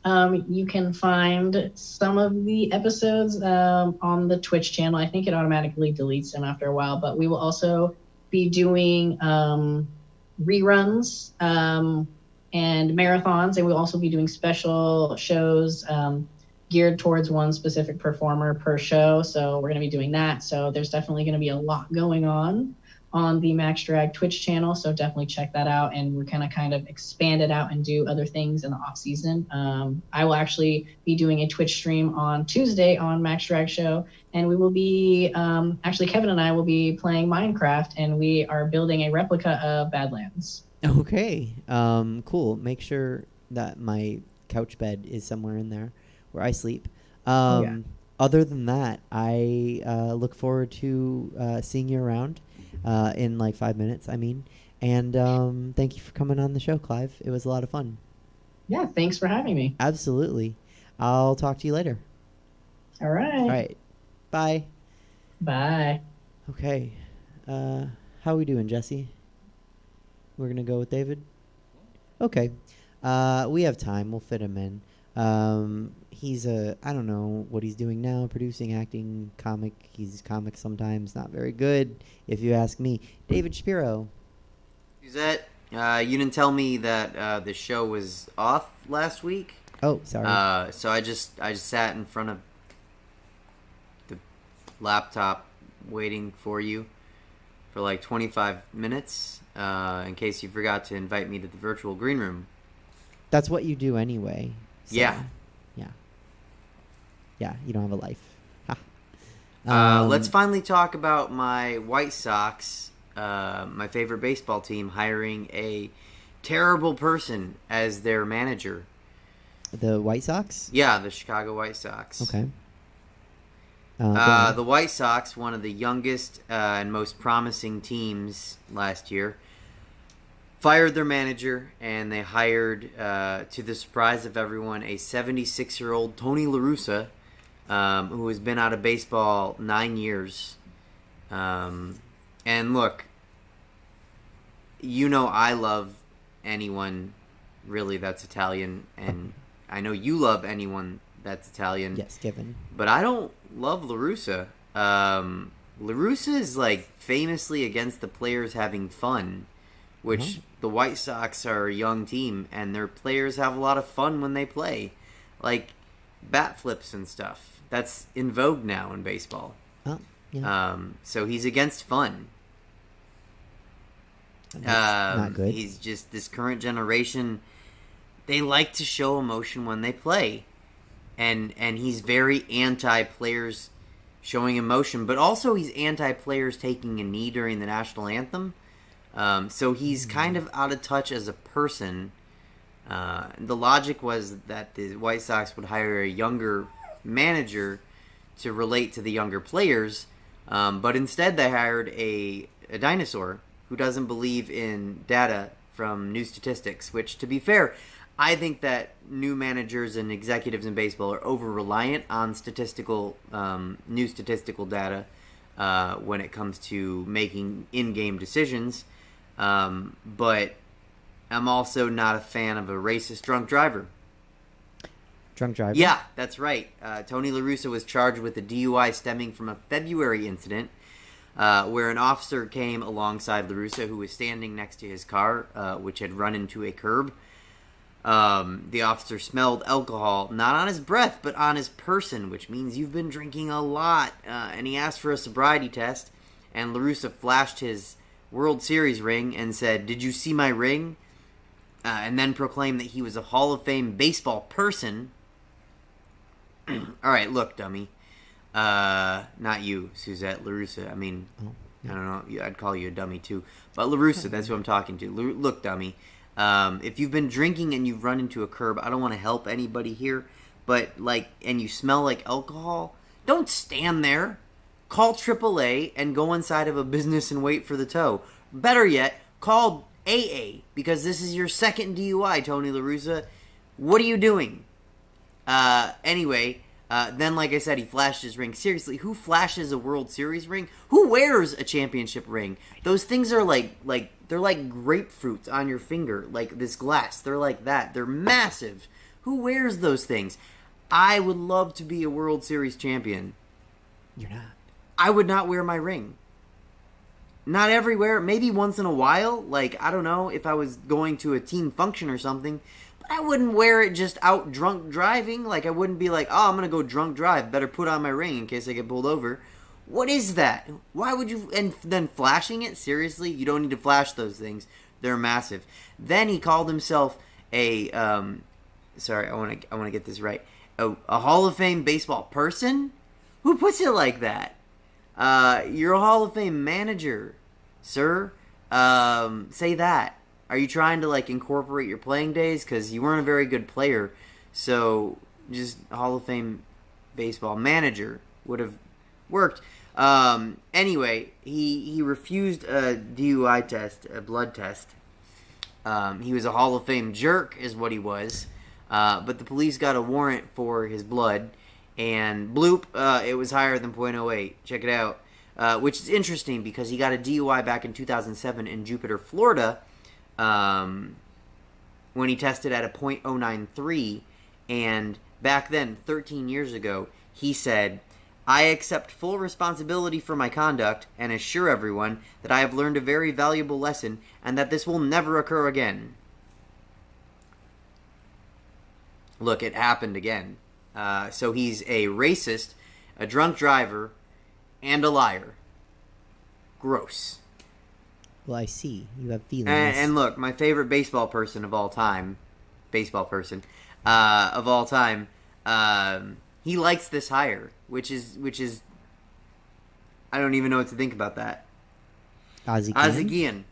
You can find some of the episodes on the Twitch channel. I think it automatically deletes them after a while, but we will also be doing reruns and marathons, and we'll also be doing special shows geared towards one specific performer per show. So we're going to be doing that. So there's definitely going to be a lot going on the Maxx Drag Twitch channel. So definitely check that out. And we're going to kind of expand it out and do other things in the off season. I will actually be doing a Twitch stream on Tuesday on Maxx Drag Show. And we will be, actually Kevin and I will be playing Minecraft, and we are building a replica of Badlands. Okay. Cool. Make sure that my couch bed is somewhere in there where I sleep. Yeah. Other than that, I look forward to seeing you around in like 5 minutes, And thank you for coming on the show, Clive. It was a lot of fun. Yeah, thanks for having me. Absolutely. I'll talk to you later. All right. All right. Bye. Bye. Okay. How are we doing, Jesse? We're going to go with David? Okay. We have time. We'll fit him in. He's I don't know what he's doing now, producing, acting, comic. He's comic sometimes, not very good, if you ask me. David Shapiro. Suzette, you didn't tell me that the show was off last week. Oh, sorry. So I just sat in front of the laptop waiting for you for like 25 minutes in case you forgot to invite me to the virtual green room. That's what you do anyway. So, yeah. Yeah, you don't have a life. Let's finally talk about my White Sox, my favorite baseball team, hiring a terrible person as their manager. The White Sox? Yeah, the Chicago White Sox. Okay. The White Sox, one of the youngest and most promising teams last year, fired their manager, and they hired, to the surprise of everyone, a 76-year-old Tony La Russa, who has been out of baseball 9 years. And look, I love anyone really that's Italian, and I know you love anyone that's Italian. Yes, given. But I don't love La Russa. La Russa is like famously against the players having fun, which the White Sox are a young team, and their players have a lot of fun when they play, like bat flips and stuff. That's in vogue now in baseball. Oh, yeah. So he's against fun. That's not good. He's just, this current generation, they like to show emotion when they play. And he's very anti-players showing emotion, but also he's anti-players taking a knee during the national anthem. So he's kind of out of touch as a person. The logic was that the White Sox would hire a younger manager to relate to the younger players, but instead they hired a dinosaur who doesn't believe in data from new statistics, which, to be fair, I think that new managers and executives in baseball are over-reliant on new statistical data when it comes to making in-game decisions. But I'm also not a fan of a racist drunk driver. Drunk driver? Yeah, that's right. Tony La Russa was charged with a DUI stemming from a February incident where an officer came alongside La Russa, who was standing next to his car, which had run into a curb. The officer smelled alcohol, not on his breath, but on his person, which means you've been drinking a lot. And he asked for a sobriety test, and La Russa flashed his World Series ring and said, "Did you see my ring?" And then proclaimed that he was a Hall of Fame baseball person. All right, look, dummy. Not you, Suzette, La Russa. I mean, I don't know. I'd call you a dummy too. But La Russa, that's who I'm talking to. Look, dummy. If you've been drinking and you've run into a curb, I don't want to help anybody here, but and you smell like alcohol, don't stand there. Call AAA and go inside of a business and wait for the tow. Better yet, call AA, because this is your second DUI, Tony La Russa. What are you doing? Anyway, Then, like I said, he flashed his ring. Seriously, who flashes a World Series ring? Who wears a championship ring? Those things are they're like grapefruits on your finger, like this glass. They're like that. They're massive. Who wears those things? I would love to be a World Series champion. You're not. I would not wear my ring. Not everywhere. Maybe once in a while. Like, I don't know, if I was going to a team function or something. But I wouldn't wear it just out drunk driving. Like, I wouldn't be like, oh, I'm going to go drunk drive. Better put on my ring in case I get pulled over. What is that? Why would you... And then flashing it? Seriously? You don't need to flash those things. They're massive. Then he called himself a... sorry, I want to get this right. A Hall of Fame baseball person? Who puts it like that? You're a Hall of Fame manager, sir. Say that. Are you trying to, like, incorporate your playing days? Because you weren't a very good player. So, just Hall of Fame baseball manager would have worked. Anyway, he refused a DUI test, a blood test. He was a Hall of Fame jerk, is what he was. But the police got a warrant for his blood. And bloop, it was higher than .08. Check it out. Which is interesting because he got a DUI back in 2007 in Jupiter, Florida, when he tested at a .093. And back then, 13 years ago, he said, I accept full responsibility for my conduct and assure everyone that I have learned a very valuable lesson and that this will never occur again. Look, it happened again. So he's a racist, a drunk driver, and a liar. Gross. Well, I see. You have feelings. And look, my favorite baseball person of all time, he likes this hire, which is, I don't even know what to think about that. Ozzie Guillen,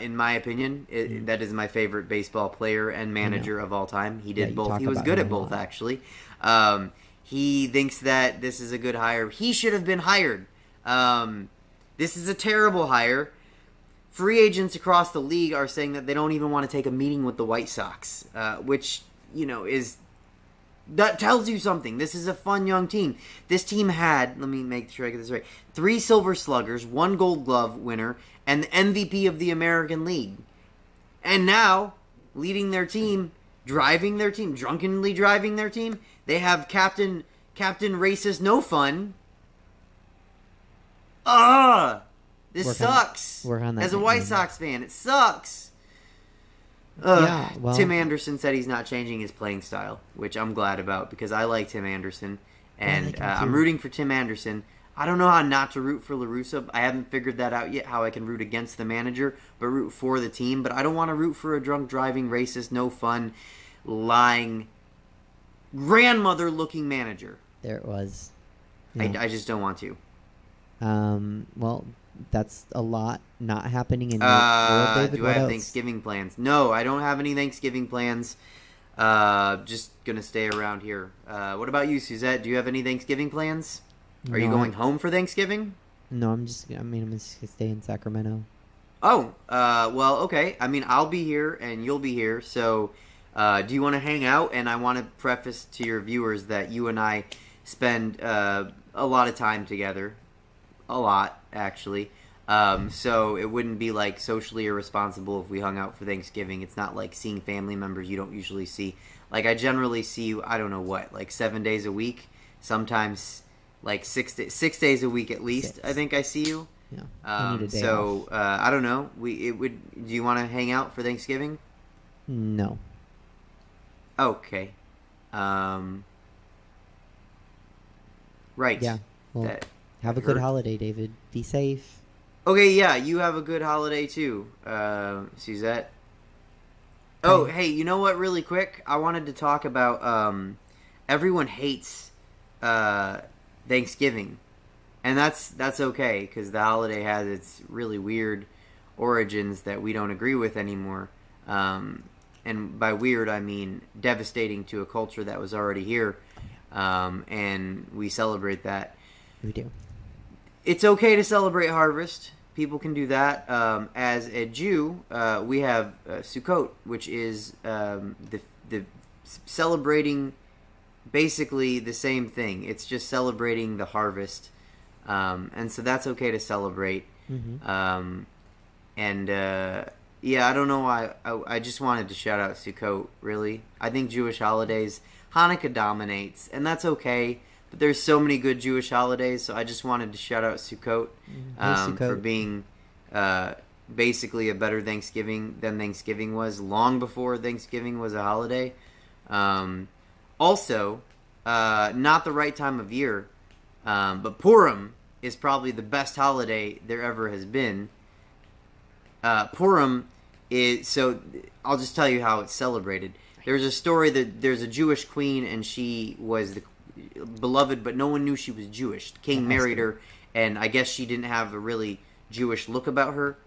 in my opinion, that is my favorite baseball player and manager of all time. He did both. He was good at both, actually. He thinks that this is a good hire. He should have been hired. This is a terrible hire. Free agents across the league are saying that they don't even want to take a meeting with the White Sox, which, that tells you something. This is a fun young team. This team had, let me make sure I get this right, 3 Silver Sluggers, 1 Gold Glove winner, and the MVP of the American League. And now, leading their team, drunkenly driving their team, they have Captain Racist No Fun. This sucks. Work on that. As a White Sox fan, it sucks. Yeah, well, Tim Anderson said he's not changing his playing style, which I'm glad about because I like Tim Anderson, and I'm rooting for Tim Anderson. I don't know how not to root for La Russa. I haven't figured that out yet, how I can root against the manager, but root for the team. But I don't want to root for a drunk driving, racist, no fun, lying, grandmother-looking manager. There it was. Yeah. I just don't want to. Well, that's a lot not happening in your world, David. Do I have Thanksgiving plans? No, I don't have any Thanksgiving plans. Just gonna stay around here. What about you, Suzette? Do you have any Thanksgiving plans? Are you going home for Thanksgiving? No, I'm just gonna stay in Sacramento. Oh, well, okay. I mean, I'll be here and you'll be here. So, do you want to hang out? And I want to preface to your viewers that you and I spend a lot of time together. A lot, actually. So it wouldn't be like socially irresponsible if we hung out for Thanksgiving. It's not like seeing family members you don't usually see. Like, I generally see you, I don't know what, like 7 days a week. Sometimes like 6 days a week at least. 6. I think I see you. Yeah. I need a day off. I don't know. Do you want to hang out for Thanksgiving? No. Okay. Right. Yeah. Well, have a good holiday, David. Be safe. Okay, yeah, you have a good holiday too, Suzette. Oh, hey, you know what, really quick? I wanted to talk about, everyone hates Thanksgiving. And that's okay, because the holiday has its really weird origins that we don't agree with anymore. And by weird, I mean devastating to a culture that was already here. And we celebrate that. We do. It's okay to celebrate harvest. People can do that. As a Jew, we have Sukkot, which is the celebrating basically the same thing. It's just celebrating the harvest, and so that's okay to celebrate. Yeah, I don't know why. I just wanted to shout out Sukkot, really. I think Jewish holidays, Hanukkah dominates, and that's okay. But there's so many good Jewish holidays, so I just wanted to shout out Sukkot, for being basically a better Thanksgiving than Thanksgiving was, long before Thanksgiving was a holiday. Also, not the right time of year, but Purim is probably the best holiday there ever has been. Purim is, so I'll just tell you how it's celebrated. There's a story that there's a Jewish queen, and she was the beloved, but no one knew she was Jewish. The king married her, and I guess she didn't have a really Jewish look about her.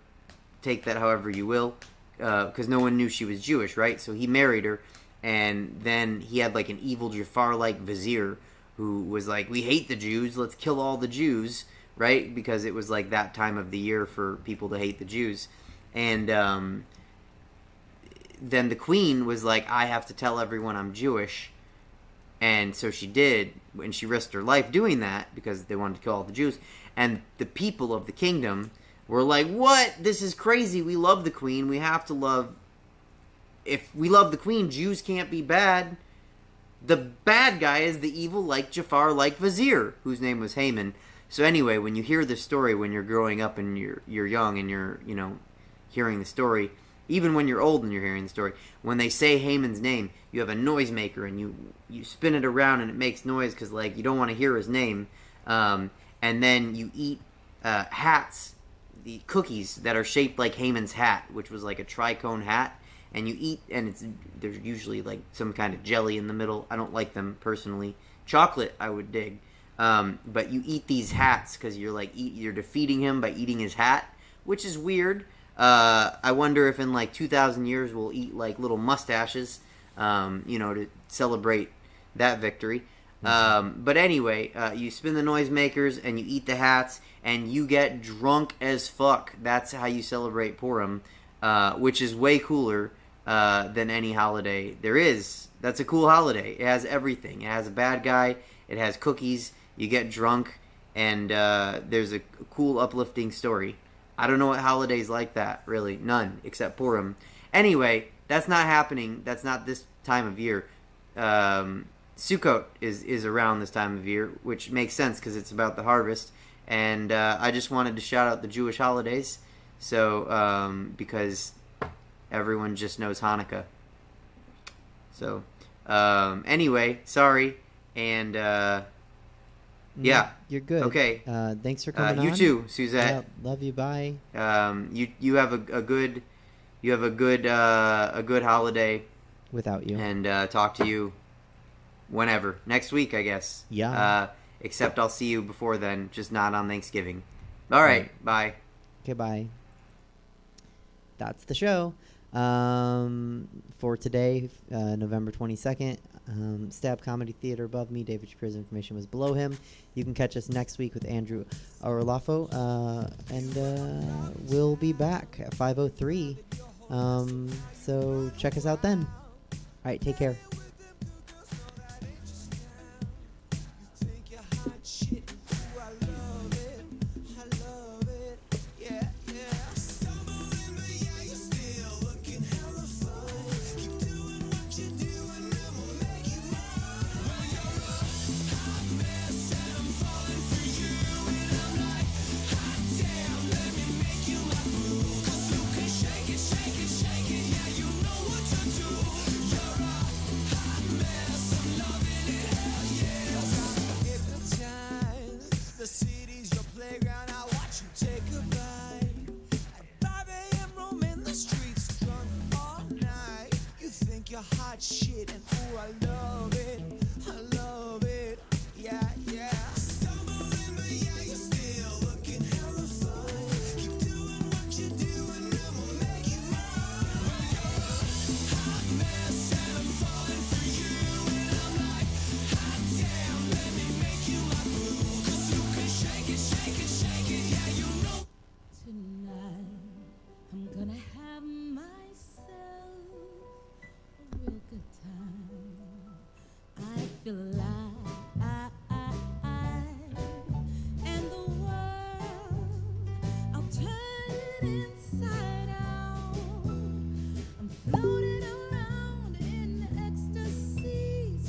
Take that however you will, because no one knew she was Jewish, right? So he married her, and then he had like an evil Jafar-like vizier who was like, we hate the Jews, let's kill all the Jews, right? Because it was like that time of the year for people to hate the Jews. And then the queen was like, I have to tell everyone I'm Jewish. And so she did, and she risked her life doing that because they wanted to kill all the Jews. And the people of the kingdom were like, what? This is crazy. We love the queen. We have to love... If we love the queen, Jews can't be bad. The bad guy is the evil, like Jafar-like vizier, whose name was Haman. So anyway, when you hear this story, when you're growing up and you're young and you're, hearing the story, even when you're old and you're hearing the story, when they say Haman's name, you have a noisemaker and you spin it around and it makes noise because, like, you don't want to hear his name. And then you eat hats, the cookies that are shaped like Haman's hat, which was like a tricone hat. And you eat, and there's usually like some kind of jelly in the middle. I don't like them personally. Chocolate, I would dig. But you eat these hats because you're defeating him by eating his hat, which is weird. I wonder if in like 2,000 years we'll eat like little mustaches, to celebrate that victory. But anyway, you spin the noisemakers and you eat the hats and you get drunk as fuck. That's how you celebrate Purim, which is way cooler than any holiday there is. That's a cool holiday. It has everything. It has a bad guy. It has cookies. You get drunk, and there's a cool, uplifting story. I don't know what holidays like that, really. None, except Purim. Anyway, that's not happening. That's not this time of year. Sukkot is around this time of year, which makes sense because it's about the harvest. And I just wanted to shout out the Jewish holidays. So, because everyone just knows Hanukkah. So, anyway, sorry. And, yeah. You're good. Okay. Thanks for coming on. You too, Suzette. Yeah, love you. Bye. You have a good holiday. Without you. And talk to you whenever. Next week, I guess. Yeah. Except I'll see you before then, just not on Thanksgiving. All right. Bye. Okay, bye. That's the show for today, November 22nd. Stab Comedy Theater above me. David Shapiro's information was below him. You can catch us next week with Andrew Orlafo, and we'll be back at 5:03. So check us out then. All right, take care.